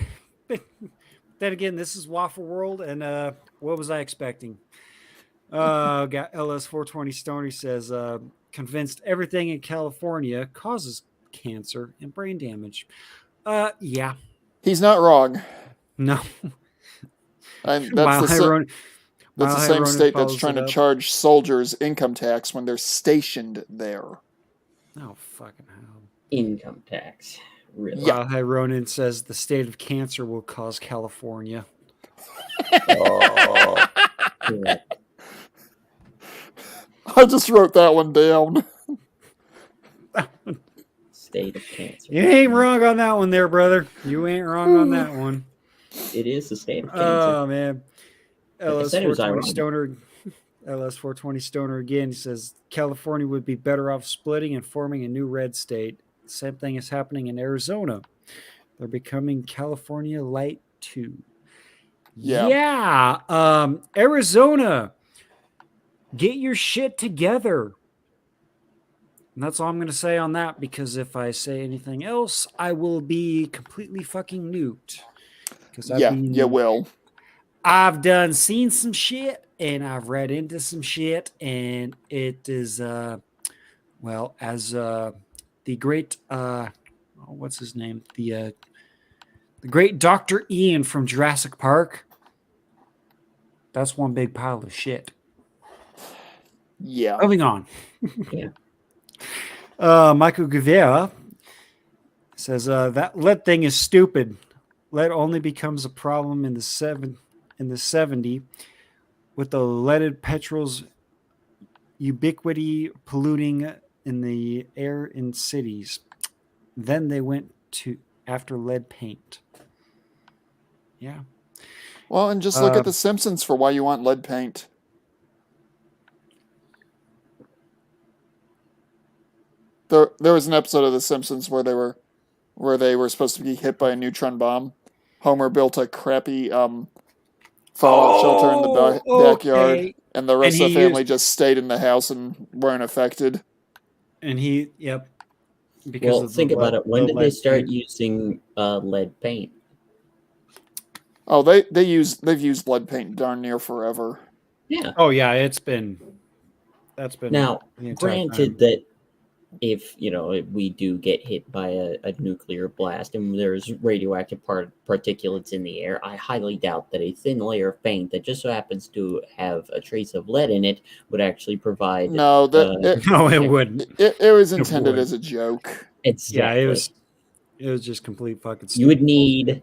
Then again, this is Waffle World, and what was I expecting? Got LS420 Stoner says convinced everything in California causes cancer and brain damage. Yeah, he's not wrong. No, that's the same state that's trying to charge soldiers income tax when they're stationed there. Oh, fucking hell. Income tax. Really? Yeah. Hey, Ronan says the state of cancer will cause California. I just wrote that one down. State of cancer. You ain't wrong on that one there, brother. You ain't wrong on that one. It is the state of cancer. Oh, man. LS420 Stoner. LS420 Stoner again. He says California would be better off splitting and forming a new red state. Same thing is happening in Arizona. They're becoming California Light 2. Yeah. Arizona, get your shit together. And that's all I'm going to say on that, because if I say anything else, I will be completely fucking nuked. You will. I've seen some shit, and I've read into some shit, and it is, as the great, what's his name? The great Dr. Ian from Jurassic Park. That's one big pile of shit. Yeah. Moving on. Yeah. Michael Guevara says that lead thing is stupid. Lead only becomes a problem in the 70 with the leaded petrols ubiquity polluting in the air in cities. Then they went to after lead paint. Yeah. Well, and just look at The Simpsons for why you want lead paint. There was an episode of The Simpsons where they were supposed to be hit by a neutron bomb. Homer built a crappy fallout shelter in the backyard, Okay. and the rest And of the he family just stayed in the house and weren't affected. And yep. Because Well, of think about it. When did they lead start paint. using lead paint? Oh, they've used lead paint darn near forever. Yeah. Oh yeah, that's been Now, the entire granted time. that if we do get hit by a nuclear blast and there's radioactive particulates in the air, I highly doubt that a thin layer of paint that just so happens to have a trace of lead in it would actually provide. No, No, it wouldn't. it was It intended would. as a joke. Exactly. Yeah, it was just complete fucking stupid. You would need,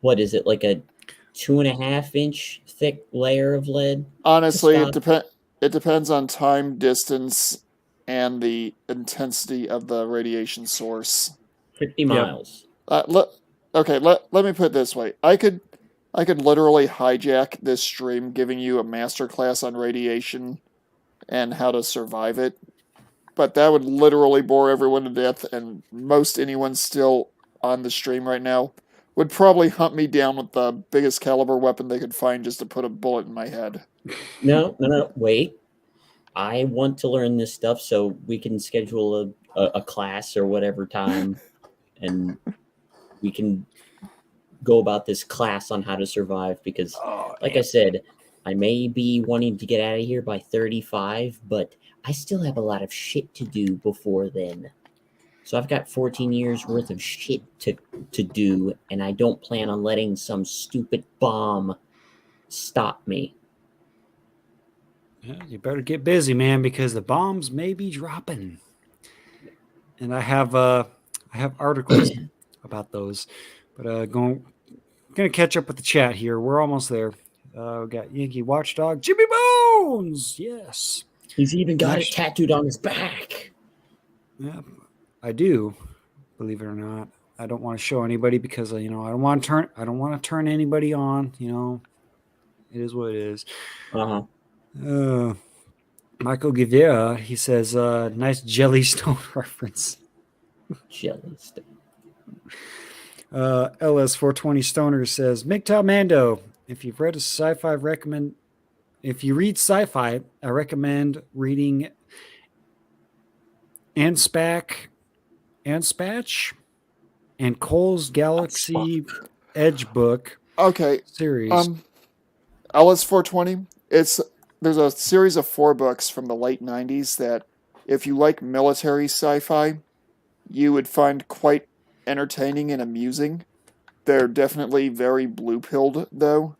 what is it, like a 2.5-inch thick layer of lead? Honestly, stop? it depends on time, distance, and intensity of the radiation source. 50 miles. Let me put it this way. I could literally hijack this stream giving you a masterclass on radiation and how to survive it. But that would literally bore everyone to death, and most anyone still on the stream right now would probably hunt me down with the biggest caliber weapon they could find just to put a bullet in my head. No, wait. I want to learn this stuff so we can schedule a class or whatever time, and we can go about this class on how to survive, because like I said, I may be wanting to get out of here by 35, but I still have a lot of shit to do before then. So I've got 14 years worth of shit to do, and I don't plan on letting some stupid bomb stop me. Yeah, you better get busy, man, because the bombs may be dropping. And I have articles about those. But gonna catch up with the chat here. We're almost there. We got Yankee Watchdog, Jimmy Bones. Yes, He's even got it tattooed on his back. Yeah, I do. Believe it or not, I don't want to show anybody because I don't want to turn anybody on. It is what it is. Michael Guevara, he says, nice Jellystone reference. Jellystone. LS420 Stoner says, MGTOW Mando, if you read sci-fi, I recommend reading Anspach and Cole's Galaxy Edge book series. LS420, there's a series of 4 books from the late 90s that, if you like military sci-fi, you would find quite entertaining and amusing. They're definitely very blue-pilled, though,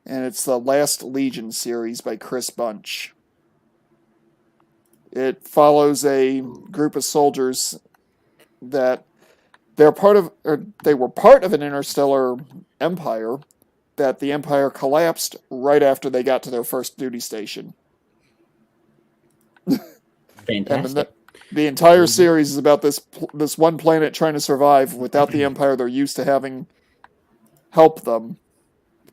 and it's the Last Legion series by Chris Bunch. It follows a group of soldiers that they were part of an interstellar empire that the empire collapsed right after they got to their first duty station. Fantastic. The entire series is about this one planet trying to survive without the empire they're used to having help them.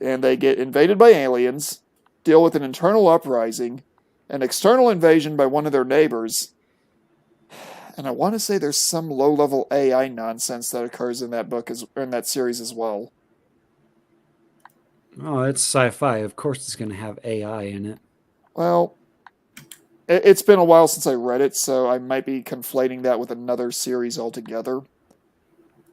And they get invaded by aliens, deal with an internal uprising, an external invasion by one of their neighbors, and I want to say there's some low-level AI nonsense that occurs in that series as well. Oh, it's sci-fi. Of course it's going to have AI in it. Well, it's been a while since I read it, so I might be conflating that with another series altogether.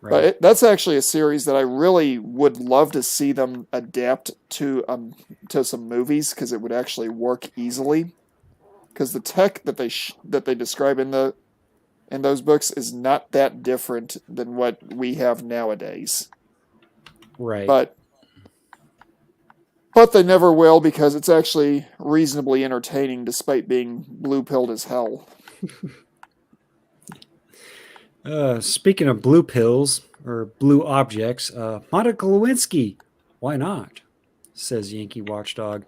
Right. But that's actually a series that I really would love to see them adapt to some movies, because it would actually work easily. Because the tech that they describe in those books is not that different than what we have nowadays. Right. But they never will, because it's actually reasonably entertaining despite being blue-pilled as hell. Speaking of blue pills or blue objects, Monica Lewinsky, why not? Says Yankee Watchdog.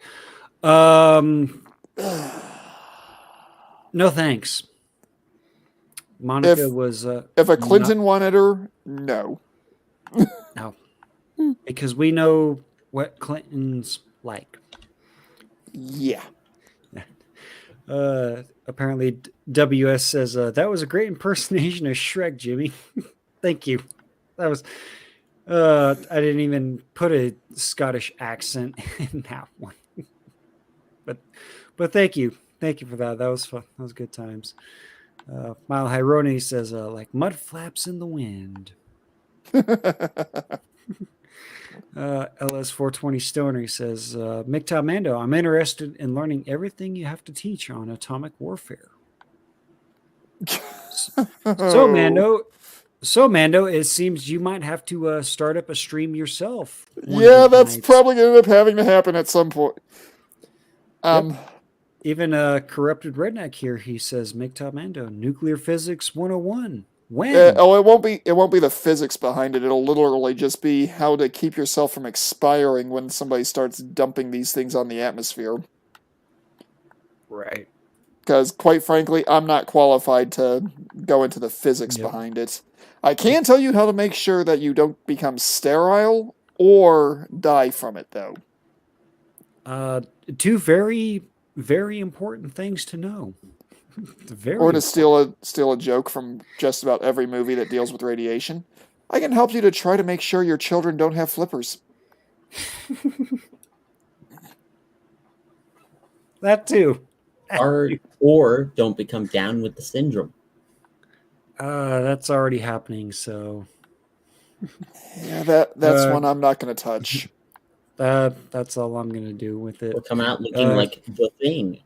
No thanks. Monica If was if a not Clinton wanted her, no. no, because we know what Clinton's like. Yeah. Apparently, WS says that was a great impersonation of Shrek, Jimmy. Thank you. That was. I didn't even put a Scottish accent in that one, but thank you for that. That was fun. That was good times. Mile Hyroni says like mud flaps in the wind. LS420 Stoner says, Mick Mando, I'm interested in learning everything you have to teach on atomic warfare. So, Mando, it seems you might have to start up a stream yourself. Yeah, that's probably going to end up having to happen at some point. Yep. Even a corrupted redneck here, he says, Mick Mando, nuclear physics 101. When? It won't be the physics behind it. It'll literally just be how to keep yourself from expiring when somebody starts dumping these things on the atmosphere. Right. Because, quite frankly, I'm not qualified to go into the physics behind it. I can tell you how to make sure that you don't become sterile or die from it, though. Two very, very important things to know. Or to steal a joke from just about every movie that deals with radiation. I can help you to try to make sure your children don't have flippers. That too. Or don't become down with the syndrome. That's already happening, so. Yeah, that's one I'm not going to touch. That's all I'm going to do with it. Or come out looking like the Thing.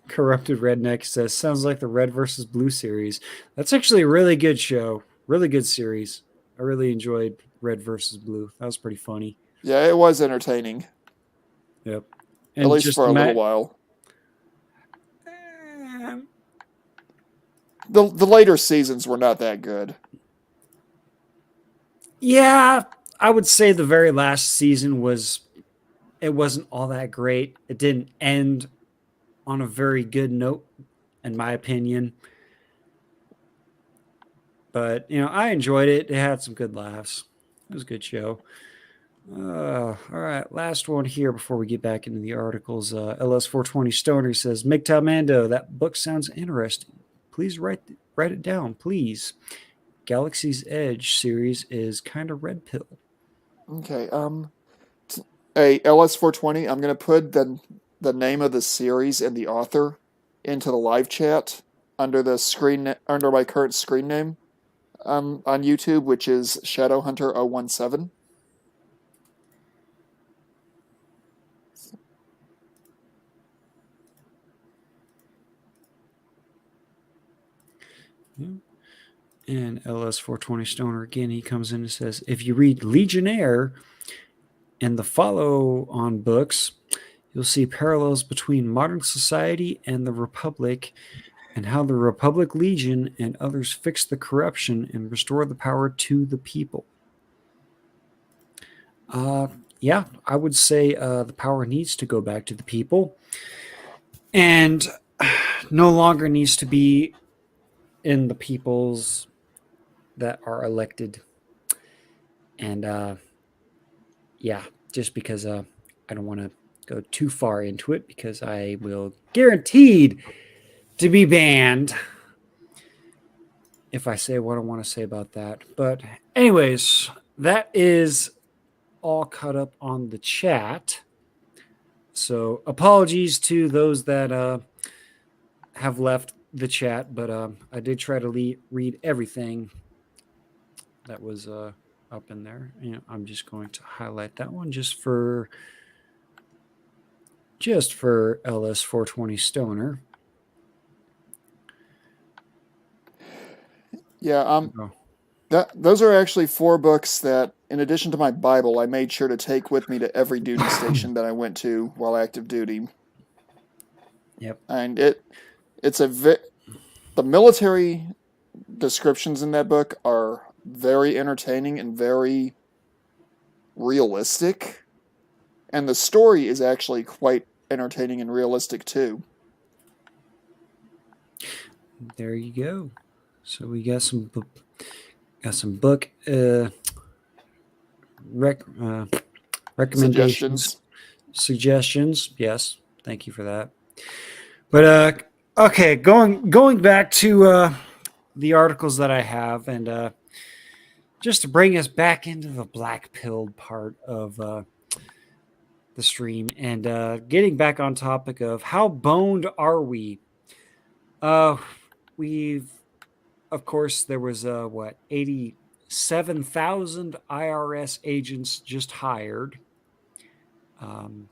Corrupted Redneck says, sounds like the Red versus Blue series. That's actually a really good show. Really good series. I really enjoyed Red versus Blue. That was pretty funny. Yeah, it was entertaining. Yep. And at least for a little while. The later seasons were not that good. Yeah, I would say the very last season it wasn't all that great. It didn't end on a very good note, in my opinion. But, I enjoyed it. It had some good laughs. It was a good show. All right, last one here before we get back into the articles. LS420 Stoner says, Mick Mando, that book sounds interesting. Please write it down, please. Galaxy's Edge series is kind of red pill. Okay, hey, LS420, I'm going to put the name of the series and the author into the live chat under my current screen name on YouTube, which is Shadowhunter017. And LS420 Stoner, again, he comes in and says, if you read Legionnaire and the follow-on books, you'll see parallels between modern society and the Republic and how the Republic Legion and others fix the corruption and restore the power to the people. Yeah, I would say the power needs to go back to the people and no longer needs to be in the peoples that are elected. And yeah, just because I don't want to go too far into it because I will guaranteed to be banned if I say what I want to say about that. But anyways, that is all caught up on the chat. So apologies to those that have left the chat, but I did try to read everything that was up in there. I'm just going to highlight that one just for LS420 Stoner. Yeah, those are actually 4 books that, in addition to my Bible, I made sure to take with me to every duty station that I went to while active duty. Yep. And the military descriptions in that book are very entertaining and very realistic. And the story is actually quite entertaining and realistic too. there you go. So we got some book recommendations, Suggestions. suggestions. Yes, thank you for that. But okay, going back to the articles that I have, and just to bring us back into the black pilled part of the stream, and getting back on topic of how boned are we? Uh, we've of course there was what 87,000 IRS agents just hired. Um,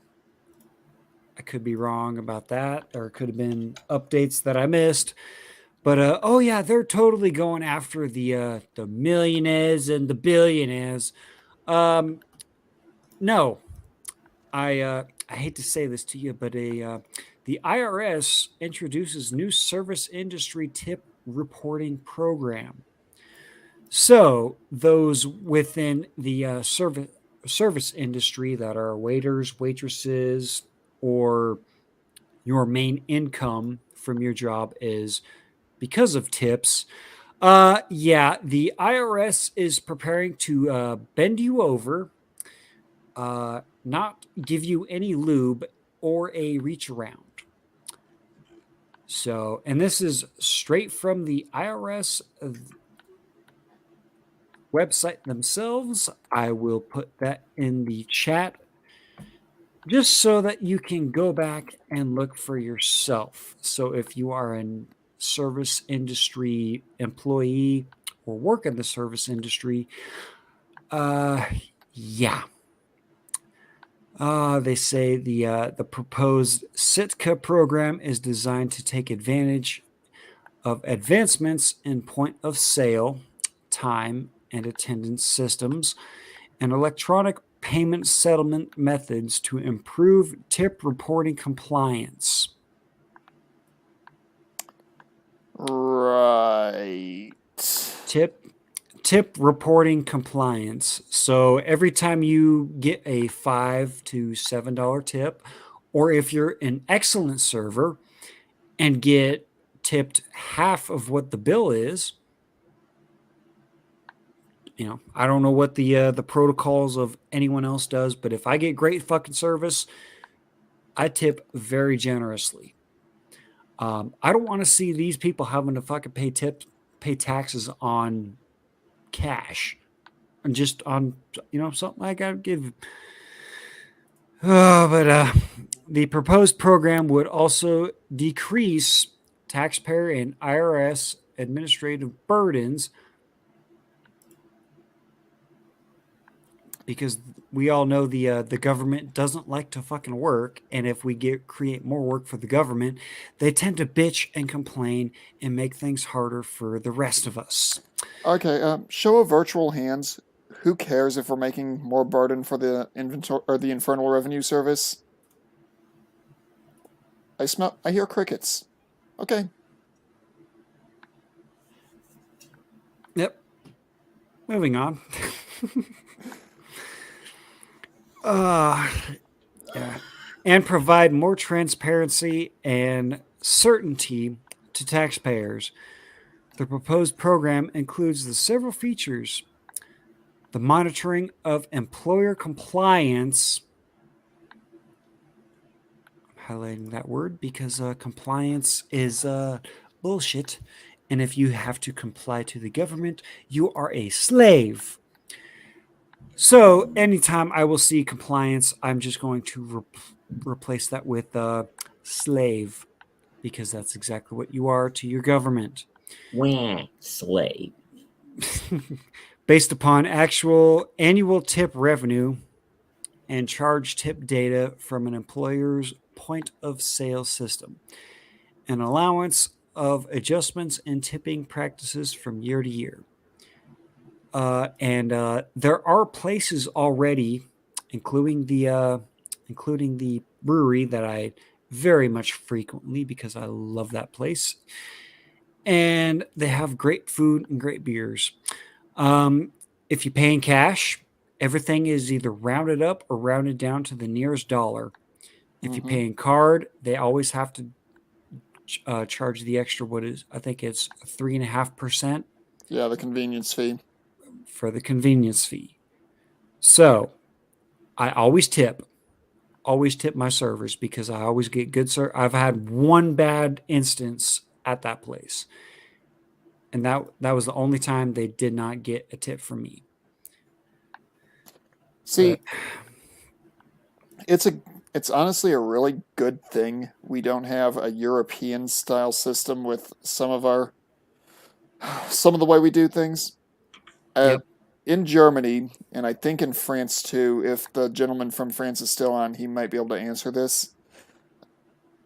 I could be wrong about that, or it could have been updates that I missed. But oh yeah, they're totally going after the millionaires and the billionaires. Um, no, I hate to say this to you, but the IRS introduces new service industry tip reporting program. So those within the service industry that are waiters, waitresses, or your main income from your job is because of tips. Yeah, the IRS is preparing to bend you over, not give you any lube or a reach around. So, and this is straight from the IRS website themselves. I will put that in the chat just so that you can go back and look for yourself. So, if you are a service industry employee or work in the service industry, yeah. They say the proposed Sitka program is designed to take advantage of advancements in point of sale, time and attendance systems, and electronic payment settlement methods to improve tip reporting compliance. Right. Tip reporting compliance. So every time you get a $5 to $7 tip, or if you're an excellent server and get tipped half of what the bill is, I don't know what the protocols of anyone else does, but if I get great fucking service, I tip very generously. I don't want to see these people having to fucking pay taxes on cash, and just on something I gotta give. But the proposed program would also decrease taxpayer and IRS administrative burdens, because we all know the government doesn't like to fucking work, and if we create more work for the government, they tend to bitch and complain and make things harder for the rest of us. Okay. Show of virtual hands. Who cares if we're making more burden for the inventory or the Infernal Revenue Service? I hear crickets. Okay. Yep. Moving on. Yeah. And provide more transparency and certainty to taxpayers. The proposed program includes the several features: the monitoring of employer compliance. I'm highlighting that word because compliance is bullshit. And if you have to comply to the government, you are a slave. So anytime I will see compliance, I'm just going to replace that with slave, because that's exactly what you are to your government. Wah, slave. Based upon actual annual tip revenue and charge tip data from an employer's point of sale system, an allowance of adjustments in tipping practices from year to year. And there are places already, including the brewery that I very much frequently, because I love that place, and they have great food and great beers. If you pay in cash, everything is either rounded up or rounded down to the nearest dollar. If you pay in card, they always have to charge the extra. I think it's 3.5% Yeah, the convenience fee. for the convenience fee. So I always tip my servers because I always get good service. I've had one bad instance at that place, and that was the only time they did not get a tip from me. See, But it's honestly a really good thing we don't have a European style system with some of the way we do things. Yep. In Germany, and I think in France too, if the gentleman from France is still on, he might be able to answer this.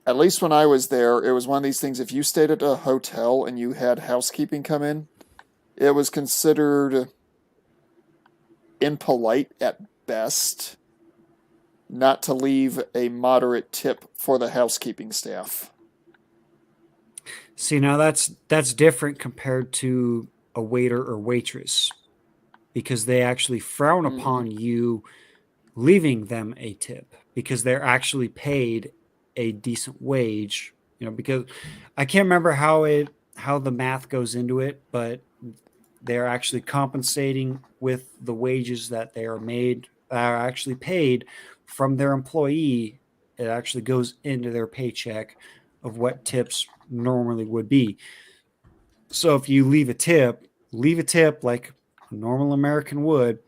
At least when I was there, it was one of these things, if you stayed at a hotel and you had housekeeping come in, it was considered impolite at best not to leave a moderate tip for the housekeeping staff. see, now that's different compared to a waiter or waitress, because they actually frown upon you leaving them a tip because they're actually paid a decent wage. Because I can't remember how the math goes into it, but they're actually compensating with the wages that are actually paid from their employee. It actually goes into their paycheck of what tips normally would be. So if you leave a tip like a normal American would,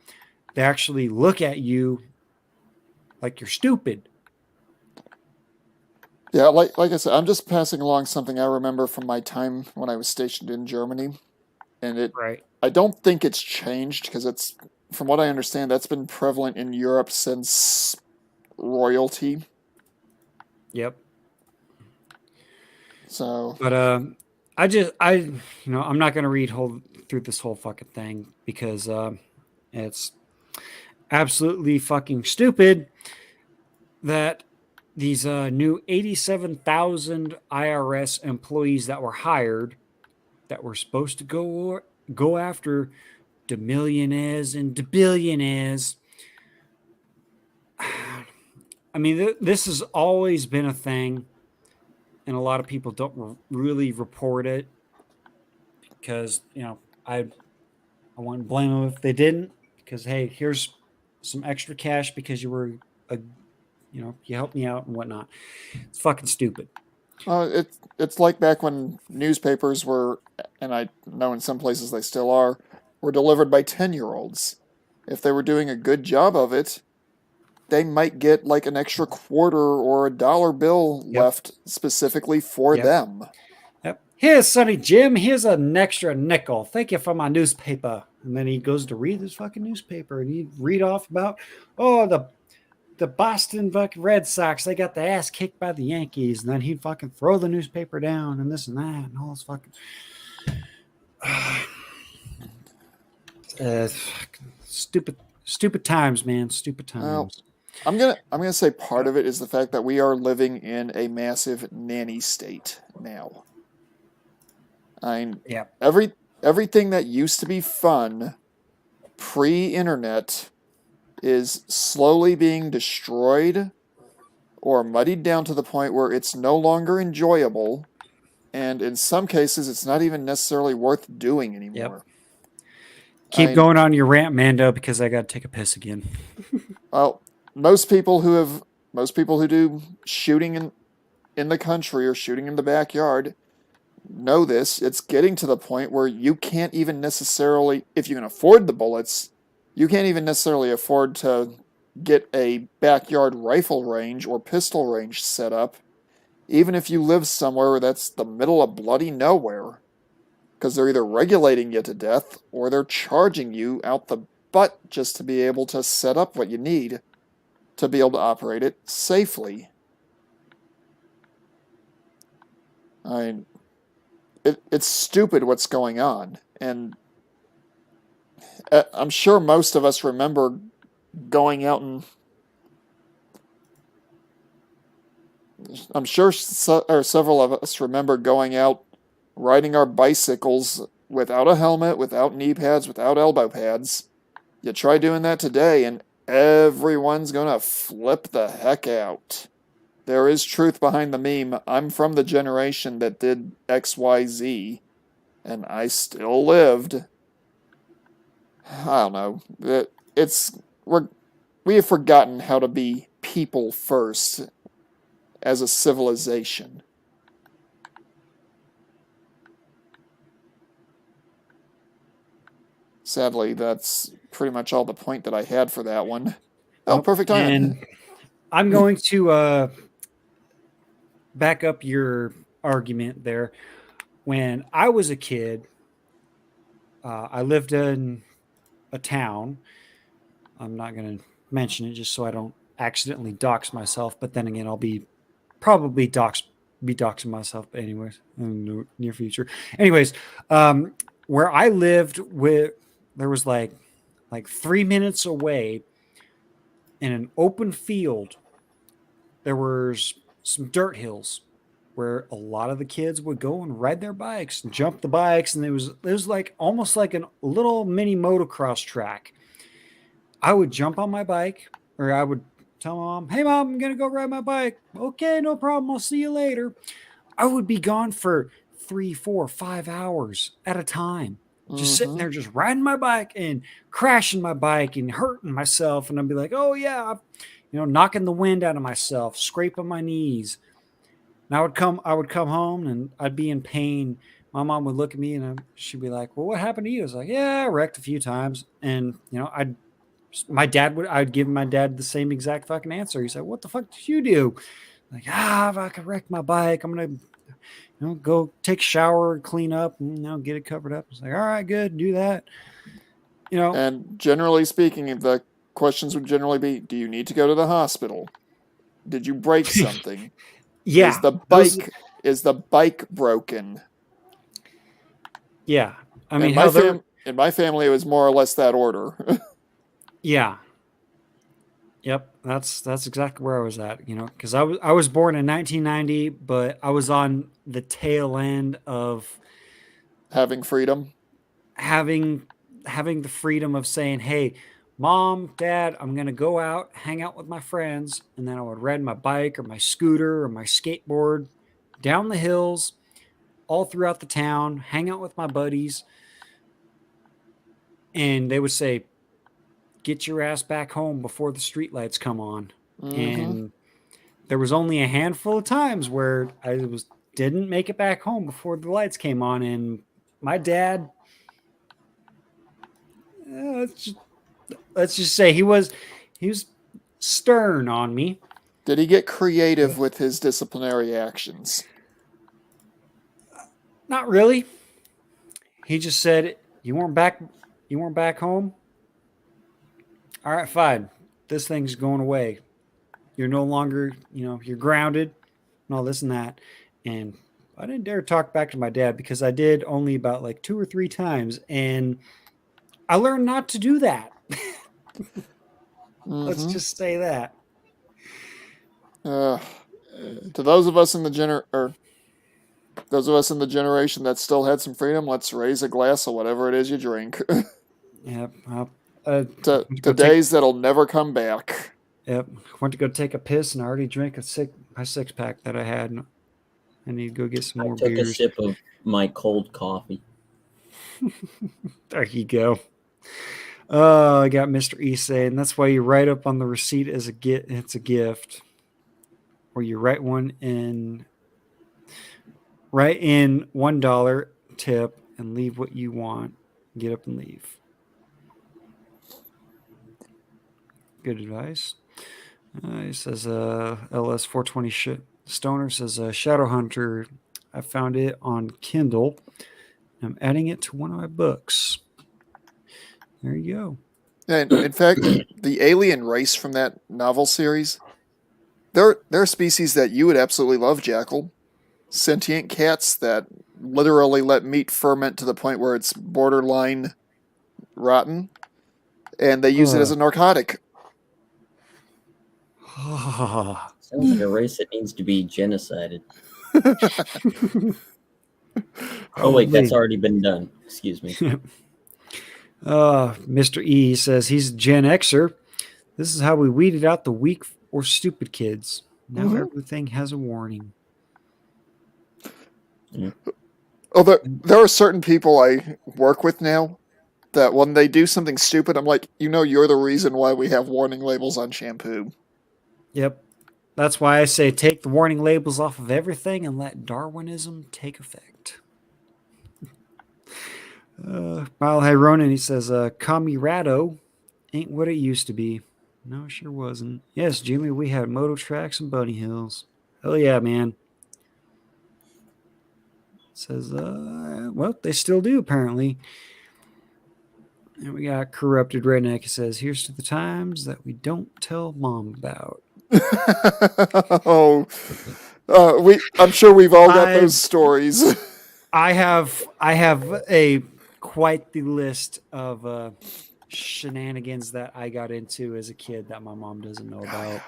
they actually look at you like you're stupid. Yeah, like I said, I'm just passing along something I remember from my time when I was stationed in Germany, and Right. I don't think it's changed because it's, from what I understand, that's been prevalent in Europe since royalty. Yep. So, But I'm not going to read through this whole fucking thing because it's absolutely fucking stupid that these new 87,000 IRS employees that were hired, that were supposed to go after the millionaires and the billionaires. I mean, this has always been a thing, and a lot of people don't really report it because I wouldn't blame them if they didn't, because hey, here's some extra cash because you were a you helped me out and whatnot. It's fucking stupid. it's like back when newspapers were, and I know in some places they still are, were delivered by 10-year-olds. If they were doing a good job of it, they might get like an extra quarter or a dollar bill Yep. left specifically for Yep. them. Yep. Here's Sonny Jim. Here's an extra nickel. Thank you for my newspaper. And then he goes to read his fucking newspaper, and he'd read off about, the Boston Red Sox, they got the ass kicked by the Yankees. And then he'd fucking throw the newspaper down and this and that and all this fucking stupid times, man. Stupid times. Well, I'm gonna say part of it is the fact that we are living in a massive nanny state now. Yeah. Everything that used to be fun pre-internet is slowly being destroyed or muddied down to the point where it's no longer enjoyable, and in some cases it's not even necessarily worth doing anymore. Keep going on your rant, Mando, because I got to take a piss again. Well, most people who do shooting in the country or shooting in the backyard know this. It's getting to the point where you can't even necessarily, if you can afford the bullets, you can't even necessarily afford to get a backyard rifle range or pistol range set up, even if you live somewhere that's the middle of bloody nowhere, because they're either regulating you to death or they're charging you out the butt just to be able to set up what you need to be able to operate it safely. It's stupid what's going on, and I'm sure most of us remember going out and I'm sure several of us remember going out riding our bicycles without a helmet, without knee pads, without elbow pads. You try doing that today and everyone's gonna flip the heck out. there is truth behind the meme. I'm from the generation that did XYZ, and I still lived. I don't know. We have forgotten how to be people first as a civilization. Sadly, that's pretty much all the point that I had for that one. Oh, Yep. perfect time. And I'm going to back up your argument there. When I was a kid, I lived in a town. I'm not going to mention it just so I don't accidentally dox myself. But then again, I'll be probably doxing myself anyways in the near future. Anyways, where I lived, there was like 3 minutes away in an open field. There was some dirt hills where a lot of the kids would go and ride their bikes and jump the bikes, and it was like almost like a little mini motocross track. I would jump on my bike, or I would tell mom, "Hey mom, I'm gonna go ride my bike." "Okay, no problem. I'll see you later." I would be gone for 3, 4, 5 hours at a time, just sitting there, just riding my bike and crashing my bike and hurting myself. And I'd be like, "Oh yeah," knocking the wind out of myself, scraping my knees. And I would come home and I'd be in pain. My mom would look at me and she'd be like, "Well, what happened to you?" I was like, "Yeah, I wrecked a few times." And I'd give my dad the same exact fucking answer. He said, "What the fuck did you do?" Like, if I could wreck my bike, I'm gonna go take a shower and clean up and get it covered up. It's like, all right, good, do that. And generally speaking, the questions would generally be, do you need to go to the hospital? Did you break something? Yeah. Is the bike broken? Yeah. I mean, in my family, it was more or less that order. Yeah. Yep. That's exactly where I was at, because I was born in 1990, but I was on the tail end of having freedom. Having the freedom of saying, "Hey, mom, dad, I'm going to go out, hang out with my friends." And then I would ride my bike or my scooter or my skateboard down the hills all throughout the town, hang out with my buddies. And they would say, "Get your ass back home before the streetlights come on." And there was only a handful of times where I didn't make it back home before the lights came on. And my dad, let's just say he was stern on me. Did he get creative with his disciplinary actions? Not really. He just said, you weren't back home? All right, fine. This thing's going away. You're no longer, you're grounded and all this and that. And I didn't dare talk back to my dad because I did only about like 2 or 3 times. And I learned not to do that. Let's just say that. To those of us in the generation that still had some freedom, let's raise a glass of whatever it is you drink. Yep. To days that'll never come back. Yep. Went to go take a piss and I already drank my 6-pack that I had. I need to go get some more beers. I took a sip of my cold coffee. There you go. Oh, I got Mr. E saying that's why you write up on the receipt as it's a gift. Or you write in $1 tip and leave what you want. Get up and leave. Good advice. He says LS420 Stoner says Shadowhunter. I found it on Kindle. I'm adding it to one of my books. There you go. And in fact, the alien race from that novel series, there are species that you would absolutely love, Jackal. Sentient cats that literally let meat ferment to the point where it's borderline rotten, and they use it as a narcotic. Sounds like a race that needs to be genocided. Oh wait, that's already been done. Excuse me. Mr. E says he's a Gen Xer. This is how we weeded out the weak or stupid kids. Now everything has a warning. Although there are certain people I work with now that when they do something stupid, I'm like, you're the reason why we have warning labels on shampoo. Yep. That's why I say take the warning labels off of everything and let Darwinism take effect. Mile High Ronin, he says, Camirado ain't what it used to be. No, it sure wasn't. Yes, Jimmy, we had moto tracks and bunny hills. Hell yeah, man. Says, well, they still do, apparently. And we got Corrupted Redneck. It says, here's to the times that we don't tell mom about. Oh, I'm sure we've all got those stories. I have a quite the list of shenanigans that I got into as a kid that my mom doesn't know about.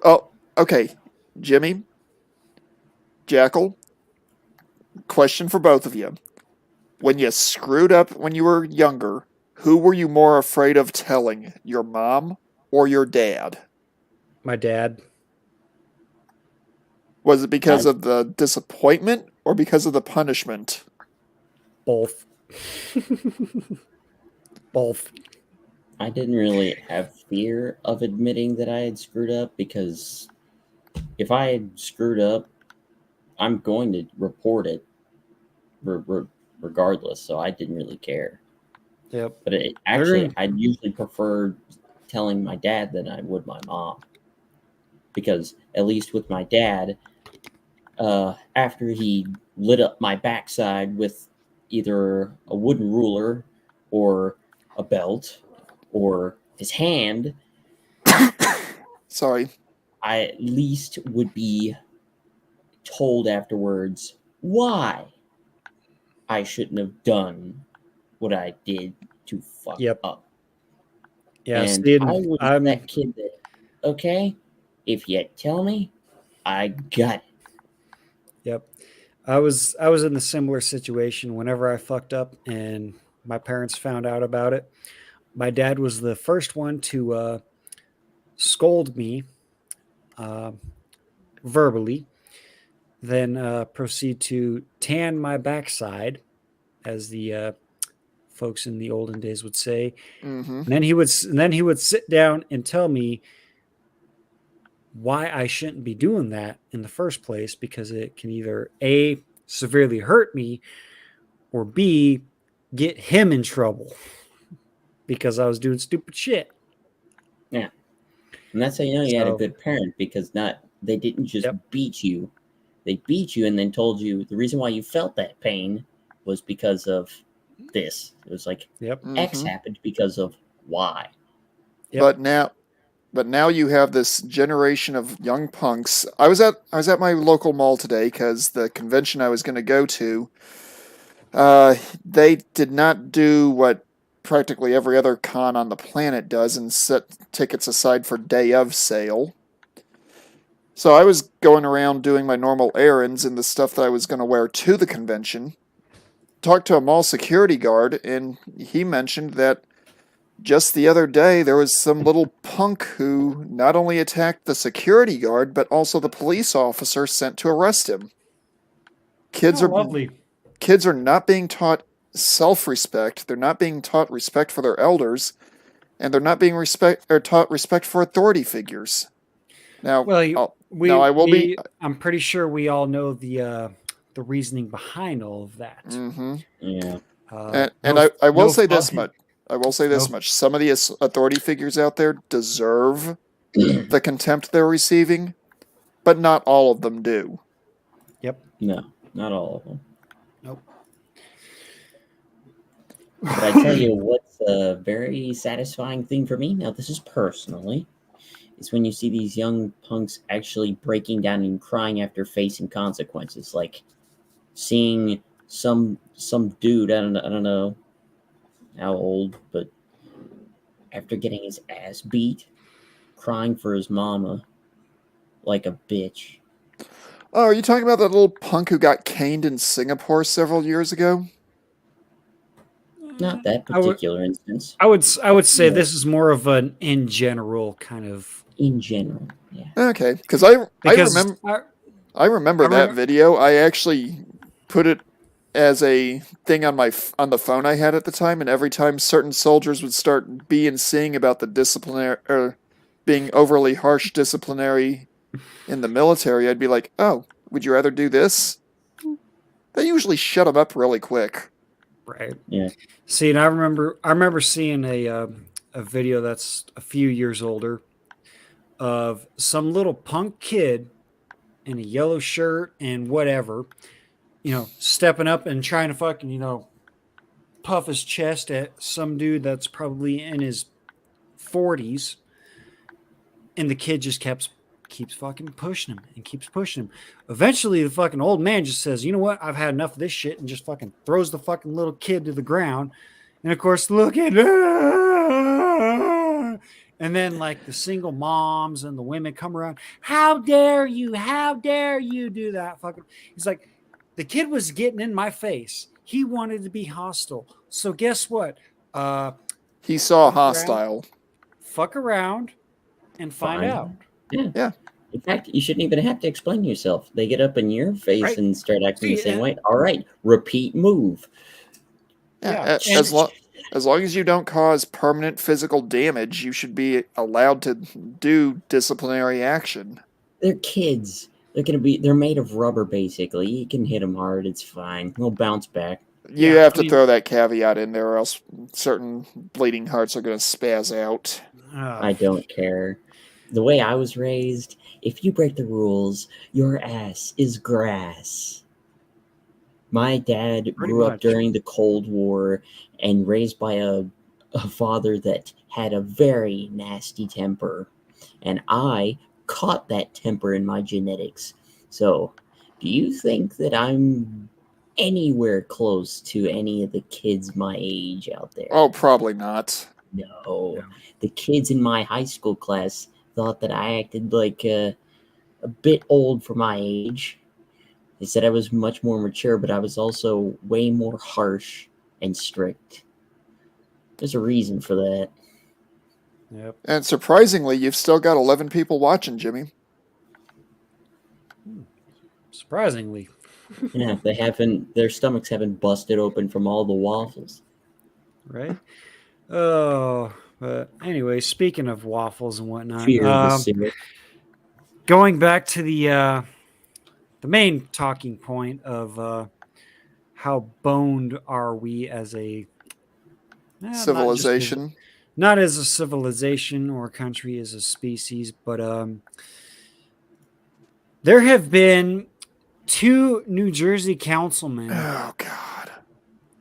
Oh, okay. Jimmy, Jackal, question for both of you. When you screwed up when you were younger, who were you more afraid of telling, your mom or your dad? My dad. Was it because of the disappointment or because of the punishment? Both. Both. I didn't really have fear of admitting that I had screwed up because if I had screwed up, I'm going to report it regardless. So I didn't really care. Yep. But I'd usually prefer telling my dad than I would my mom. Because at least with my dad, after he lit up my backside with either a wooden ruler or a belt or his hand, Sorry. I at least would be told afterwards why I shouldn't have done what I did to fuck up. Yeah, and I was that kid that, okay, if you tell me, I got it. Yep. I was in a similar situation whenever I fucked up and my parents found out about it. My dad was the first one to scold me verbally, then proceed to tan my backside, as the folks in the olden days would say. Mm-hmm. And then he would sit down and tell me why I shouldn't be doing that in the first place, because it can either A, severely hurt me, or B, get him in trouble because I was doing stupid shit. Yeah. And that's how you know you had a good parent, because they didn't just beat you. They beat you and then told you the reason why you felt that pain was because of this. It was like X happened because of Y. But now you have this generation of young punks. I was at my local mall today because the convention I was going to go to, they did not do what practically every other con on the planet does and set tickets aside for day of sale. So I was going around doing my normal errands and the stuff that I was going to wear to the convention. Talked to a mall security guard, and he mentioned that just the other day, there was some little punk who not only attacked the security guard, but also the police officer sent to arrest him. Kids are not being taught self-respect. They're not being taught respect for their elders, and they're not being taught respect for authority figures. Now, I'm pretty sure we all know the reasoning behind all of that. Mm-hmm. Yeah. I will say this much. I will say this much. Some of the authority figures out there deserve the contempt they're receiving, but not all of them do. Yep. No, not all of them. Nope. But I tell you what's a very satisfying thing for me, now this is personally, is when you see these young punks actually breaking down and crying after facing consequences. Like seeing some dude, I don't know how old, but after getting his ass beat, crying for his mama like a bitch. Oh, are you talking about that little punk who got caned in Singapore several years ago? Not that I would particular instance. I would say Yeah. this is more of an in general kind of In general, yeah. Okay, because I because remember I, I remember I that remember video. I actually put it as a thing on on the phone I had at the time, and every time certain soldiers would start seeing about the disciplinary or being overly harsh disciplinary in the military, I'd be like, "Oh, would you rather do this?" They usually shut them up really quick. right. Yeah. See, and I remember seeing a video that's a few years older of some little punk kid in a yellow shirt and whatever, stepping up and trying to fucking, puff his chest at some dude that's probably in his 40s, and the kid just keeps fucking pushing him and keeps pushing him. Eventually, the fucking old man just says, "You know what? I've had enough of this shit," and just fucking throws the fucking little kid to the ground. And of course, look at, and then like the single moms and the women come around. How dare you? How dare you do that? Fucking. He's like, the kid was getting in my face. He wanted to be hostile. So guess what? He saw Fuck around, hostile. fuck around, and find out. Yeah. Yeah. In fact, you shouldn't even have to explain yourself. They get up in your face Right. and start acting the See, same way. All right, repeat move. Yeah, Yeah. as long as you don't cause permanent physical damage, you should be allowed to do disciplinary action. They're kids. They're made of rubber basically. You can hit them hard. It's fine. They'll bounce back. You Yeah, have I to mean- throw that caveat in there, or else certain bleeding hearts are going to spaz out. I don't care. The way I was raised, if you break the rules, your ass is grass. My dad Pretty grew up much. during the Cold War and raised by a father that had a very nasty temper. And I caught that temper in my genetics. So, do you think that I'm anywhere close to any of the kids my age out there? Oh, probably not. No. The kids in my high school class thought that I acted like a bit old for my age. They said I was much more mature, but I was also way more harsh and strict. There's a reason for that. Yep. And surprisingly, you've still got 11 people watching, Jimmy. Surprisingly. Yeah, their stomachs haven't busted open from all the waffles. Right? Oh, but anyway, speaking of waffles and whatnot, Fear the syrup. going back to the main talking point of how boned are we as a Civilization. not as a civilization or a country, as a species, but there have been 2 New Jersey councilmen Oh, God.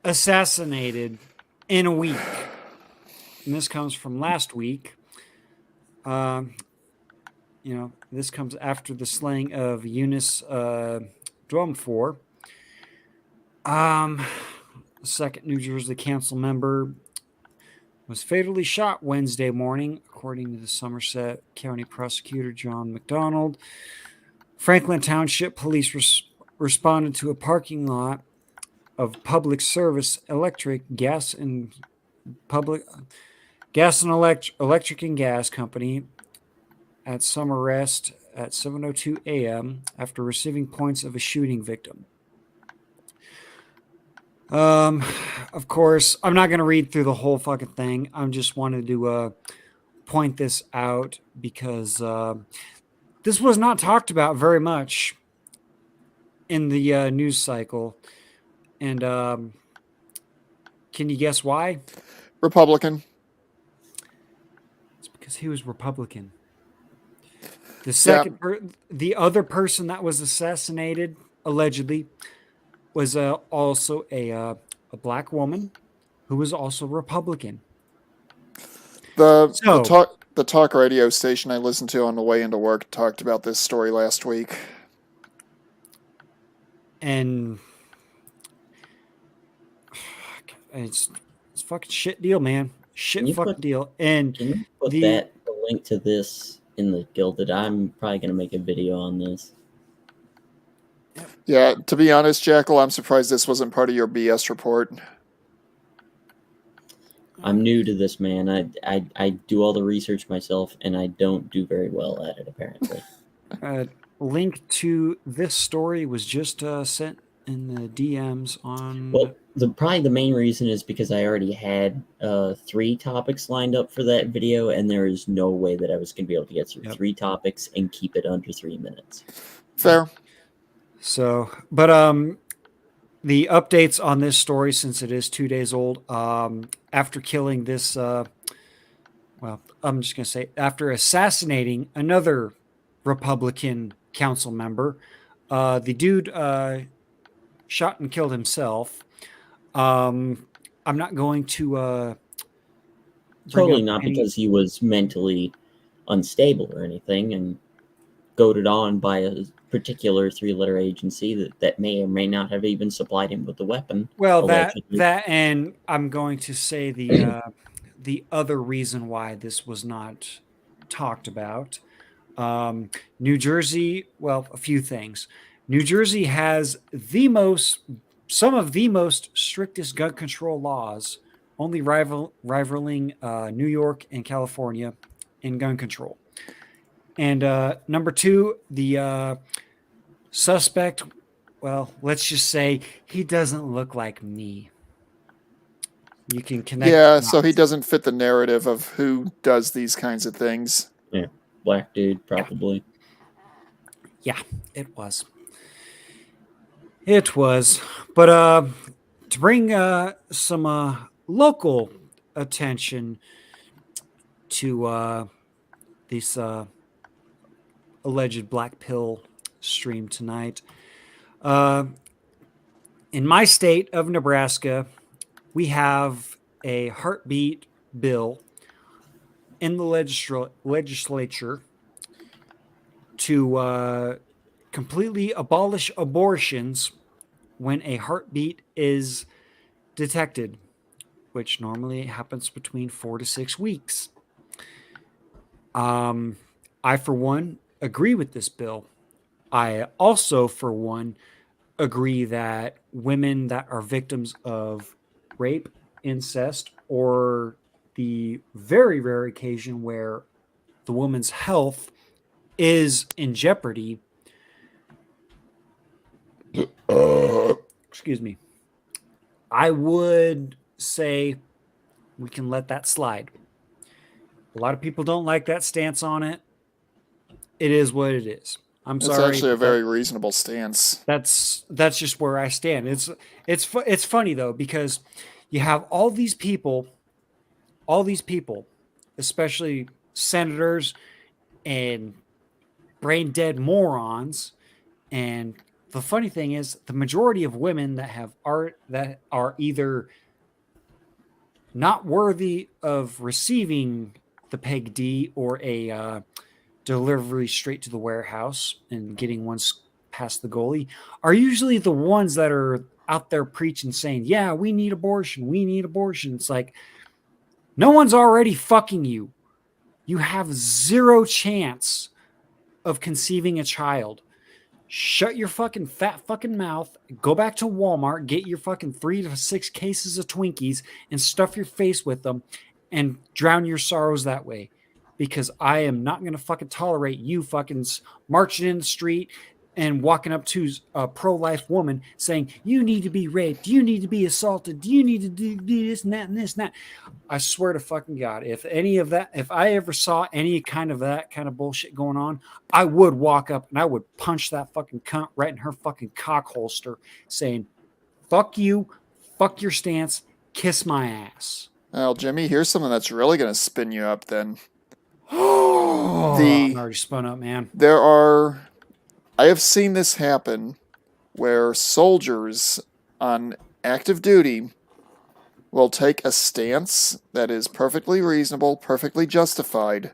assassinated in a week. And this comes from last week. This comes after the slaying of Eunice Drumfor. The second New Jersey council member was fatally shot Wednesday morning, according to the Somerset County prosecutor John McDonald. Franklin Township police responded to a parking lot of public service electric gas and electric and gas company at Somerset at 7:02 a.m. after receiving points of a shooting victim. Of course, I'm not going to read through the whole fucking thing. I just wanted to point this out because this was not talked about very much in the news cycle. And can you guess why? Republican. It's because he was Republican. The other person that was assassinated, allegedly, was also a black woman who was also Republican. The talk radio station I listened to on the way into work talked about this story last week. And it's fucking shit deal, man. Deal. And Can you put the link to this in the Gilded? I'm probably going to make a video on this. Yeah, to be honest, Jackal, I'm surprised this wasn't part of your BS report. I'm new to this, man. I do all the research myself, and I don't do very well at it, apparently. Link to this story was just sent in the DMs on. Well, probably the main reason is because I already had 3 topics lined up for that video, and there is no way that I was going to be able to get through 3 topics and keep it under 3 minutes. Fair. So, but the updates on this story, since it is 2 days old, after killing this, well, I'm just going to say, after assassinating another Republican council member, the dude shot and killed himself. I'm not going to totally not because he was mentally unstable or anything and goaded on by a particular 3-letter agency that may or may not have even supplied him with the weapon. Well, that and I'm going to say the other reason why this was not talked about. New Jersey, well, a few things. New Jersey has some of the most strictest gun control laws, only rivaling New York and California in gun control. And number 2, the suspect, well, let's just say he doesn't look like me. You can connect. Yeah, so he doesn't fit the narrative of who does these kinds of things. Yeah, black dude, probably. Yeah, it was. It was. But to bring some local attention to this alleged black pill stream tonight, in my state of Nebraska, we have a heartbeat bill in the legislature to completely abolish abortions when a heartbeat is detected, which normally happens between 4 to 6 weeks. I, for one, agree with this bill. I also, for one, agree that women that are victims of rape, incest, or the very rare occasion where the woman's health is in jeopardy, excuse me, I would say we can let that slide. A lot of people don't like that stance on it. It is what it is. I'm sorry. It's actually a very reasonable stance. That's just where I stand. It's funny though, because you have all these people, especially senators and brain dead morons. And the funny thing is, the majority of women that are either not worthy of receiving the fked or a delivery straight to the warehouse and getting one past the goalie are usually the ones that are out there preaching, saying, yeah, we need abortion. It's like, no one's already fucking you. You have 0 chance of conceiving a child. Shut your fucking fat fucking mouth. Go back to Walmart, get your fucking 3 to 6 cases of Twinkies and stuff your face with them and drown your sorrows that way. Because I am not going to fucking tolerate you fucking marching in the street and walking up to a pro-life woman saying, you need to be raped, you need to be assaulted, you need to do this and that and this and that. I swear to fucking God, if I ever saw any kind of that kind of bullshit going on, I would walk up and I would punch that fucking cunt right in her fucking cock holster saying, fuck you, fuck your stance, kiss my ass. Well, Jimmy, here's something that's really going to spin you up then. I'm already spun up, man. I have seen this happen where soldiers on active duty will take a stance that is perfectly reasonable, perfectly justified,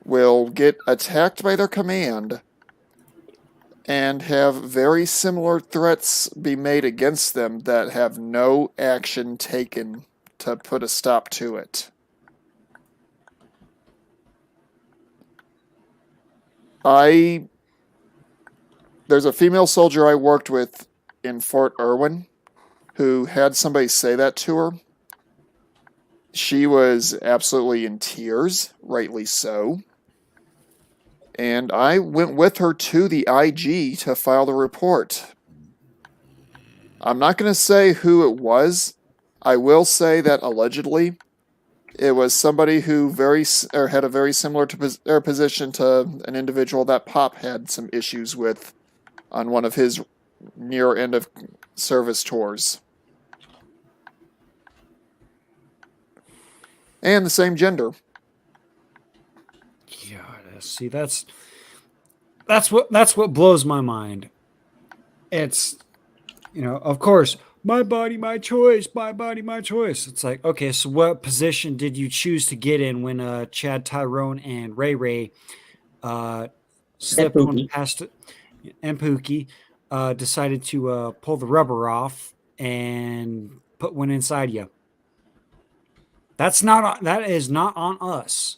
will get attacked by their command, and have very similar threats be made against them that have no action taken to put a stop to it. There's a female soldier I worked with in Fort Irwin who had somebody say that to her. She was absolutely in tears, rightly so. And I went with her to the IG to file the report. I'm not going to say who it was. I will say that allegedly it was somebody who had a very similar position to an individual that Pop had some issues with on one of his near end of service tours. And the same gender. God, see, that's what blows my mind. It's, of course, my body, my choice, my body, my choice. It's like, okay, so what position did you choose to get in when Chad Tyrone and Ray Ray slipped one past and Pookie decided to pull the rubber off and put one inside you? That is not on us.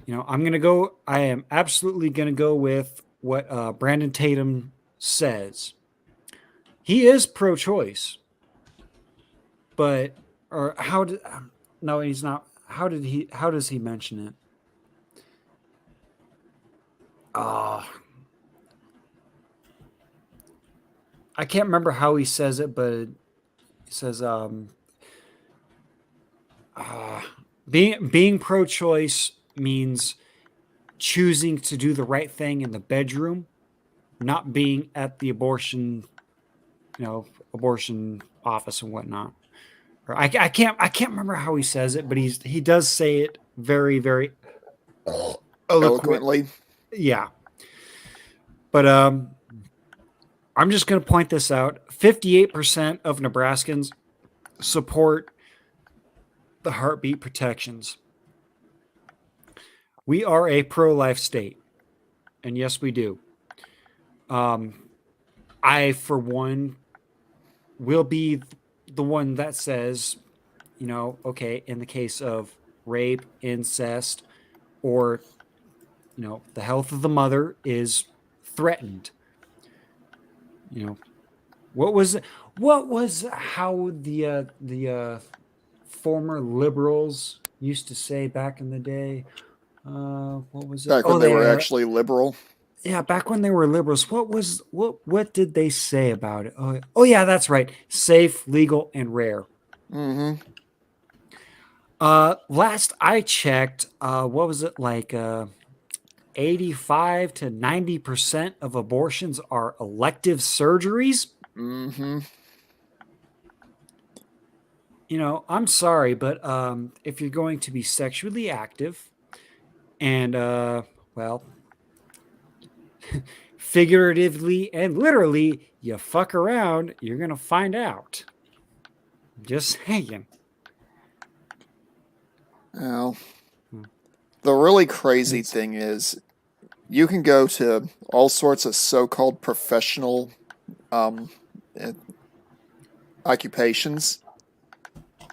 I am absolutely going to go with what Brandon Tatum says. He is pro-choice, but no, he's not. How does he mention it? I can't remember how he says it, but he says, being pro-choice means choosing to do the right thing in the bedroom, not being at the abortion office and whatnot. Or I can't remember how he says it, but he does say it very, very eloquently. Yeah. But I'm just going to point this out. 58% of Nebraskans support the heartbeat protections. We are a pro-life state. And yes, we do. I, for one, will be the one that says, okay, in the case of rape, incest, or, the health of the mother is threatened. What was how the former liberals used to say back in the day? What was it? Back when they were actually liberal. Yeah, back when they were liberals. What did they say about it? Oh yeah, that's right. Safe, legal, and rare. Mm-hmm. Last I checked, what was it like? 85 to 90% of abortions are elective surgeries. Mm-hmm. I'm sorry, but if you're going to be sexually active and, figuratively and literally, you fuck around, you're going to find out. Just saying. Well, the really crazy thing is you can go to all sorts of so-called professional occupations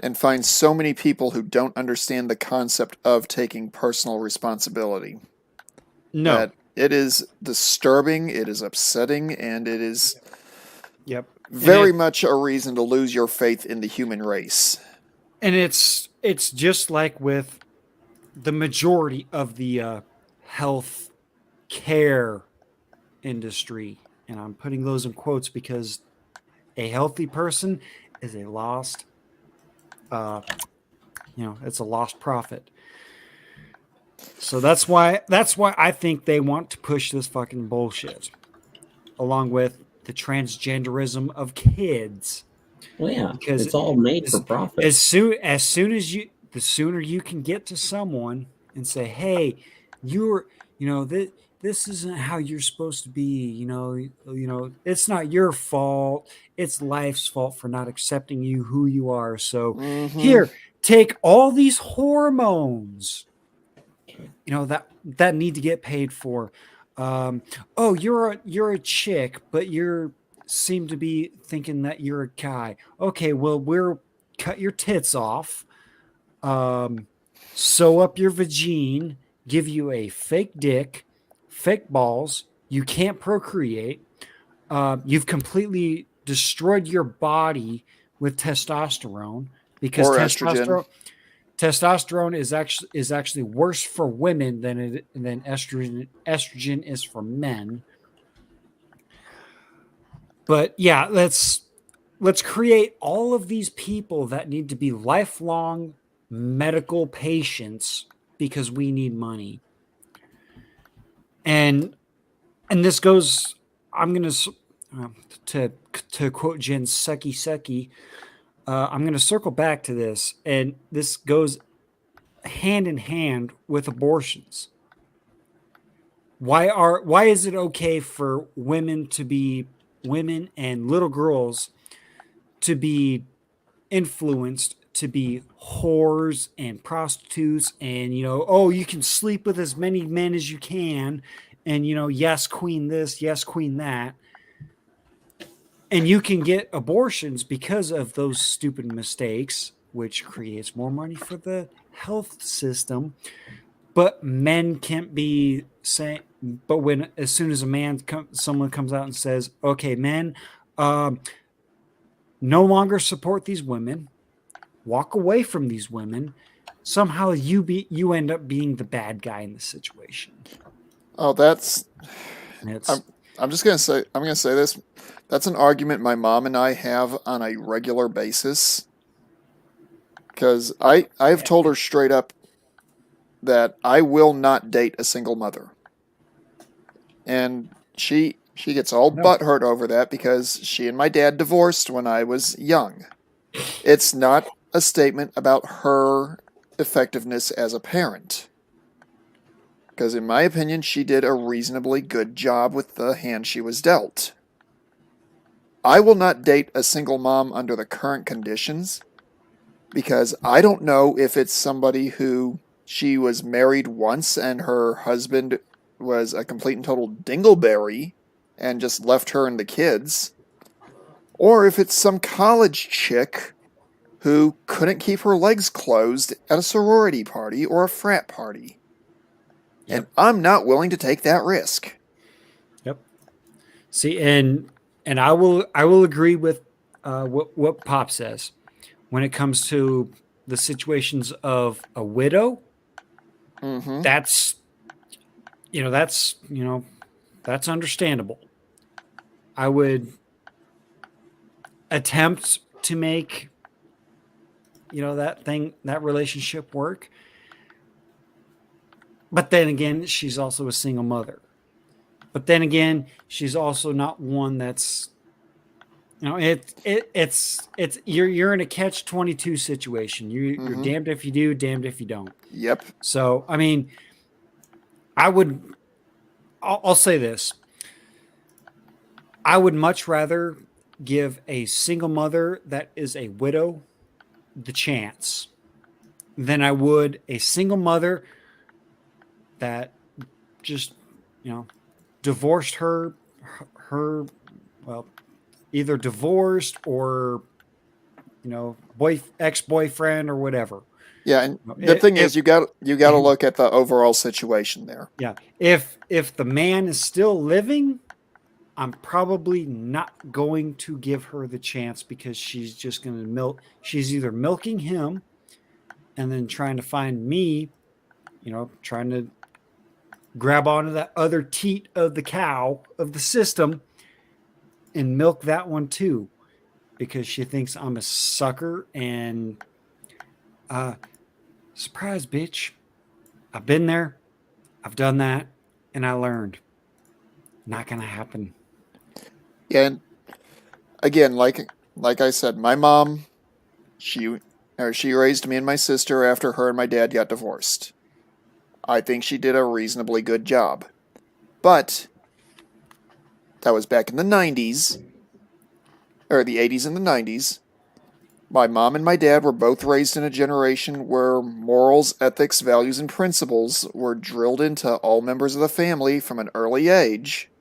and find so many people who don't understand the concept of taking personal responsibility. No. That it is disturbing, it is upsetting, and it is very much a reason to lose your faith in the human race. And it's just like with the majority of the health care industry, and I'm putting those in quotes because a healthy person is a lost, it's a lost profit. So that's why I think they want to push this fucking bullshit, along with the transgenderism of kids. Well, yeah, because it's all made for profit. The sooner you can get to someone and say, "Hey, this isn't how you're supposed to be. It's not your fault. It's life's fault for not accepting you who you are. So here, take all these hormones, that need to get paid for. You're a chick, but you're seem to be thinking that you're a guy. Okay, well, we'll cut your tits off, sew up your vagine, give you a fake dick, fake balls. You can't procreate. You've completely destroyed your body with testosterone because or testosterone. estrogen. testosterone is actually worse for women than estrogen is for men. But yeah, let's create all of these people that need to be lifelong medical patients because we need money. And this goes, I'm going to quote Jen Sucky, I'm going to circle back to this, and this goes hand in hand with abortions. Why is it okay for women and little girls to be influenced to be whores and prostitutes, and you can sleep with as many men as you can, and yes, queen this, yes, queen that, and you can get abortions because of those stupid mistakes, which creates more money for the health system. But men can't be saying. But as soon as someone comes out and says, "Okay, men, no longer support these women, walk away from these women," somehow you end up being the bad guy in the situation. Oh, I'm just gonna say, this. That's an argument my mom and I have on a regular basis. Because I've told her straight up that I will not date a single mother. And she gets all butthurt over that because she and my dad divorced when I was young. It's not a statement about her effectiveness as a parent. Because in my opinion, she did a reasonably good job with the hand she was dealt. I will not date a single mom under the current conditions because I don't know if it's somebody who she was married once and her husband was a complete and total dingleberry and just left her and the kids, or if it's some college chick who couldn't keep her legs closed at a sorority party or a frat party. Yep. And I'm not willing to take that risk. Yep. See, and I will agree with what Pop says when it comes to the situations of a widow. Mm-hmm. That's understandable. I would attempt to make that relationship work. But then again, she's also a single mother. But then again, she's also not one that's, it's you're in a catch-22 situation. You're damned if you do, damned if you don't. Yep. So, I mean, I'll say this. I would much rather give a single mother that is a widow the chance than I would a single mother that just, divorced her either divorced or, ex-boyfriend or whatever. Yeah, and the thing is, you got to look at the overall situation there. Yeah, if the man is still living, I'm probably not going to give her the chance because she's just going to she's either milking him and then trying to find me, trying to grab onto that other teat of the cow of the system and milk that one too, because she thinks I'm a sucker. And surprise, bitch, I've been there, I've done that, and I learned. Not gonna happen. Yeah, and again, like I said, my mom, she raised me and my sister after her and my dad got divorced. I think she did a reasonably good job. But that was back in the 90s, or the 80s and the 90s. My mom and my dad were both raised in a generation where morals, ethics, values, and principles were drilled into all members of the family from an early age.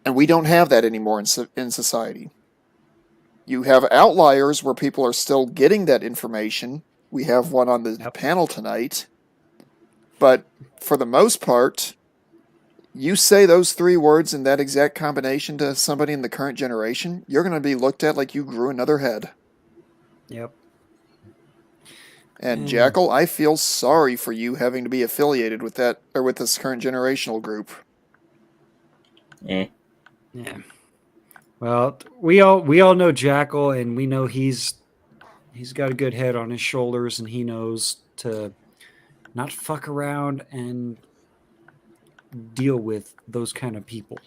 And we don't have that anymore in society. You have outliers where people are still getting that information. We have one on the panel tonight. But for the most part, you say those three words in that exact combination to somebody in the current generation, you're going to be looked at like you grew another head. Yep. And Yeah. Jackal, I feel sorry for you having to be affiliated with that or with this current generational group. Eh. Yeah. Well, we all know Jackal, and we know he's got a good head on his shoulders, and he knows to not fuck around and deal with those kind of people.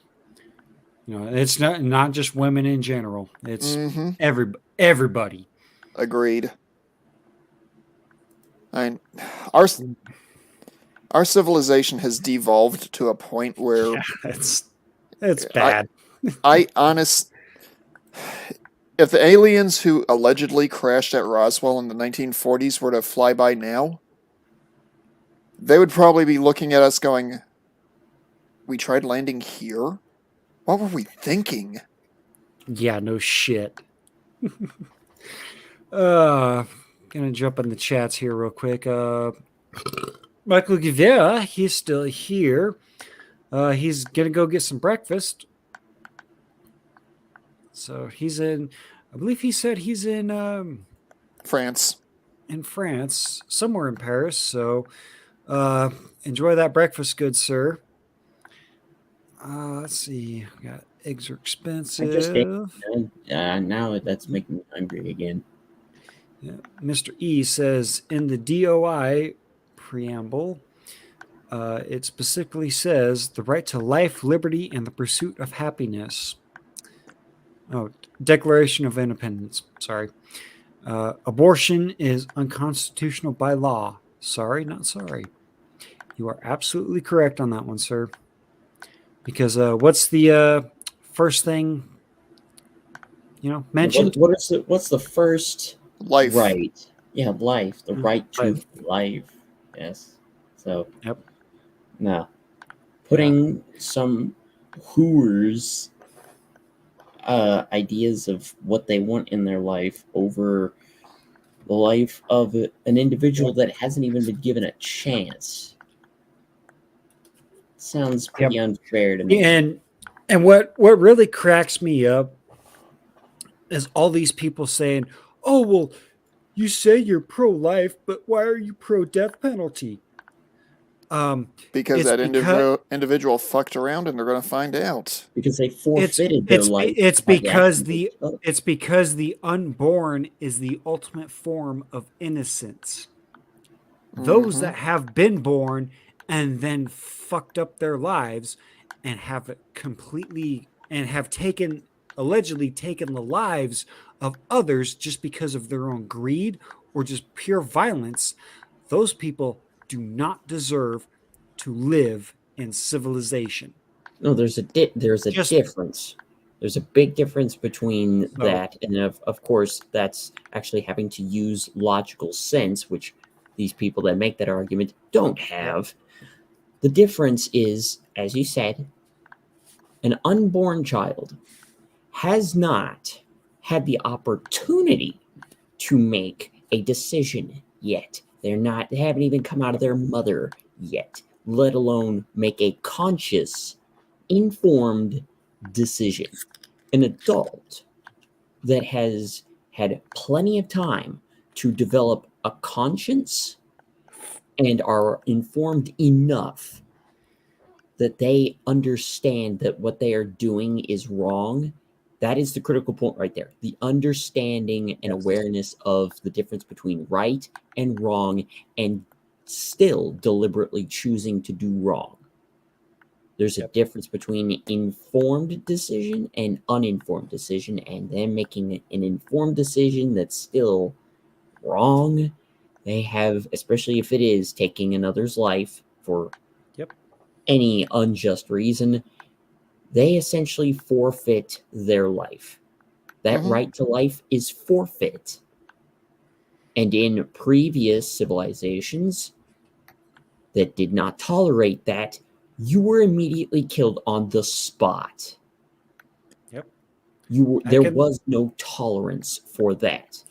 It's not just women in general. It's Mm-hmm. everybody. Agreed. I mean, our our civilization has devolved to a point where It's bad. if the aliens who allegedly crashed at Roswell in the 1940s were to fly by now, they would probably be looking at us going, "We tried landing here? What were we thinking?" Yeah, no shit. Gonna jump in the chats here real quick. Michael Guevara, he's still here. He's gonna go get some breakfast. So he's in. I believe he said he's in France. in France, somewhere in Paris. So enjoy that breakfast, good sir. Let's see. We got eggs are I just ate. expensive. Now that's making me hungry again. Yeah. Mr. E says in the DOI preamble, it specifically says the right to life, liberty, and the pursuit of happiness. Oh, Declaration of Independence. Sorry. Abortion is unconstitutional by law. Sorry, not sorry. You are absolutely correct on that one, sir. Because what's the first thing mentioned? What's the first Life. right? Yeah, life. The right to Life. life. Yes. So. Yep. No. Putting some hooers ideas of what they want in their life over the life of an individual that hasn't even been given a chance sounds pretty unfair to me. And what really cracks me up is all these people saying, "Oh, well, you say you're pro-life, but why are you pro-death penalty?" Because that individual fucked around, and they're going to find out. Because they forfeited their life. It's because the unborn is the ultimate form of innocence. Those that have been born and then fucked up their lives and have allegedly taken the lives of others just because of their own greed or just pure violence, those people do not deserve to live in civilization. No, there's a difference. There's a big difference between that and of course that's actually having to use logical sense, which these people that make that argument don't have. The difference is, as you said, an unborn child has not had the opportunity to make a decision yet. They haven't even come out of their mother yet, let alone make a conscious, informed decision. An adult that has had plenty of time to develop a conscience and are informed enough that they understand that what they are doing is wrong. That is the critical point right there. The understanding and awareness of the difference between right and wrong and still deliberately choosing to do wrong. There's a difference between informed decision and uninformed decision, and then making an informed decision that's still wrong. They have, especially if it is taking another's life for any unjust reason, they essentially forfeit their life. That right to life is forfeit. And in previous civilizations that did not tolerate that, you were immediately killed on the spot. Yep. There was no tolerance for that.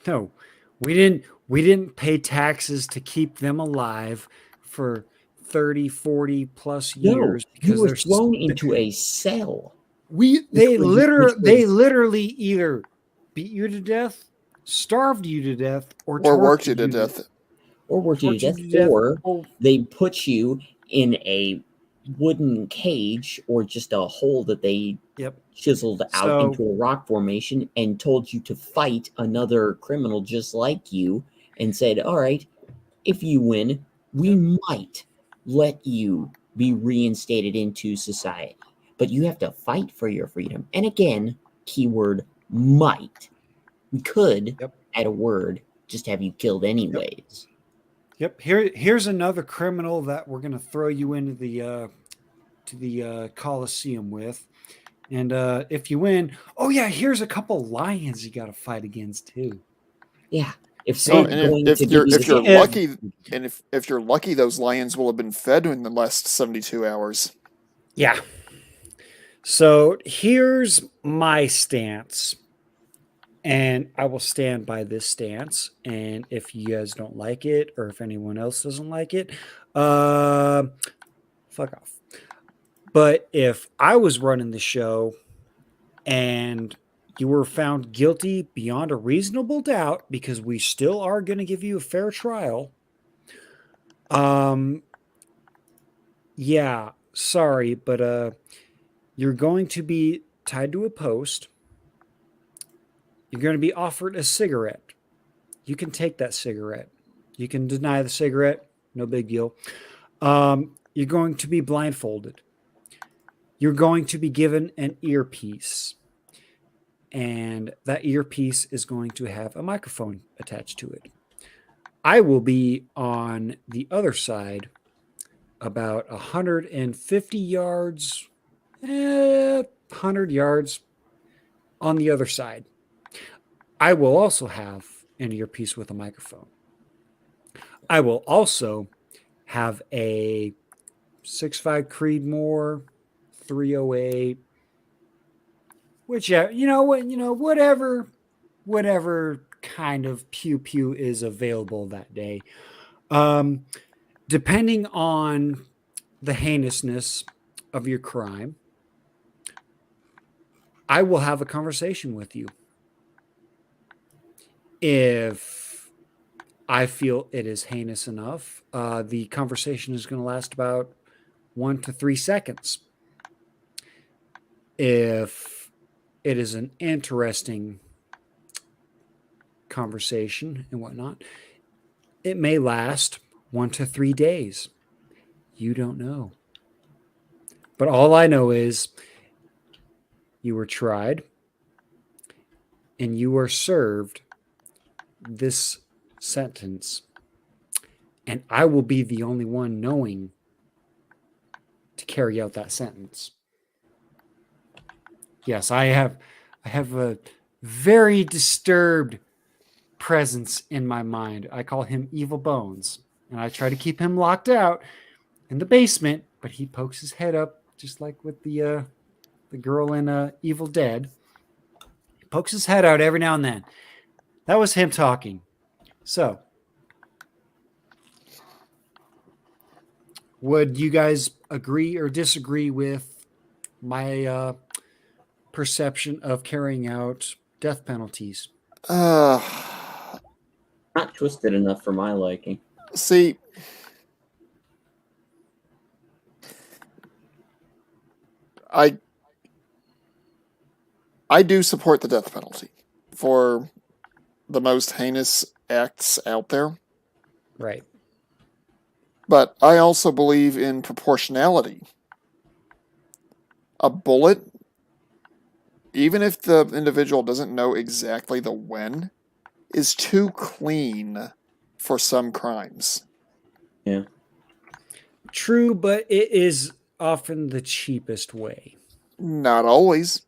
No, we didn't pay taxes to keep them alive for 30, 40 plus years. No, you were thrown into a cell. They literally either beat you to death, starved you to death, or Or worked you tortured to death. Or worked you to death, or they put you in a wooden cage or just a hole that they Yep. chiseled out So- into a rock formation and told you to fight another criminal just like you and said, all right, if you win, we might let you be reinstated into society. But you have to fight for your freedom. And again, keyword might. We could, Yep. add a word, just have you killed anyways. Yep. Here's another criminal that we're gonna throw you into the Coliseum with, and if you win, oh yeah, here's a couple lions you got to fight against too. Yeah. If See, someone's And going if to you're be if you're if- lucky, and if you're lucky, those lions will have been fed in the last 72 hours. Yeah. So here's my stance, and I will stand by this stance. And if you guys don't like it, or if anyone else doesn't like it, fuck off. But if I was running the show and you were found guilty beyond a reasonable doubt, because we still are going to give you a fair trial, yeah, sorry, but you're going to be tied to a post. You're going to be offered a cigarette. You can take that cigarette. You can deny the cigarette. No big deal. You're going to be blindfolded. You're going to be given an earpiece. And that earpiece is going to have a microphone attached to it. I will be on the other side, about 150 yards, 100 yards on the other side. I will also have an earpiece with a microphone. I will also have a 6.5 Creedmoor 308, which whatever kind of pew pew is available that day. Depending on the heinousness of your crime, I will have a conversation with you. If I feel it is heinous enough, the conversation is going to last about 1 to 3 seconds. If it is an interesting conversation and whatnot, it may last 1 to 3 days. You don't know. But all I know is you were tried and you were served this sentence. And I will be the only one knowing to carry out that sentence. Yes, I have a very disturbed presence in my mind. I call him Evil Bones, and I try to keep him locked out in the basement, but he pokes his head up just like with the girl in Evil Dead. He pokes his head out every now and then. That was him talking. So, would you guys agree or disagree with my perception of carrying out death penalties? Uh, Not twisted enough for my liking. see, I do support the death penalty for the most heinous acts out there, Right. but I also believe in proportionality. A bullet, even if the individual doesn't know exactly the when, is too clean for some crimes. Yeah. True, but it is often the cheapest way. Not always.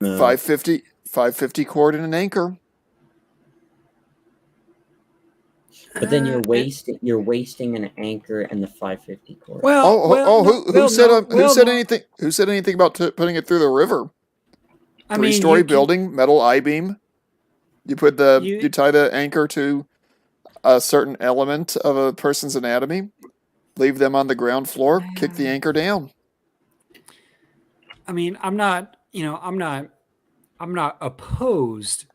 No. 550 cord and an anchor. But then you're wasting an anchor and the 550 cord. Who said anything? Who said anything about putting it through the river? I mean, Three-story building, metal I-beam. You put you tie the anchor to a certain element of a person's anatomy, leave them on the ground floor, kick the anchor down. I mean, I'm not opposed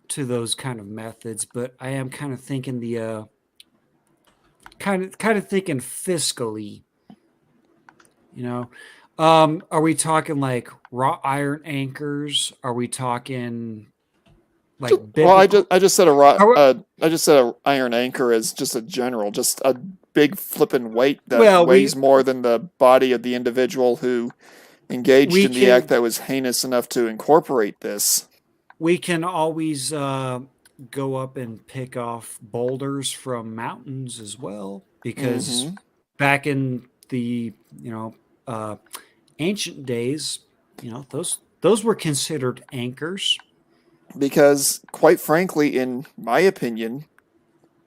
to those kind of methods, but I am kind of thinking the kind of thinking fiscally, you know. Are we talking like wrought iron anchors? Are we talking like Well, biblical? I just said Are we, I just said a iron anchor is just a general, just a big flipping weight that well, weighs more than the body of the individual who engaged we in the act can that was heinous enough to incorporate this. we can always go up and pick off boulders from mountains as well, because Hmm. back in the uh, ancient days, those were considered anchors. Because, quite frankly, in my opinion,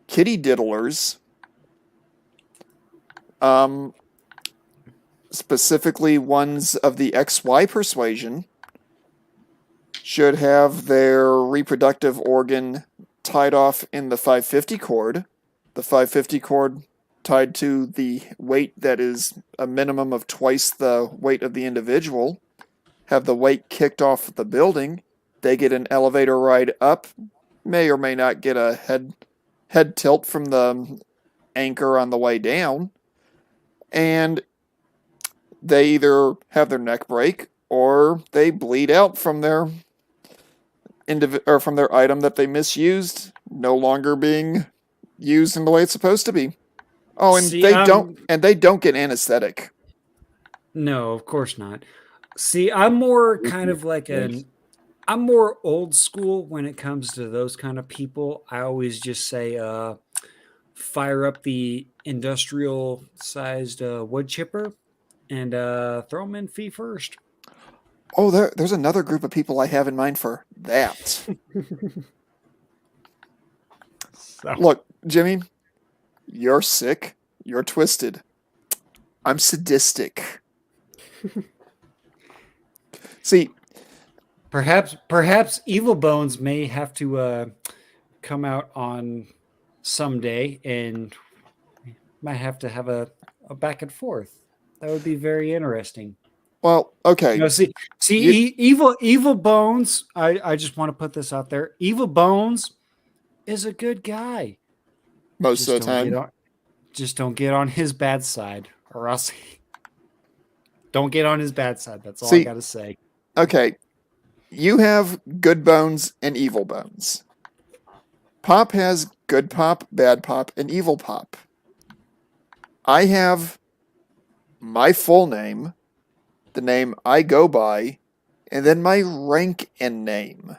kitty diddlers, um, specifically ones of the XY persuasion, should have their reproductive organ tied off in the 550 cord. The 550 cord tied to the weight that is a minimum of twice the weight of the individual. Have the weight kicked off the building. They get an elevator ride up. May or may not get a head tilt from the anchor on the way down. And they either have their neck break or they bleed out from their or from their item that they misused, no longer being used in the way it's supposed to be. Oh, See, and they don't get anesthetic. no, of course not. See, I'm more kind of like I'm more old school when it comes to those kind of people. I always just say, fire up the industrial sized wood chipper and throw them in feet first. Oh, there's another group of people I have in mind for that. So, Look, Jimmy, you're sick. You're twisted. I'm sadistic. See, perhaps Evil Bones may have to come out on someday, and might have to have a back and forth. That would be very interesting. well, okay. You Evil Bones. I just want to put this out there. Evil Bones is a good guy. most of Just the don't get time. on. Just don't get on his bad side, or else don't get on his bad side. That's all I See, got to say. okay. You have good bones and evil bones. Pop has good pop, bad pop, and evil pop. I have my full name, the name I go by, and then my rank and name.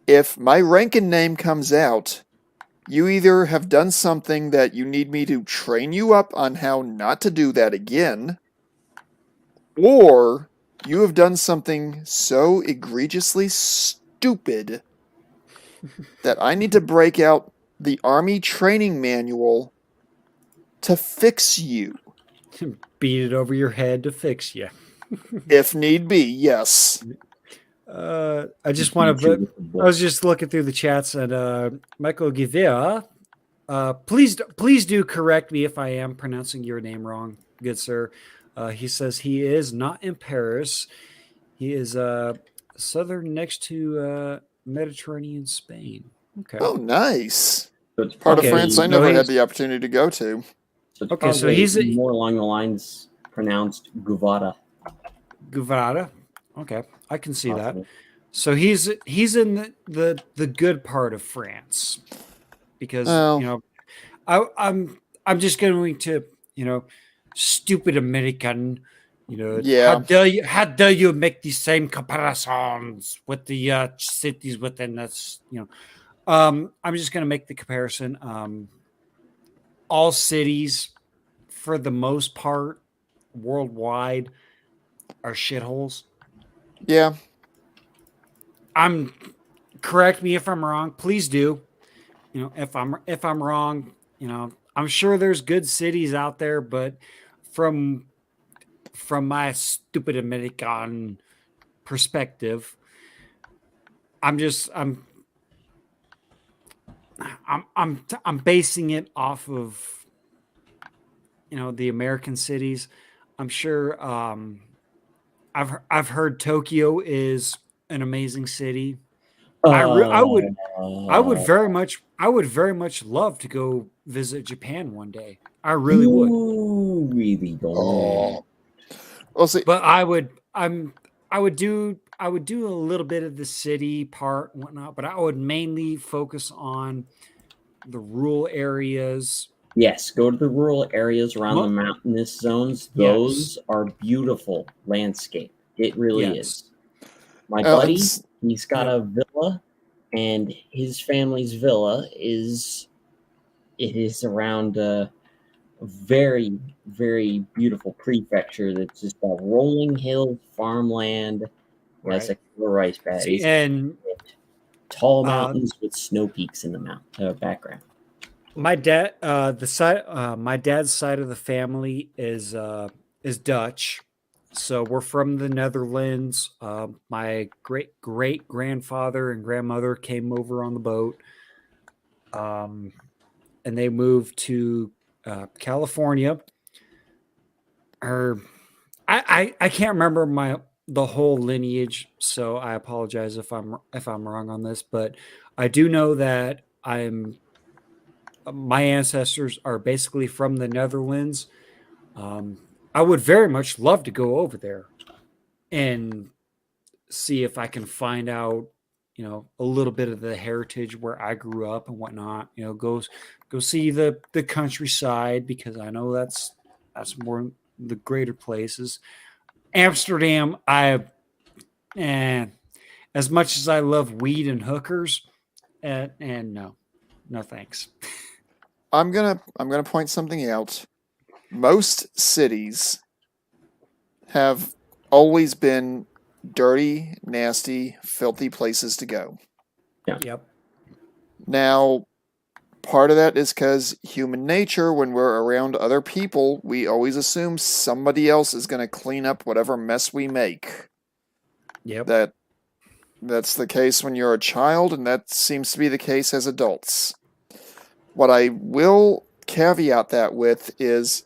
If my rank and name comes out, you either have done something that you need me to train you up on how not to do that again, or you have done something so egregiously stupid that I need to break out the Army training manual to fix you. Beat it over your head to fix you. If need be, yes. I just want to. I was just looking through the chats, and Michael Givea. Please do correct me if I am pronouncing your name wrong, good sir. He says he is not in Paris. He is southern next to Mediterranean Spain. Okay. Oh, nice. So it's Part of Okay, France I so never had he's the opportunity to go to. okay. So probably he's a more along the lines pronounced Guvara. Guevara. Okay, I can see that. Possibly. So he's in the good part of France, because Oh, I'm just going to stupid American. yeah. How dare you make the same comparisons with the cities within this? I'm just going to make the comparison. All cities, for the most part, worldwide, are shitholes. Yeah. I'm correct me if I'm wrong. Please do. If I'm wrong, I'm sure there's good cities out there, but from my stupid American perspective, I'm just I'm basing it off of the American cities. I'm sure I've heard Tokyo is an amazing city. I would very much love to go visit Japan one day. I really would. You really don't. Oh, well, see, But I would do a little bit of the city part and whatnot, but I would mainly focus on the rural areas. Yes, go to the rural areas around the mountainous zones. Yes. Those are beautiful landscape. It really Yes. is. My buddy, it's- he's got a villa, and his family's villa is around a very, very beautiful prefecture that's just a rolling hill farmland. Yes, Right. a rice paddies. See, and tall mountains with snow peaks in the background. my dad, my dad's side of the family is Dutch, so we're from the Netherlands. My great grandfather and grandmother came over on the boat, and they moved to California. I can't remember the whole lineage, so I apologize if I'm wrong on this, but I do know that my ancestors are basically from the Netherlands. I would very much love to go over there and see if I can find out, a little bit of the heritage where I grew up and whatnot. Go see the countryside, because I know that's more the greater places. Amsterdam, as much as I love weed and hookers, and no thanks. I'm gonna point something out. Most cities have always been dirty, nasty, filthy places to go. Yep. Now, part of that is because human nature, when we're around other people, we always assume somebody else is going to clean up whatever mess we make. Yep. That's the case when you're a child, and that seems to be the case as adults. What I will caveat that with is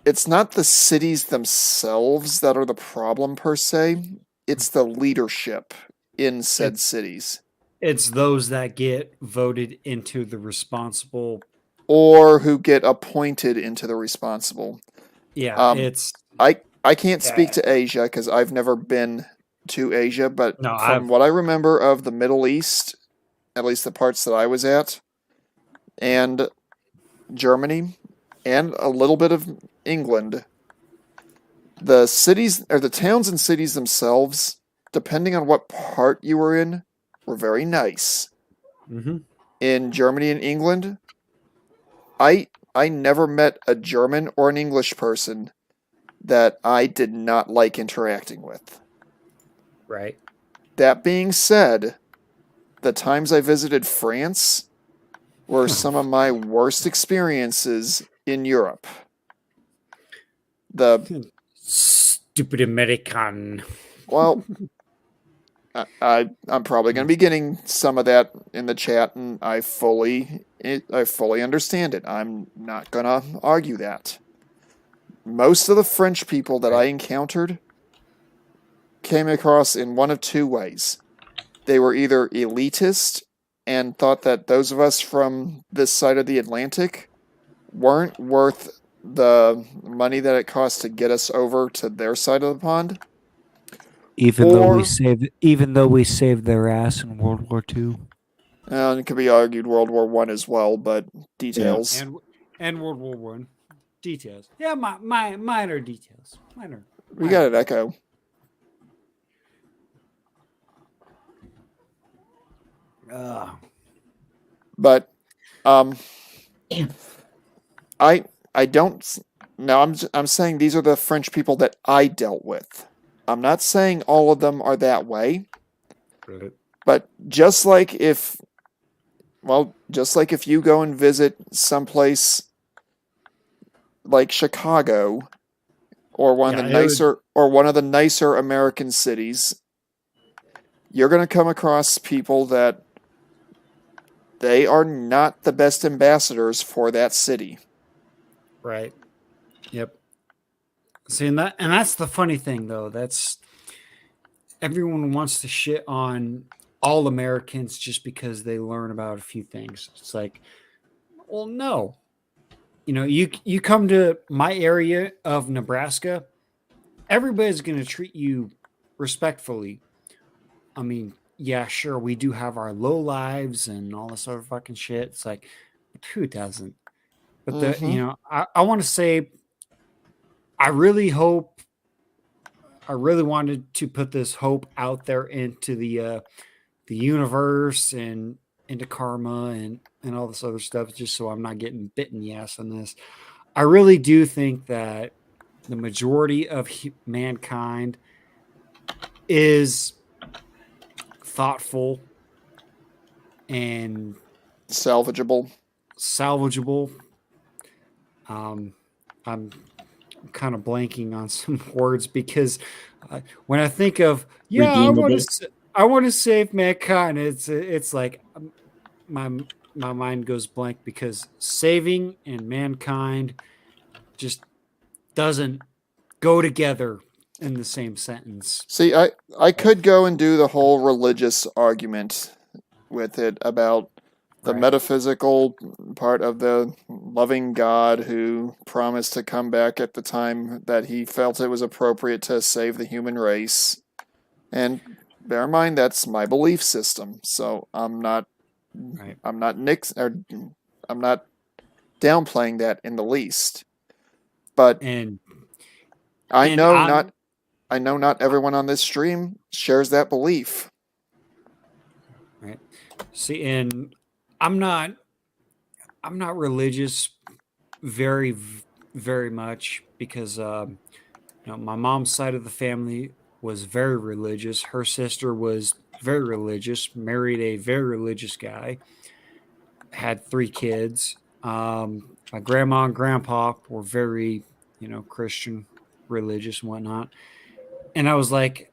it's not the cities themselves that are the problem per se. It's the leadership in said cities. It's those that get voted into the responsible, or who get appointed into the responsible. Yeah, I can't speak to Asia because I've never been to Asia, but from what I remember of the Middle East, at least the parts that I was at, and Germany, and a little bit of England, the cities or the towns and cities themselves, depending on what part you were in, were very nice. Mm-hmm. In Germany and England, I never met a German or an English person that I did not like interacting with. Right. That being said, the times I visited France were some of my worst experiences in Europe. The stupid American. Well, I'm probably going to be getting some of that in the chat, and I fully understand it. I'm not going to argue that. Most of the French people that I encountered came across in one of two ways. They were either elitist and thought that those of us from this side of the Atlantic weren't worth the money that it cost to get us over to their side of the pond. Even though we saved their ass in World War II. It could be argued World War I as well, but details. Yeah. And World War One. Details. Yeah, minor details. Minor. We got an echo. But I don't. Now I'm saying these are the French people that I dealt with. I'm not saying all of them are that way. Right. But just like if you go and visit someplace like Chicago or one of the nicer American cities, you're going to come across people that they are not the best ambassadors for that city. Right. Yep. See, and that's the funny thing, though. everyone wants to shit on all Americans just because they learn about a few things. It's like, well, no. You come to my area of Nebraska, everybody's going to treat you respectfully. I mean, yeah, sure, we do have our low lives and all this other fucking shit. It's like, who doesn't? But Mm-hmm. I want to say, I really hope, I really wanted to put this hope out there into the universe and into karma and all this other stuff, just so I'm not getting bitten in the ass on this. I really do think that the majority of mankind is thoughtful and Salvageable. salvageable. I'm kind of blanking on some words because when I think of Redeemable. I want to save mankind, it's like my my mind goes blank because saving and mankind just doesn't go together in the same sentence. See, I could go and do the whole religious argument with it about the Right. metaphysical part of the loving God who promised to come back at the time that he felt it was appropriate to save the human race. And bear in mind that's my belief system. So Right. I'm not I'm not downplaying that in the least. But And I and know I'm not I know not everyone on this stream shares that belief. right. See, and I'm not I'm not religious very very much because my mom's side of the family was very religious. Her sister was very religious, married a very religious guy, had 3 kids. My grandma and grandpa were very, Christian, religious, and whatnot. And I was like,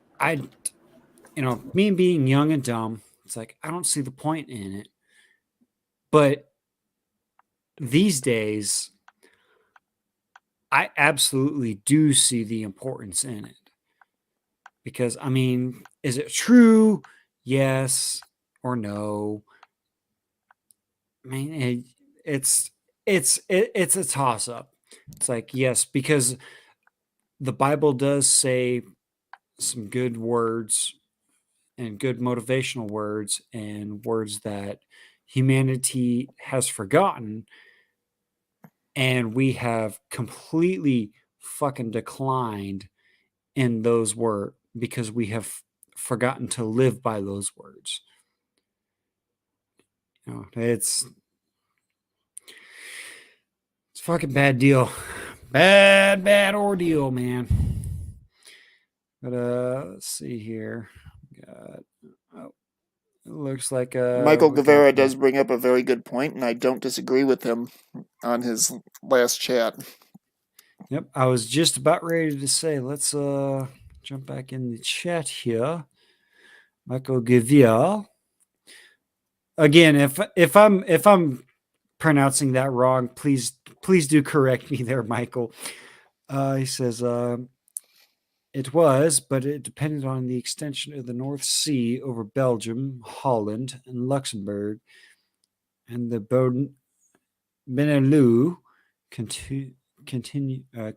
me being young and dumb, it's like, I don't see the point in it. But these days, I absolutely do see the importance in it. Because, I mean, is it true? Yes or no? I mean, it's a toss up. It's like, yes, because the Bible does say some good words and good motivational words and words that humanity has forgotten, and we have completely fucking declined in those words because we have forgotten to live by those words. It's a fucking bad deal. Bad ordeal, man. But let's see here. Got, oh, it looks like Michael we got Guevara does bring up a very good point, and I don't disagree with him on his last chat. Yep, I was just about ready to say, let's jump back in the chat here. Michael Guevara. Again, if I'm pronouncing that wrong, please do correct me there, Michael. He says it was, but it depended on the extension of the North Sea over Belgium, Holland, and Luxembourg, and the Benelux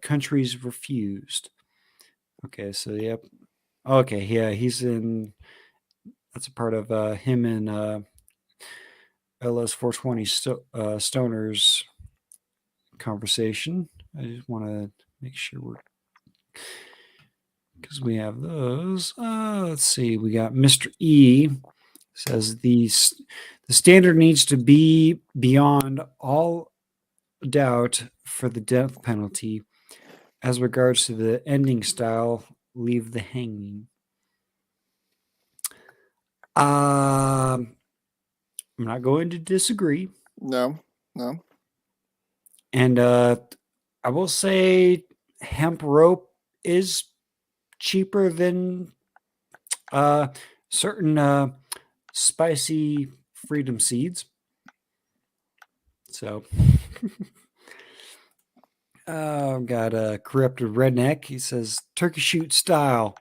countries refused. Okay, so yep. Okay, yeah, he's in. That's a part of him and LS 420 Stoners conversation. I just want to make sure we're because we have those. Let's see. We got Mr. E says the standard needs to be beyond all doubt for the death penalty. As regards to the ending style, leave the hanging. I'm not going to disagree. No. And I will say hemp rope is cheaper than certain spicy freedom seeds. So, I've got a corrupted redneck. He says turkey shoot style.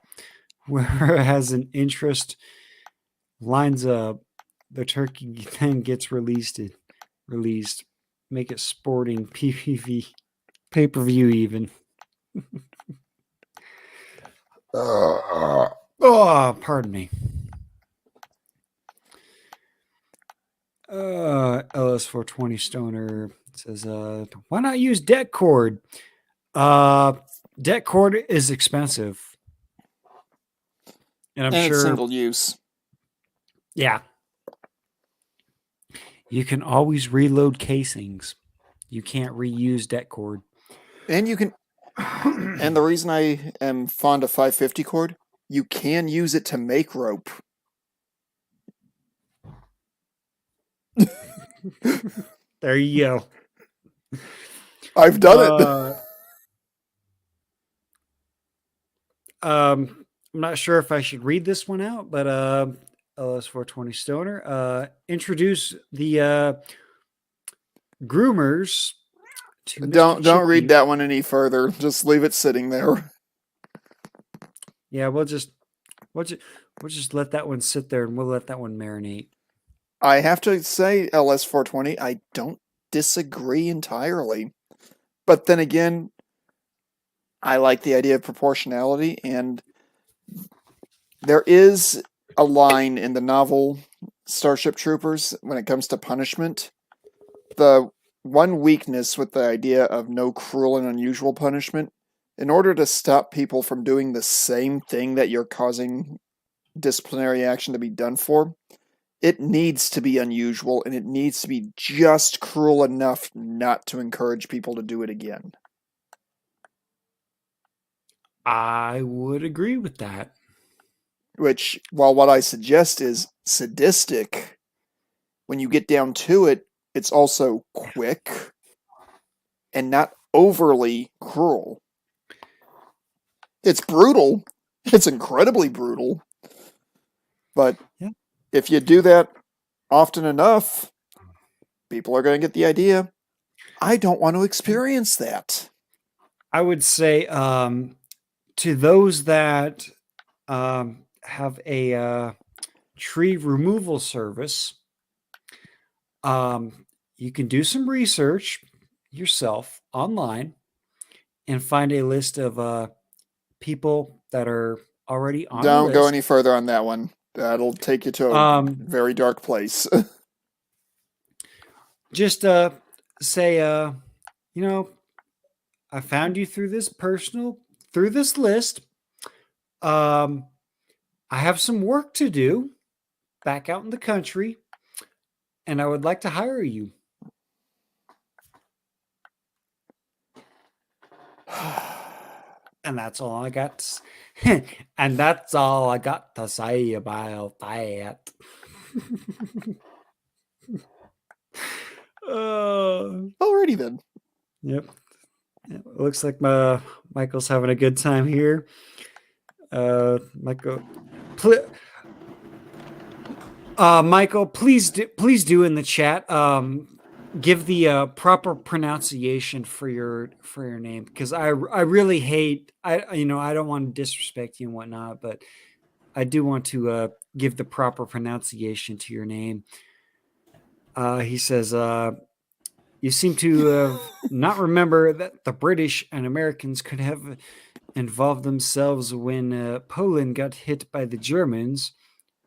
Whoever has an interest lines up. The turkey then gets released. Make it sporting PPV pay-per-view even. Oh, pardon me. LS420 Stoner says, why not use deck cord? Deck cord is expensive. And I'm and it's sure, single use. yeah. You can always reload casings. You can't reuse deck cord. And you can, and the reason I am fond of 550 cord, you can use it to make rope. There you go. I've done it. I'm not sure if I should read this one out, but LS420 Stoner introduce the groomers to Mr. Don't read Chippy. that one any further. Just leave it sitting there. Yeah, we'll just let that one sit there and we'll let that one marinate. I have to say, LS420, I don't disagree entirely. But then again, I like the idea of proportionality, and there is a line in the novel Starship Troopers when it comes to punishment. The one weakness with the idea of no cruel and unusual punishment, in order to stop people from doing the same thing that you're causing disciplinary action to be done for, it needs to be unusual, and it needs to be just cruel enough not to encourage people to do it again. I would agree with that. Which, while what I suggest is sadistic, when you get down to it, it's also quick and not overly cruel. It's brutal. It's incredibly brutal. But yeah. If you do that often enough, people are going to get the idea. I don't want to experience that. I would say to those that have a tree removal service, you can do some research yourself online and find a list of people that are already on Don't the go list. any further on that one. That'll take you to a very dark place. Just say, I found you through this list. I have some work to do back out in the country, and I would like to hire you. And that's all I got. And that's all I got to say about that. Alrighty then. Yep. It looks like Michael's having a good time here. Michael, Michael, please do in the chat. Give the proper pronunciation for your name, because I really hate, I don't want to disrespect you and whatnot, but I do want to give the proper pronunciation to your name. He says, you seem to not remember that the British and Americans could have involved themselves when Poland got hit by the Germans,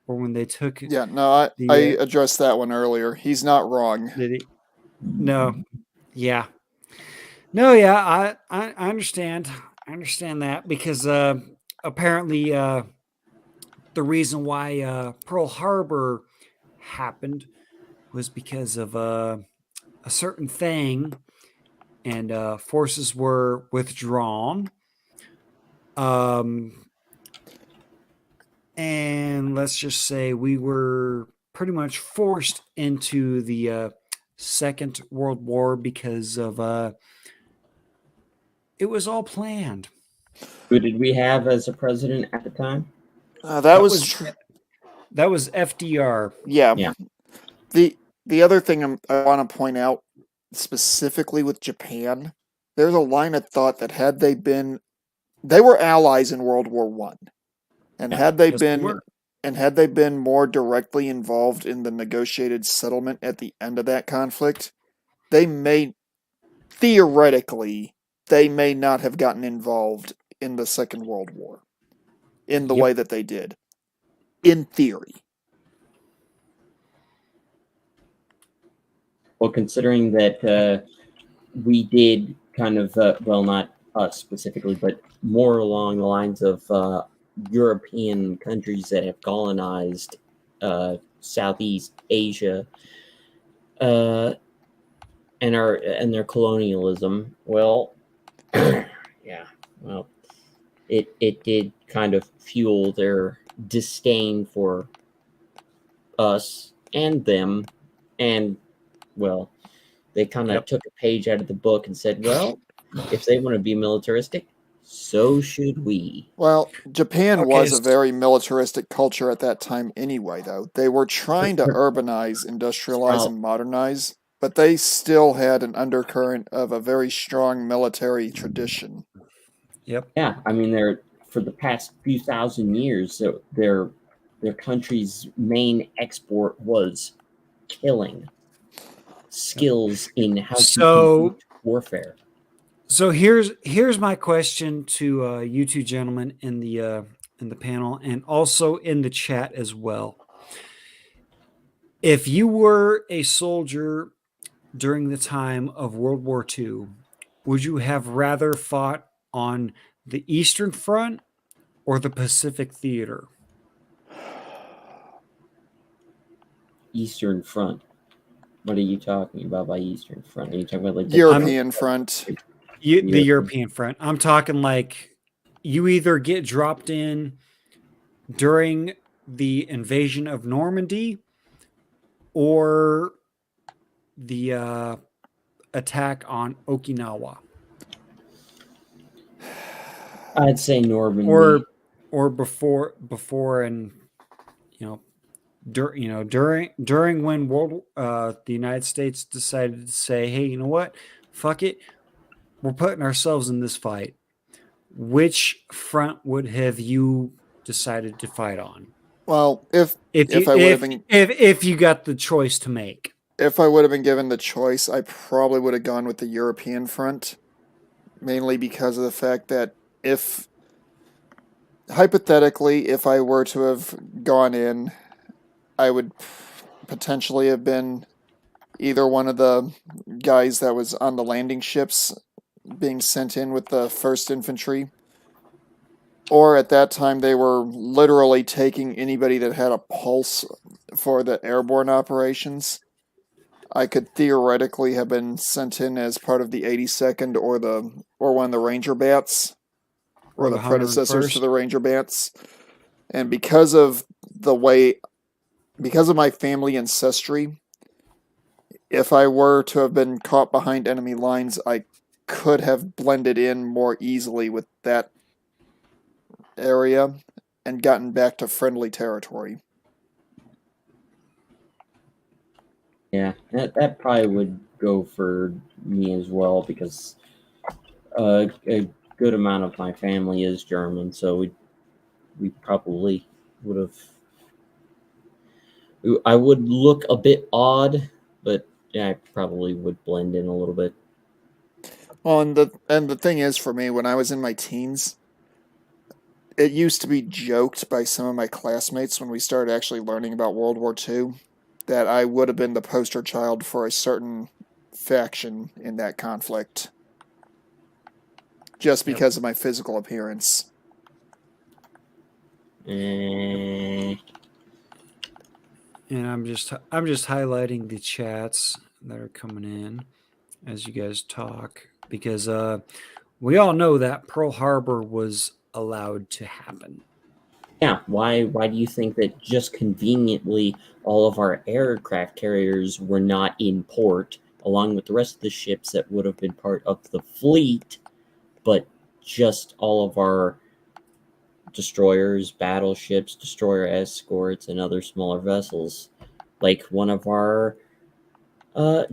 or when they took. Yeah, no, I addressed that one earlier. He's not wrong. Did he? No. Yeah. No, yeah, I understand. I understand that, because apparently the reason why Pearl Harbor happened was because of a certain thing, and forces were withdrawn. And let's just say we were pretty much forced into the Second World War because of it was all planned. Who did we have as a president at the time? That was FDR. Yeah. The other thing I want to point out, specifically with Japan, there's a line of thought that had they were allies in World War I. And Yeah, had they yes, they been were. more directly involved in the negotiated settlement at the end of that conflict, they may theoretically they may not have gotten involved in the Second World War in the Yep. way that they did. In theory. Well, considering that we did kind of, well, not us specifically, but more along the lines of European countries that have colonized Southeast Asia, uh, and their colonialism. Well, yeah, well, it did kind of fuel their disdain for us and them, and well, they kind of Yep. took a page out of the book and said, well, if they want to be militaristic, so should we. Well, Japan Okay. was a very militaristic culture at that time anyway, though. They were trying to urbanize, industrialize, Well, and modernize, but they still had an undercurrent of a very strong military tradition. Yep. yeah, I mean, they're for the past few thousand years, so their country's main export was killing, skills in how to So conduct warfare. So here's my question to you two gentlemen in the panel and also in the chat as well. If you were a soldier during the time of World War II, would you have rather fought on the Eastern Front or the Pacific Theater? Eastern Front. What are you talking about by Eastern Front? Are you talking about like the European front. The Europe? European Front. I'm talking like you either get dropped in during the invasion of Normandy or the attack on Okinawa, I'd say Normandy. or before and you know during when the United States decided to say, hey, you know what, fuck it, we're putting ourselves in this fight. Which front would have you decided to fight on? Well, if if you I would have been if you got the choice to make? if I would have been given the choice, I probably would have gone with the European front, mainly because of the fact that if hypothetically, if I were to have gone in, I would potentially have been either one of the guys that was on the landing ships being sent in with the 1st Infantry, or at that time they were literally taking anybody that had a pulse for the airborne operations. I could theoretically have been sent in as part of the 82nd or one of the Ranger Bats, or the predecessors to 101st? the Ranger Bats. And because of my family ancestry, if I were to have been caught behind enemy lines, I could have blended in more easily with that area and gotten back to friendly territory. Yeah, that probably would go for me as well because a good amount of my family is German, so we probably would have. I would look a bit odd, but yeah, I probably would blend in a little bit. Well, and the thing is, for me, when I was in my teens, it used to be joked by some of my classmates when we started actually learning about World War II that I would have been the poster child for a certain faction in that conflict, just because of my physical appearance. And I'm just highlighting the chats that are coming in as you guys talk, because we all know that Pearl Harbor was allowed to happen. Yeah, why do you think that just conveniently all of our aircraft carriers were not in port along with the rest of the ships that would have been part of the fleet, but just all of our destroyers, battleships, destroyer escorts, and other smaller vessels, like one of our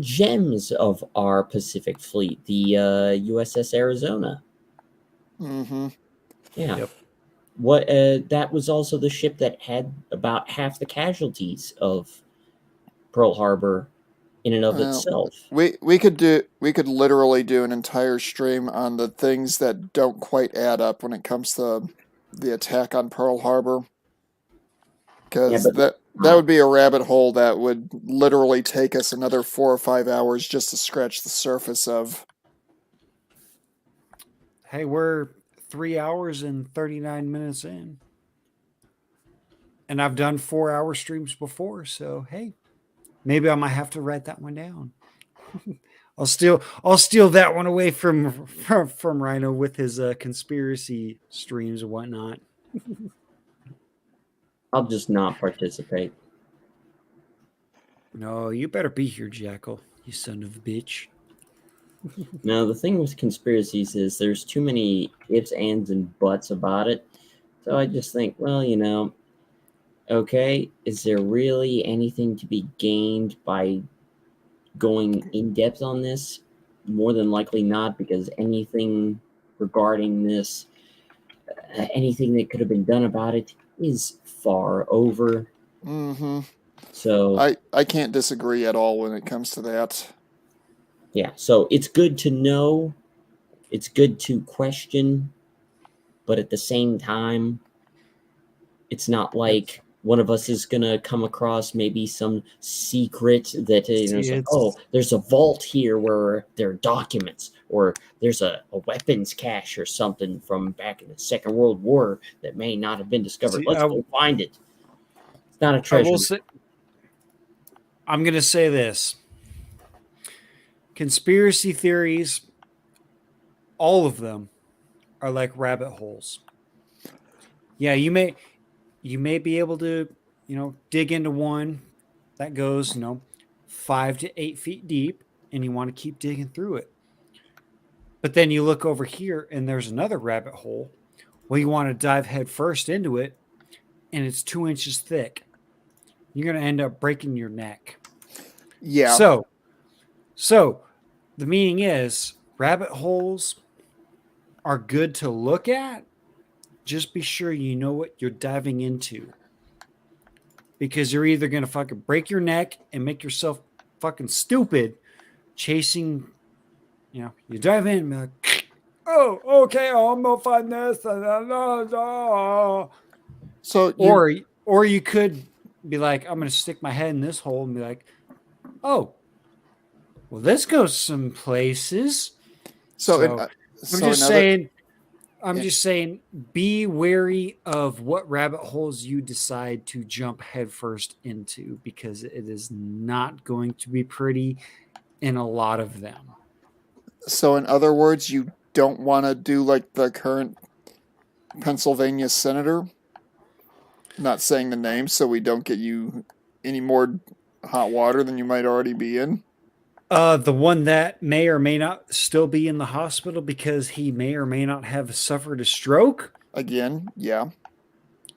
gems of our Pacific Fleet, the USS Arizona. Mm-hmm. Yeah. Yep. what that was also the ship that had about half the casualties of Pearl Harbor in and of Uh, itself. we could literally do an entire stream on the things that don't quite add up when it comes to the attack on Pearl Harbor, Yeah, because but that would be a rabbit hole that would literally take us another 4 or 5 hours just to scratch the surface of. Hey, we're 3 hours and 39 minutes in. And I've done 4 hour streams before, so hey, maybe I might have to write that one down. I'll steal that one away from Rhino with his conspiracy streams and whatnot. I'll just not participate. No, you better be here, Jackal, you son of a bitch. Now, the thing with conspiracies is there's too many ifs, ands, and buts about it. So I just think, well, okay, is there really anything to be gained by going in depth on this? More than likely not, because anything regarding this, anything that could have been done about it is far over. Mm-hmm. So, I can't disagree at all when it comes to that. yeah, so it's good to know, it's good to question, but at the same time, it's not like one of us is gonna come across maybe some secret that it's like, oh, there's a vault here where there are documents, or there's a weapons cache or something from back in the Second World War that may not have been discovered. Let's go find it. It's not a treasure. I'm gonna say this: conspiracy theories, all of them, are like rabbit holes. Yeah, you may be able to, dig into one that goes, 5 to 8 feet deep, and you want to keep digging through it. But then you look over here and there's another rabbit hole. Well, you want to dive head first into it, and it's 2 inches thick. You're going to end up breaking your neck. Yeah. So the meaning is rabbit holes are good to look at. Just be sure you know what you're diving into. Because you're either going to fucking break your neck and make yourself fucking stupid chasing, you dive in and be like, oh, okay, I'm going to find this. So or you could be like, I'm going to stick my head in this hole and be like, oh, well, this goes some places. I'm just saying, be wary of what rabbit holes you decide to jump headfirst into, because it is not going to be pretty in a lot of them. So, in other words, you don't want to do like the current Pennsylvania senator? Not saying the name so we don't get you any more hot water than you might already be in. The one that may or may not still be in the hospital because he may or may not have suffered a stroke. Again, yeah.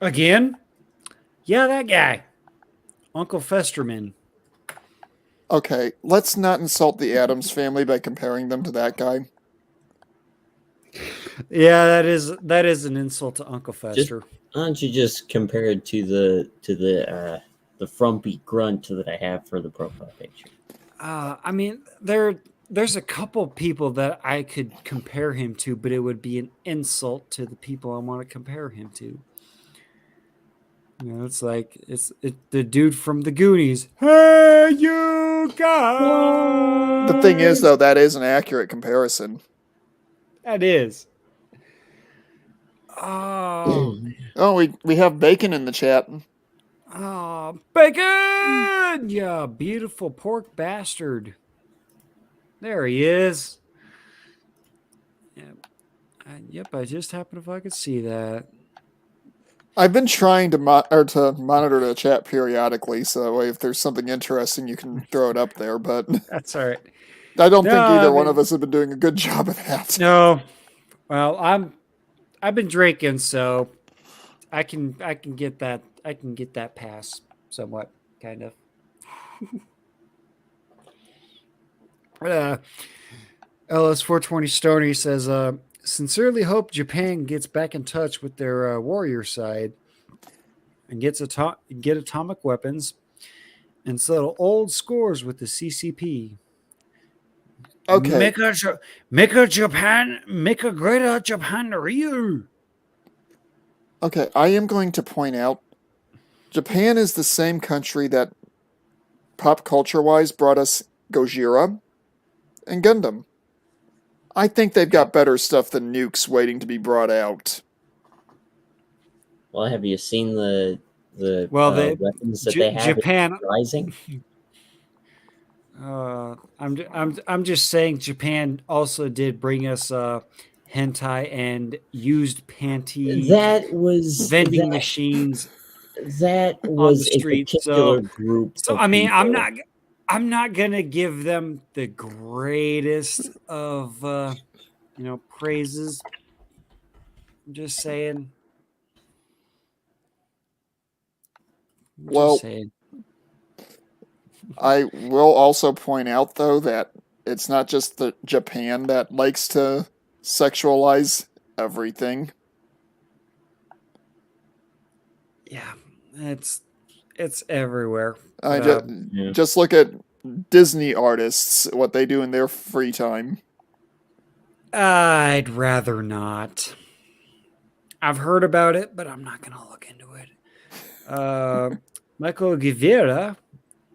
Again? Yeah, that guy. Uncle Festerman. Okay, let's not insult the Addams family by comparing them to that guy. Yeah, that is an insult to Uncle Fester. Why don't you just compare it to the frumpy grunt that I have for the profile picture? I mean, there's a couple people that I could compare him to, but it would be an insult to the people I want to compare him to. It's like it's the dude from the Goonies. Hey, you guys! The thing is, though, that is an accurate comparison. That is. Oh, we have Bacon in the chat. Oh, Bacon! Yeah, beautiful pork bastard. There he is. Yep, I just happened if I could see that. I've been trying to monitor the chat periodically, so that way if there's something interesting, you can throw it up there. But that's all right. I don't think either one of us have been doing a good job of that. No, well, I've been drinking, so I can get that. I can get that pass somewhat, kind of. LS420 Stoney says, sincerely hope Japan gets back in touch with their warrior side and get atomic weapons and settle old scores with the CCP. Okay, Make a Japan, make a greater Japan real. okay, I am going to point out Japan is the same country that pop culture wise brought us Gojira and Gundam. I think they've got better stuff than nukes waiting to be brought out. Well, have you seen the weapons that they have Japan. in Rising? I'm just saying Japan also did bring us hentai and used panty That was vending machines that on the was a street. particular group So of I mean, people. I'm not gonna give them the greatest of praises. I'm just saying. Well, I will also point out, though, that it's not just the Japan that likes to sexualize everything. Yeah, it's everywhere. Just look at Disney artists, what they do in their free time. I'd rather not. I've heard about it, but I'm not gonna look into it. Michael Guevara,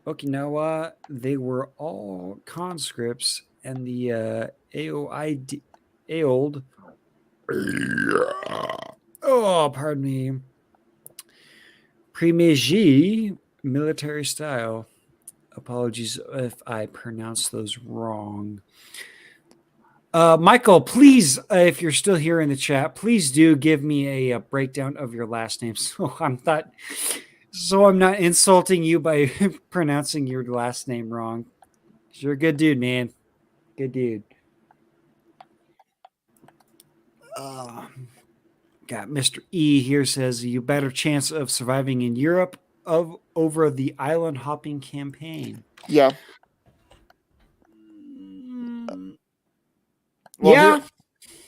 Okinawa, they were all conscripts, and the AOLD. Oh, pardon me. Primegi military style. Apologies if I pronounced those wrong. Michael, please, if you're still here in the chat, please do give me a breakdown of your last name, so I'm not insulting you by pronouncing your last name wrong. You're a good dude, man. Good dude. Got Mr. E here says you better chance of surviving in Europe over the island hopping campaign. Yeah. Well,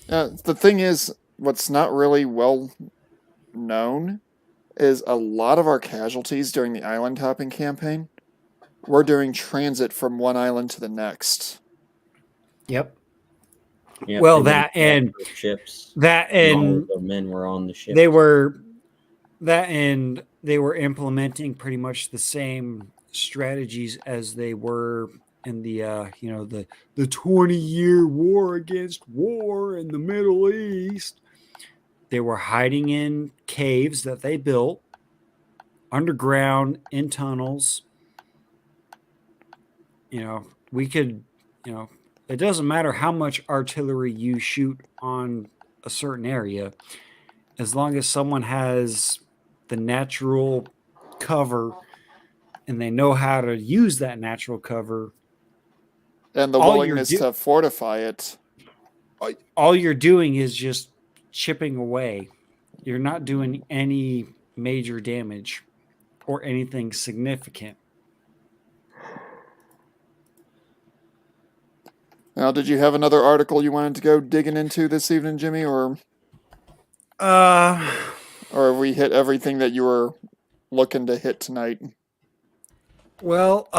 yeah. The thing is, what's not really well known is a lot of our casualties during the island hopping campaign were during transit from one island to the next. Yep. Yeah, well, that and ships. That and all of the men were on the ship. They were implementing pretty much the same strategies as they were in the the 20-year war against war in the Middle East. They were hiding in caves that they built underground in tunnels. We could, it doesn't matter how much artillery you shoot on a certain area, as long as someone has the natural cover and they know how to use that natural cover and the willingness to fortify it. All you're doing is just chipping away. You're not doing any major damage or anything significant. Now, did you have another article you wanted to go digging into this evening, Jimmy, or have we hit everything that you were looking to hit tonight? Well,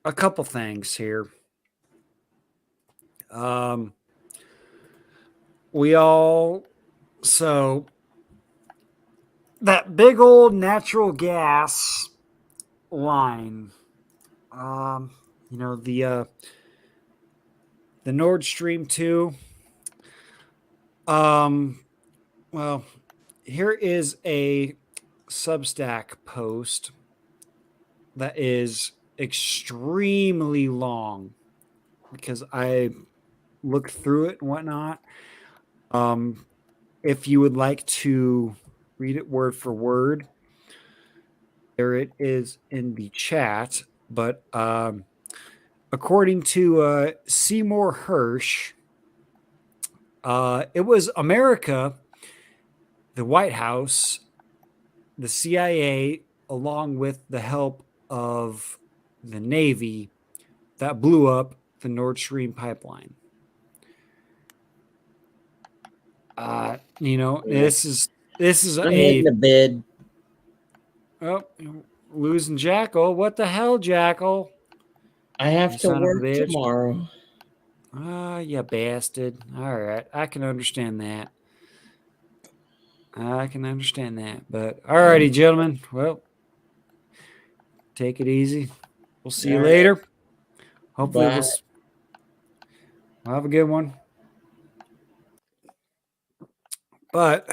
a couple things here. So that big old natural gas line, the Nord Stream 2. Well, here is a Substack post that is extremely long because I looked through it and whatnot. If you would like to read it word for word, there it is in the chat. But according to Seymour Hersh, it was America, the White House, the CIA, along with the help of the Navy, that blew up the Nord Stream pipeline. This is I'm hitting a the bid. oh, losing Jackal. What the hell, Jackal? I have You to son of a work bitch. tomorrow. Ah, you bastard. All right, I can understand that. But alrighty, gentlemen. Well, take it easy. We'll see you All right. later. Hopefully, Bye. we'll have a good one. But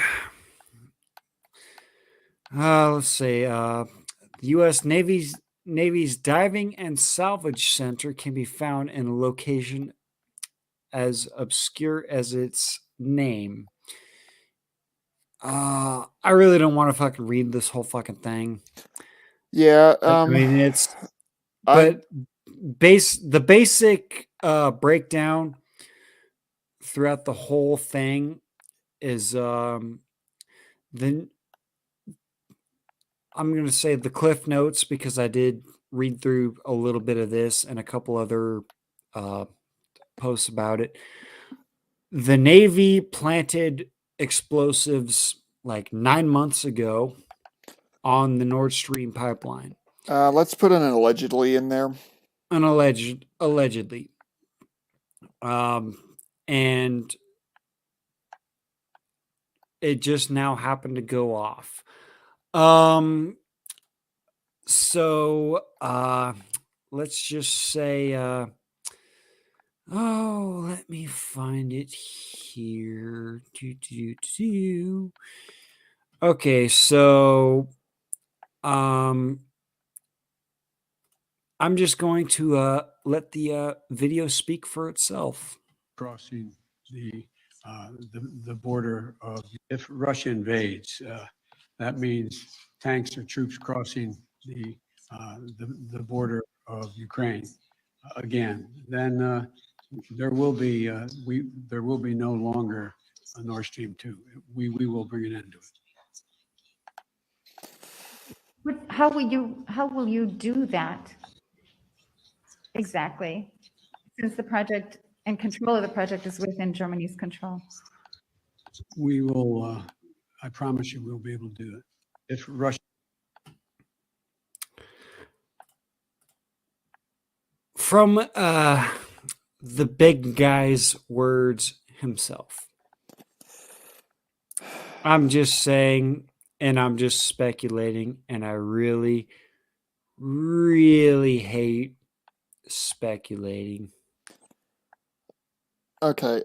let's see. The U.S. Navy's Diving and Salvage Center can be found in a location as obscure as its name. I really don't want to fucking read this whole fucking thing. Yeah. I mean, it's I but the basic breakdown throughout the whole thing is then I'm going to say the cliff notes because I did read through a little bit of this and a couple other posts about it. The Navy planted explosives like 9 months ago on the Nord Stream pipeline. let's put an allegedly in there. Allegedly. And it just now happened to go off. So let's just say let me find it here. Okay, so I'm just going to let the video speak for itself. Crossing the border of, if Russia invades, that means tanks or troops crossing the border of Ukraine again. Then there will be no longer a Nord Stream 2. We will bring an end to it. How will you do that exactly? Since the project and control of the project is within Germany's control. We will, I promise you, we'll be able to do it. If Russia. From the big guy's words himself. I'm just saying, and I'm just speculating, and I really, really hate speculating. Okay.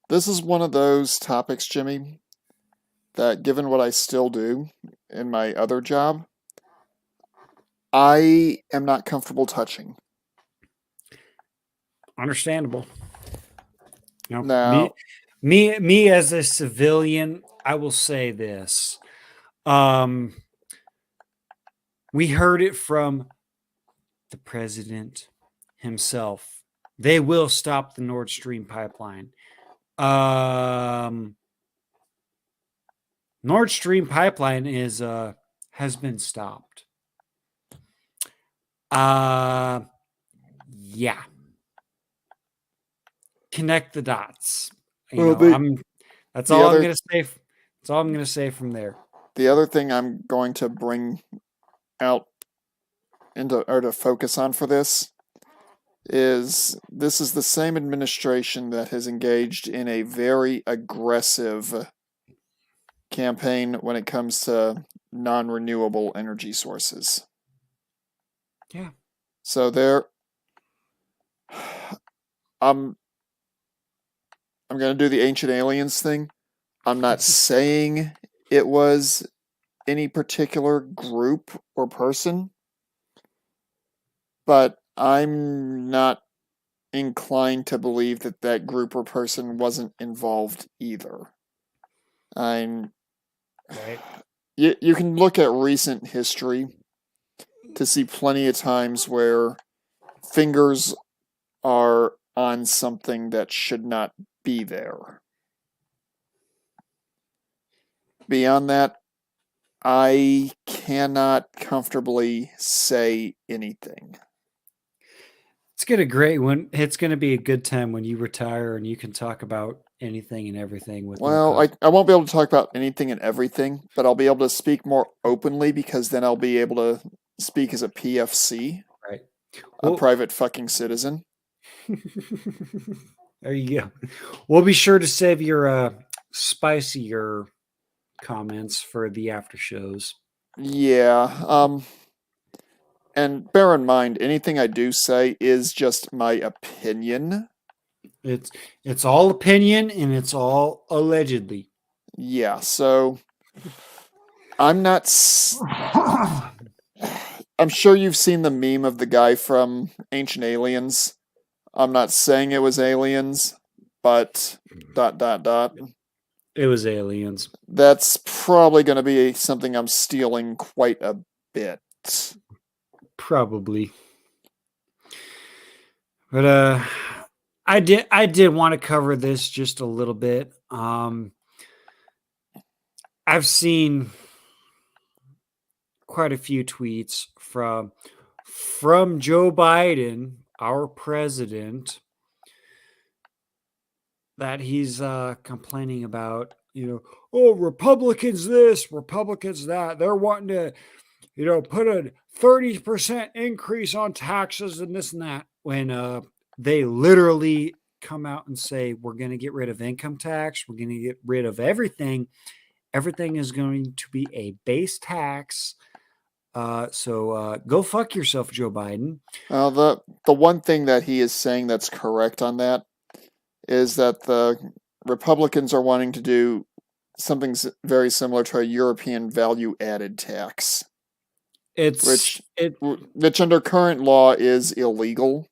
This is one of those topics, Jimmy, that given what I still do in my other job, I am not comfortable touching. Understandable. Now, me as a civilian, I will say this. We heard it from the president himself. They will stop the Nord Stream pipeline. Nord Stream pipeline has been stopped. Yeah. Connect the dots. That's all I'm gonna say. That's all I'm gonna say from there. The other thing I'm going to bring out to focus on for this is the same administration that has engaged in a very aggressive campaign when it comes to non-renewable energy sources. Yeah. So I'm going to do the Ancient Aliens thing. I'm not saying it was any particular group or person, but I'm not inclined to believe that group or person wasn't involved either. Right. You can look at recent history to see plenty of times where fingers are on something that should not be there. Beyond that, I cannot comfortably say anything. It's gonna great when it's gonna be a good time when you retire and you can talk about anything and everything with no Well, I won't be able to talk about anything and everything, but I'll be able to speak more openly because then I'll be able to speak as a PFC, right. a Well, private fucking citizen. there you go. We'll be sure to save your spicier comments for the after shows. Yeah. And bear in mind, anything I do say is just my opinion. It's all opinion and it's all allegedly. Yeah, so I'm not. I'm sure you've seen the meme of the guy from Ancient Aliens. I'm not saying it was aliens, but ... It was aliens. That's probably going to be something I'm stealing quite a bit. Probably. But I did want to cover this just a little bit. I've seen quite a few tweets from Joe Biden, our president, that he's complaining about, oh, Republicans this, Republicans that. They're wanting to, put a 30% increase on taxes and this and that, when they literally come out and say, we're going to get rid of income tax. We're going to get rid of everything. Everything is going to be a base tax. So go fuck yourself, Joe Biden. The one thing that he is saying that's correct on that is that the Republicans are wanting to do something very similar to a European value-added tax, which under current law is illegal,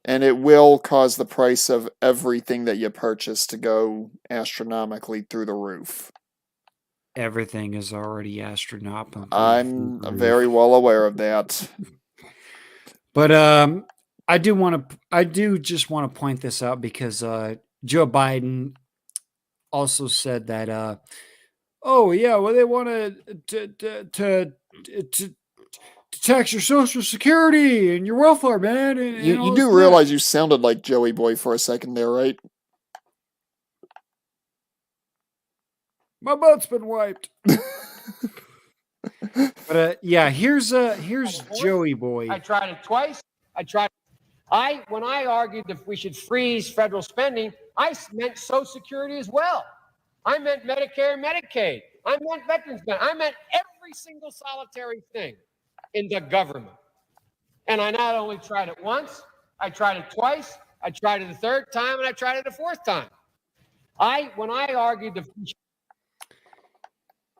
and it will cause the price of everything that you purchase to go astronomically through the roof. Everything is already astronomical. I'm very well aware of that. But I do just want to point this out because Joe Biden also said that oh yeah, well they want to tax your Social Security and your welfare, man. And you do realize you sounded like Joey Boy for a second there, right? My butt's been wiped. But yeah, here's Joey Boy. I tried it twice. When I argued that we should freeze federal spending, I meant Social Security as well. I meant Medicare and Medicaid. I meant veterans benefits. I meant every single solitary thing in the government. And I not only tried it once, I tried it twice, I tried it a third time, and I tried it a fourth time. When I argued that we should...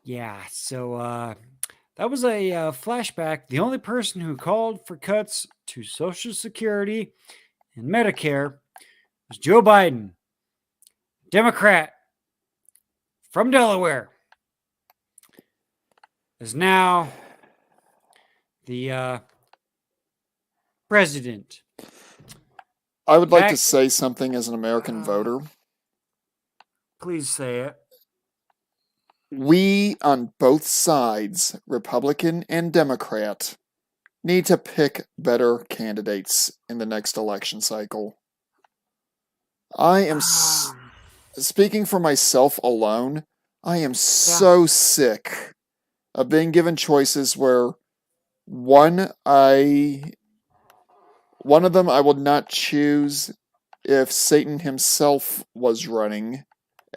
Yeah, so that was a flashback. The only person who called for cuts to Social Security and Medicare was Joe Biden, Democrat from Delaware, is now the president. I would like to say something as an American voter. Please say it. We, on both sides, Republican and Democrat, need to pick better candidates in the next election cycle. I am, speaking for myself alone, I am so sick of being given choices where one of them I would not choose if Satan himself was running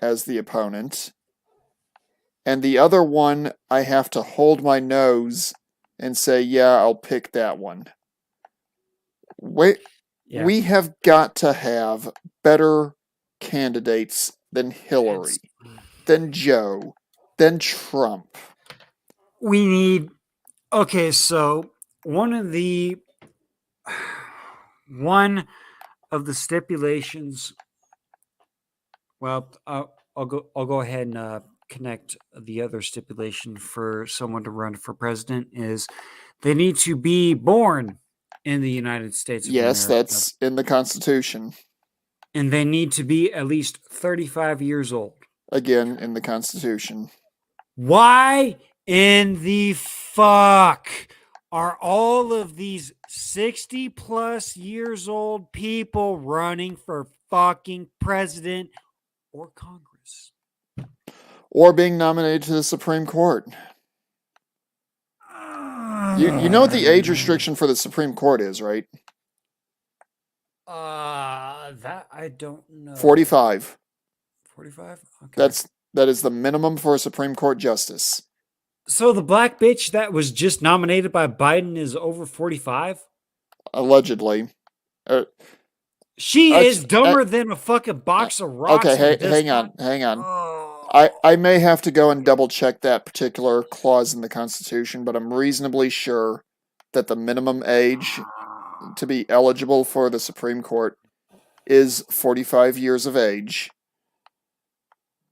as the opponent. And the other one, I have to hold my nose and say, yeah, I'll pick that one. We have got to have better candidates than Hillary, than Joe, than Trump. We need... Okay, so one of the stipulations... Well, I'll go ahead and connect the other stipulation for someone to run for president is they need to be born in the United States of America. Yes, that's in the Constitution. And they need to be at least 35 years old. Again, in the Constitution. Why in the fuck are all of these 60 plus years old people running for fucking president or Congress. Or being nominated to the Supreme Court. You know what the age restriction for the Supreme Court is, right? That I don't know. 45. 45? Okay. That is the minimum for a Supreme Court justice. So the black bitch that was just nominated by Biden is over 45? Allegedly. She is dumber than a fucking box of rocks. Okay, hang on. I may have to go and double check that particular clause in the Constitution, but I'm reasonably sure that the minimum age to be eligible for the Supreme Court is 45 years of age.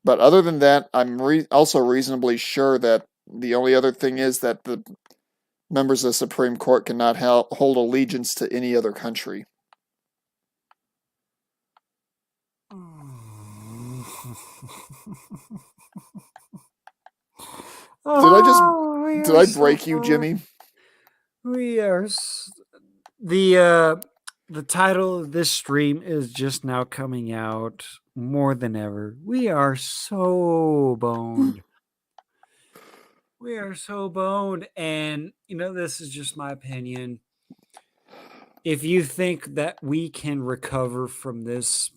But other than that, I'm also reasonably sure that the only other thing is that the members of the Supreme Court cannot hold allegiance to any other country. Did I break you, Jimmy? We are the title of this stream is just now coming out more than ever. We are so boned. We are so boned, and this is just my opinion. If you think that we can recover from this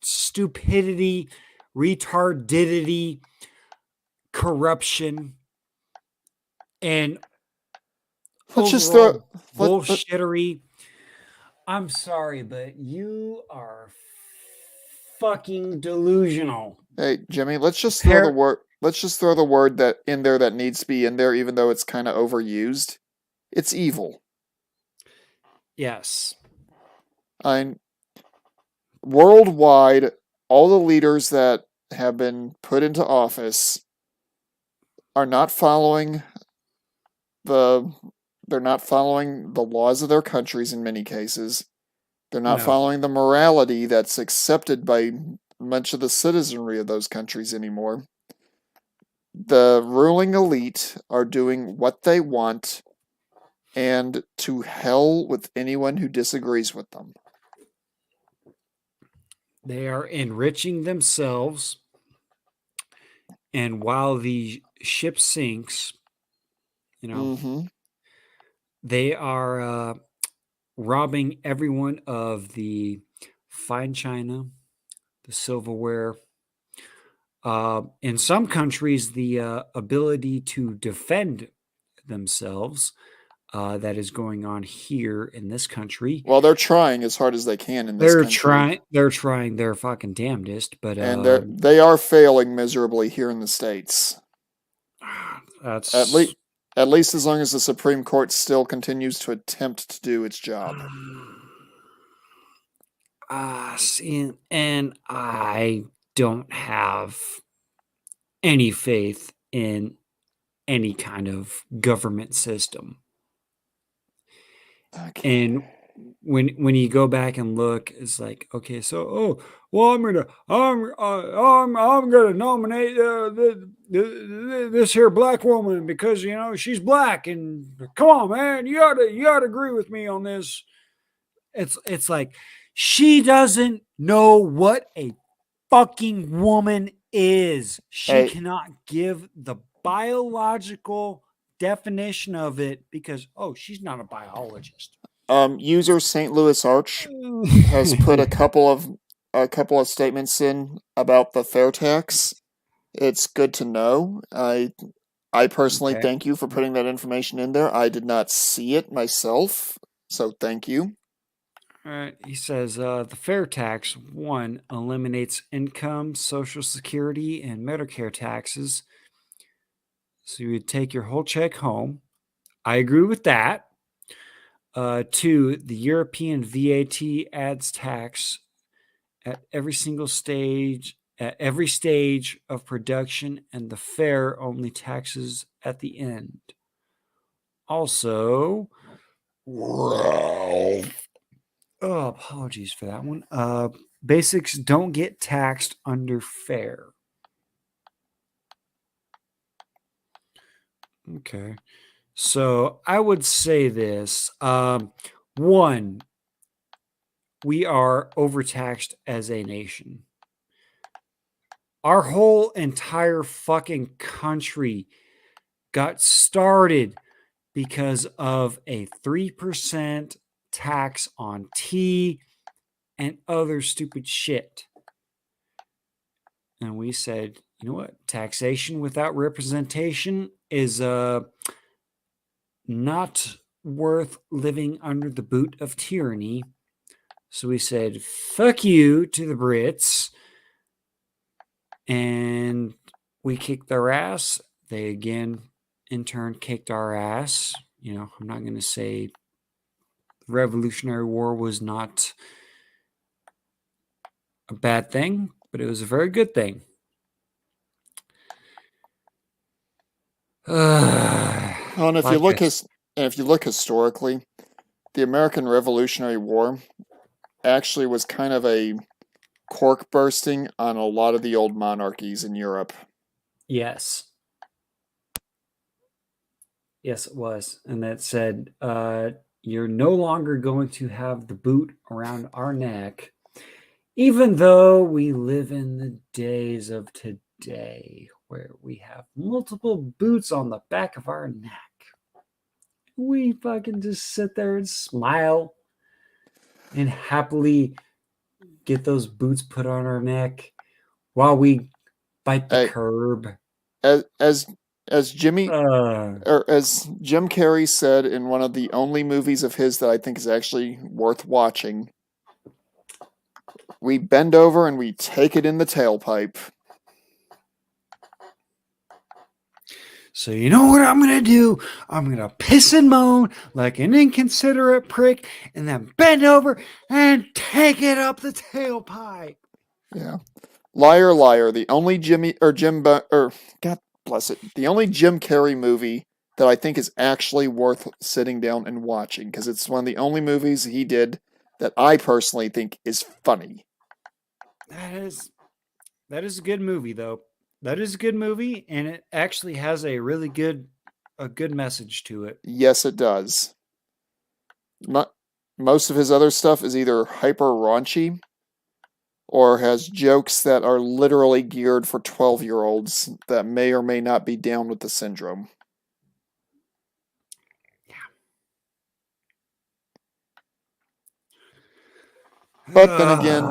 stupidity, retardity, corruption, and let's just throw bullshittery, I'm sorry, but you are fucking delusional. Hey, Jimmy, let's just throw the word. Let's just throw the word that in there that needs to be in there, even though it's kind of overused. It's evil. Yes. Worldwide, all the leaders that have been put into office are not following they're not following the laws of their countries in many cases. They're not following the morality that's accepted by much of the citizenry of those countries anymore. The ruling elite are doing what they want, and to hell with anyone who disagrees with them. They are enriching themselves, and while the ship sinks, they are robbing everyone of the fine china, the silverware. In some countries, the ability to defend themselves. That is going on here in this country. Well, they're trying as hard as they can in this country. They're trying their fucking damnedest, but and they are failing miserably here in the States. That's at least as long as the Supreme Court still continues to attempt to do its job. And I don't have any faith in any kind of government system. Okay. And when you go back and look, it's like, okay, so I'm gonna nominate this here black woman because she's black, and come on, man, you ought to agree with me on this. It's like she doesn't know what a fucking woman is. She cannot give the biological definition of it because she's not a biologist. User St. Louis Arch has put a couple of statements in about the fair tax. It's good to know. I personally thank you for putting that information in there. I did not see it myself, so thank you. All right. He says the fair tax, 1, eliminates income, Social Security, and Medicare taxes. So you would take your whole check home. I agree with that. 2, the European VAT adds tax at every stage of production, and the fair only taxes at the end. Also, apologies for that one. Basics don't get taxed under fair. Okay. So I would say this. One, we are overtaxed as a nation. Our whole entire fucking country got started because of a 3% tax on tea and other stupid shit. And we said, you know what? Taxation without representation is not worth living under the boot of tyranny. So we said, fuck you to the Brits. And we kicked their ass. They again, in turn, kicked our ass. I'm not going to say the Revolutionary War was not a bad thing, but it was a very good thing. Well, and if you look historically, the American Revolutionary War actually was kind of a cork bursting on a lot of the old monarchies in Europe. Yes. Yes, it was. And that said, you're no longer going to have the boot around our neck, even though we live in the days of today where we have multiple boots on the back of our neck. We fucking just sit there and smile and happily get those boots put on our neck while we bite the curb. As Jim Carrey said in one of the only movies of his that I think is actually worth watching, we bend over and we take it in the tailpipe. So you know what I'm going to do? I'm going to piss and moan like an inconsiderate prick and then bend over and take it up the tailpipe. Yeah. Liar, liar. The only God bless it. The only Jim Carrey movie that I think is actually worth sitting down and watching, because it's one of the only movies he did that I personally think is funny. That is a good movie, though. That is a good movie, and it actually has a really good message to it. Yes, it does. Most of his other stuff is either hyper raunchy or has jokes that are literally geared for 12-year-olds that may or may not be down with the syndrome. But then again,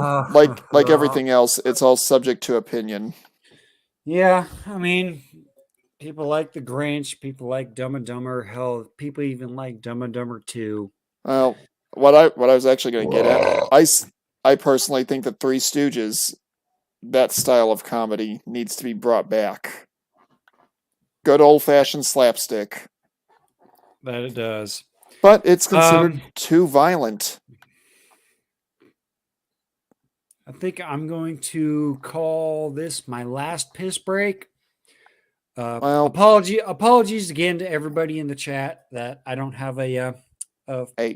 like everything else, it's all subject to opinion. Yeah, I mean, people like The Grinch, people like Dumb and Dumber, hell, people even like Dumb and Dumber 2. Well, what I was actually going to get at, I personally think that Three Stooges, that style of comedy, needs to be brought back. Good old-fashioned slapstick. That it does. But it's considered too violent. I think I'm going to call this my last piss break. Apologies again to everybody in the chat that I don't have a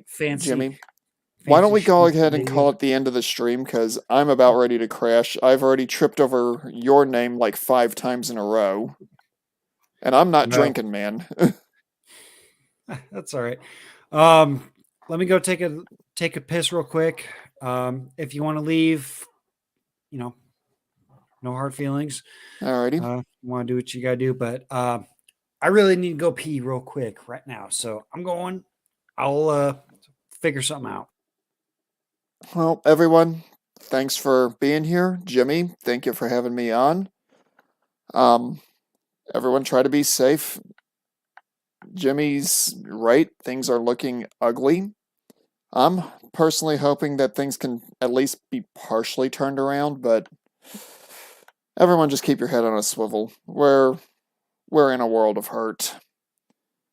fancy. Jimmy, why don't we go ahead and call it the end of the stream, because I'm about ready to crash. I've already tripped over your name like 5 times in a row. And I'm not drinking, man. That's all right. Let me go take a piss real quick. If you want to leave, no hard feelings. Alrighty. Want to do what you gotta do, but I really need to go pee real quick right now. So I'm going. I'll figure something out. Well, everyone, thanks for being here. Jimmy, thank you for having me on. Everyone try to be safe. Jimmy's right. Things are looking ugly. I'm personally hoping that things can at least be partially turned around, but everyone just keep your head on a swivel. We're in a world of hurt.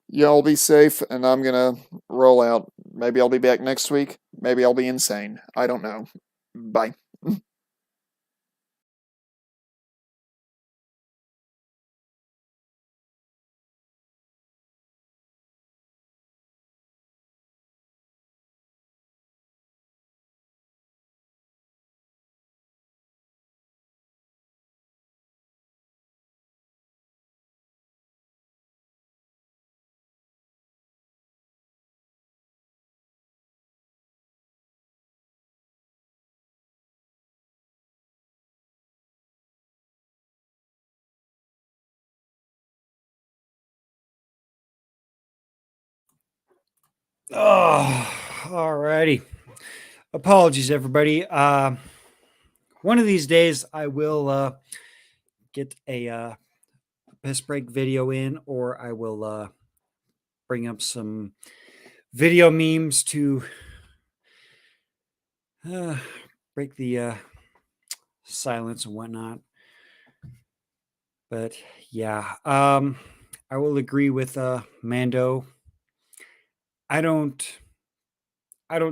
Y'all be safe, and I'm gonna roll out. Maybe I'll be back next week. Maybe I'll be insane. I don't know. Bye. Oh, all righty. Apologies, everybody. One of these days, I will get a piss break video in, or I will bring up some video memes to break the silence and whatnot. But yeah, I will agree with Mando. I don't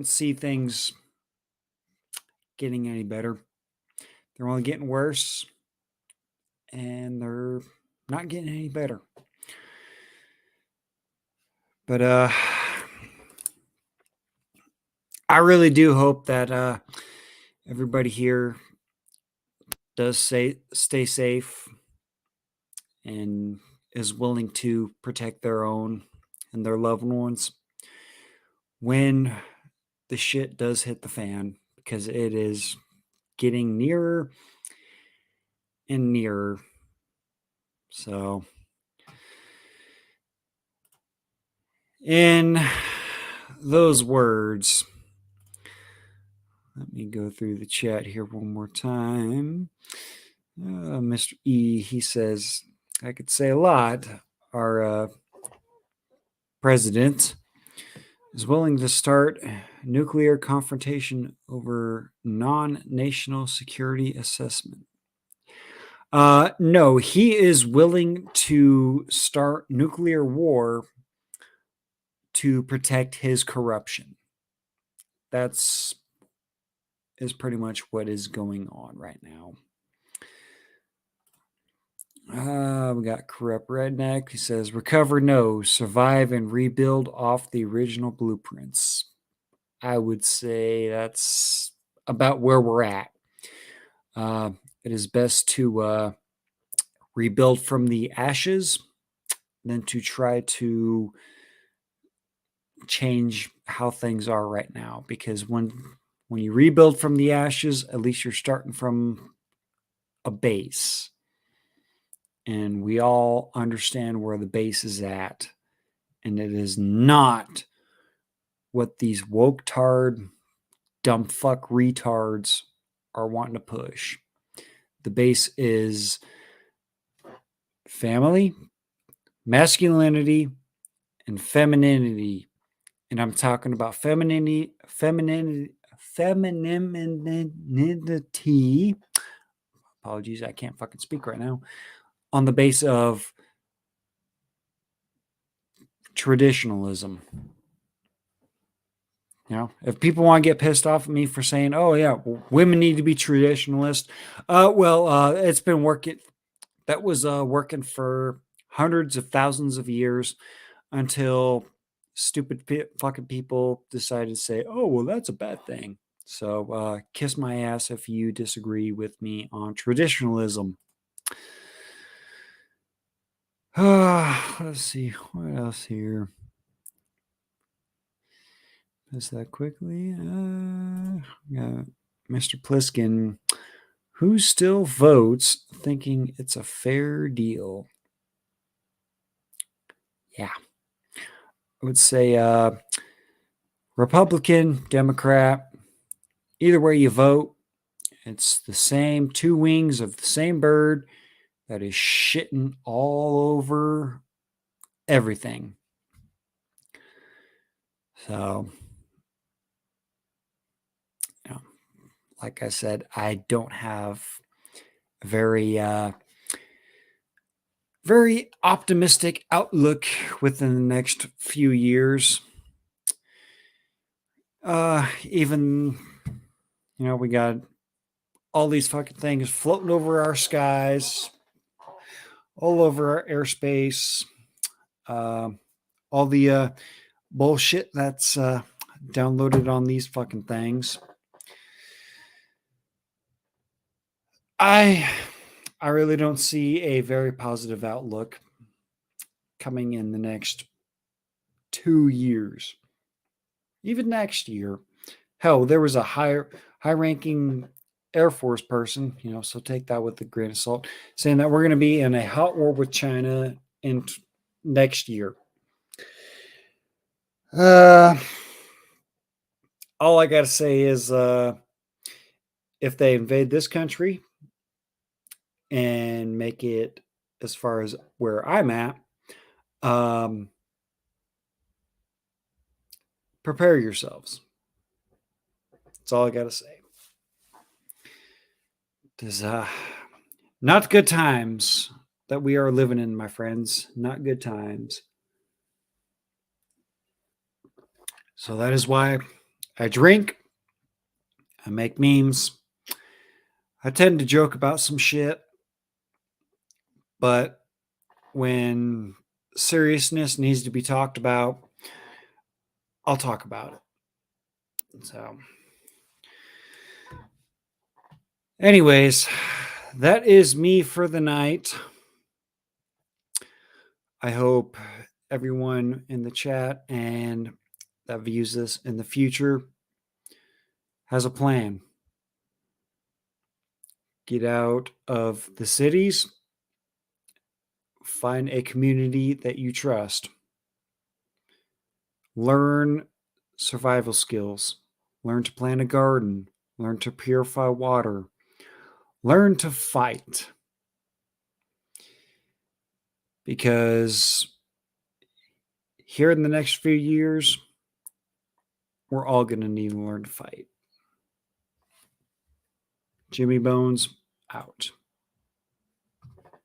see things getting any better. They're only getting worse, and they're not getting any better. But I really do hope that everybody here does stay safe and is willing to protect their own and their loved ones when the shit does hit the fan, because it is getting nearer and nearer. So, in those words, let me go through the chat here one more time. Mr. E, he says, I could say a lot. Our president is willing to start nuclear confrontation over non-national security assessment. No, he is willing to start nuclear war to protect his corruption. That's is pretty much what is going on right now. We got Corrupt Redneck. He says, recover, no, survive and rebuild off the original blueprints. I would say that's about where we're at. It is best to rebuild from the ashes than to try to change how things are right now. Because when you rebuild from the ashes, at least you're starting from a base. And we all understand where the base is at. And it is not what these woke-tard, dumb fuck retards are wanting to push. The base is family, masculinity, and femininity. And I'm talking about femininity. Apologies, I can't fucking speak right now. On the base of traditionalism. You know, if people want to get pissed off at me for saying, "Oh yeah, women need to be traditionalist," it's been working. That was working for hundreds of thousands of years until stupid fucking people decided to say, "Oh well, that's a bad thing." So kiss my ass if you disagree with me on traditionalism. Let's see what else here. Pass that quickly. Got Mr. Pliskin, who still votes thinking it's a fair deal? Yeah. I would say Republican, Democrat, either way you vote, it's the same two wings of the same bird that is shitting all over everything. So, you know, like I said, I don't have a very optimistic outlook within the next few years. Even, you know, we got all these fucking things floating over our skies, all over our airspace, all the bullshit that's downloaded on these fucking things. I really don't see a very positive outlook coming in the next 2 years. Even next year. Hell, there was a high-ranking Air Force person, you know, so take that with a grain of salt, saying that we're going to be in a hot war with China in next year. Uh, all I got to say is if they invade this country and make it as far as where I'm at, um, prepare yourselves. That's all I got to say. There's not good times that we are living in, my friends. Not good times. So that is why I drink. I make memes. I tend to joke about some shit, but when seriousness needs to be talked about, I'll talk about it. So, anyways, that is me for the night. I hope everyone in the chat and that views this in the future has a plan. Get out of the cities, find a community that you trust, learn survival skills, learn to plant a garden, learn to purify water, learn to fight. Because here in the next few years, we're all going to need to learn to fight. Jimmy Bones out.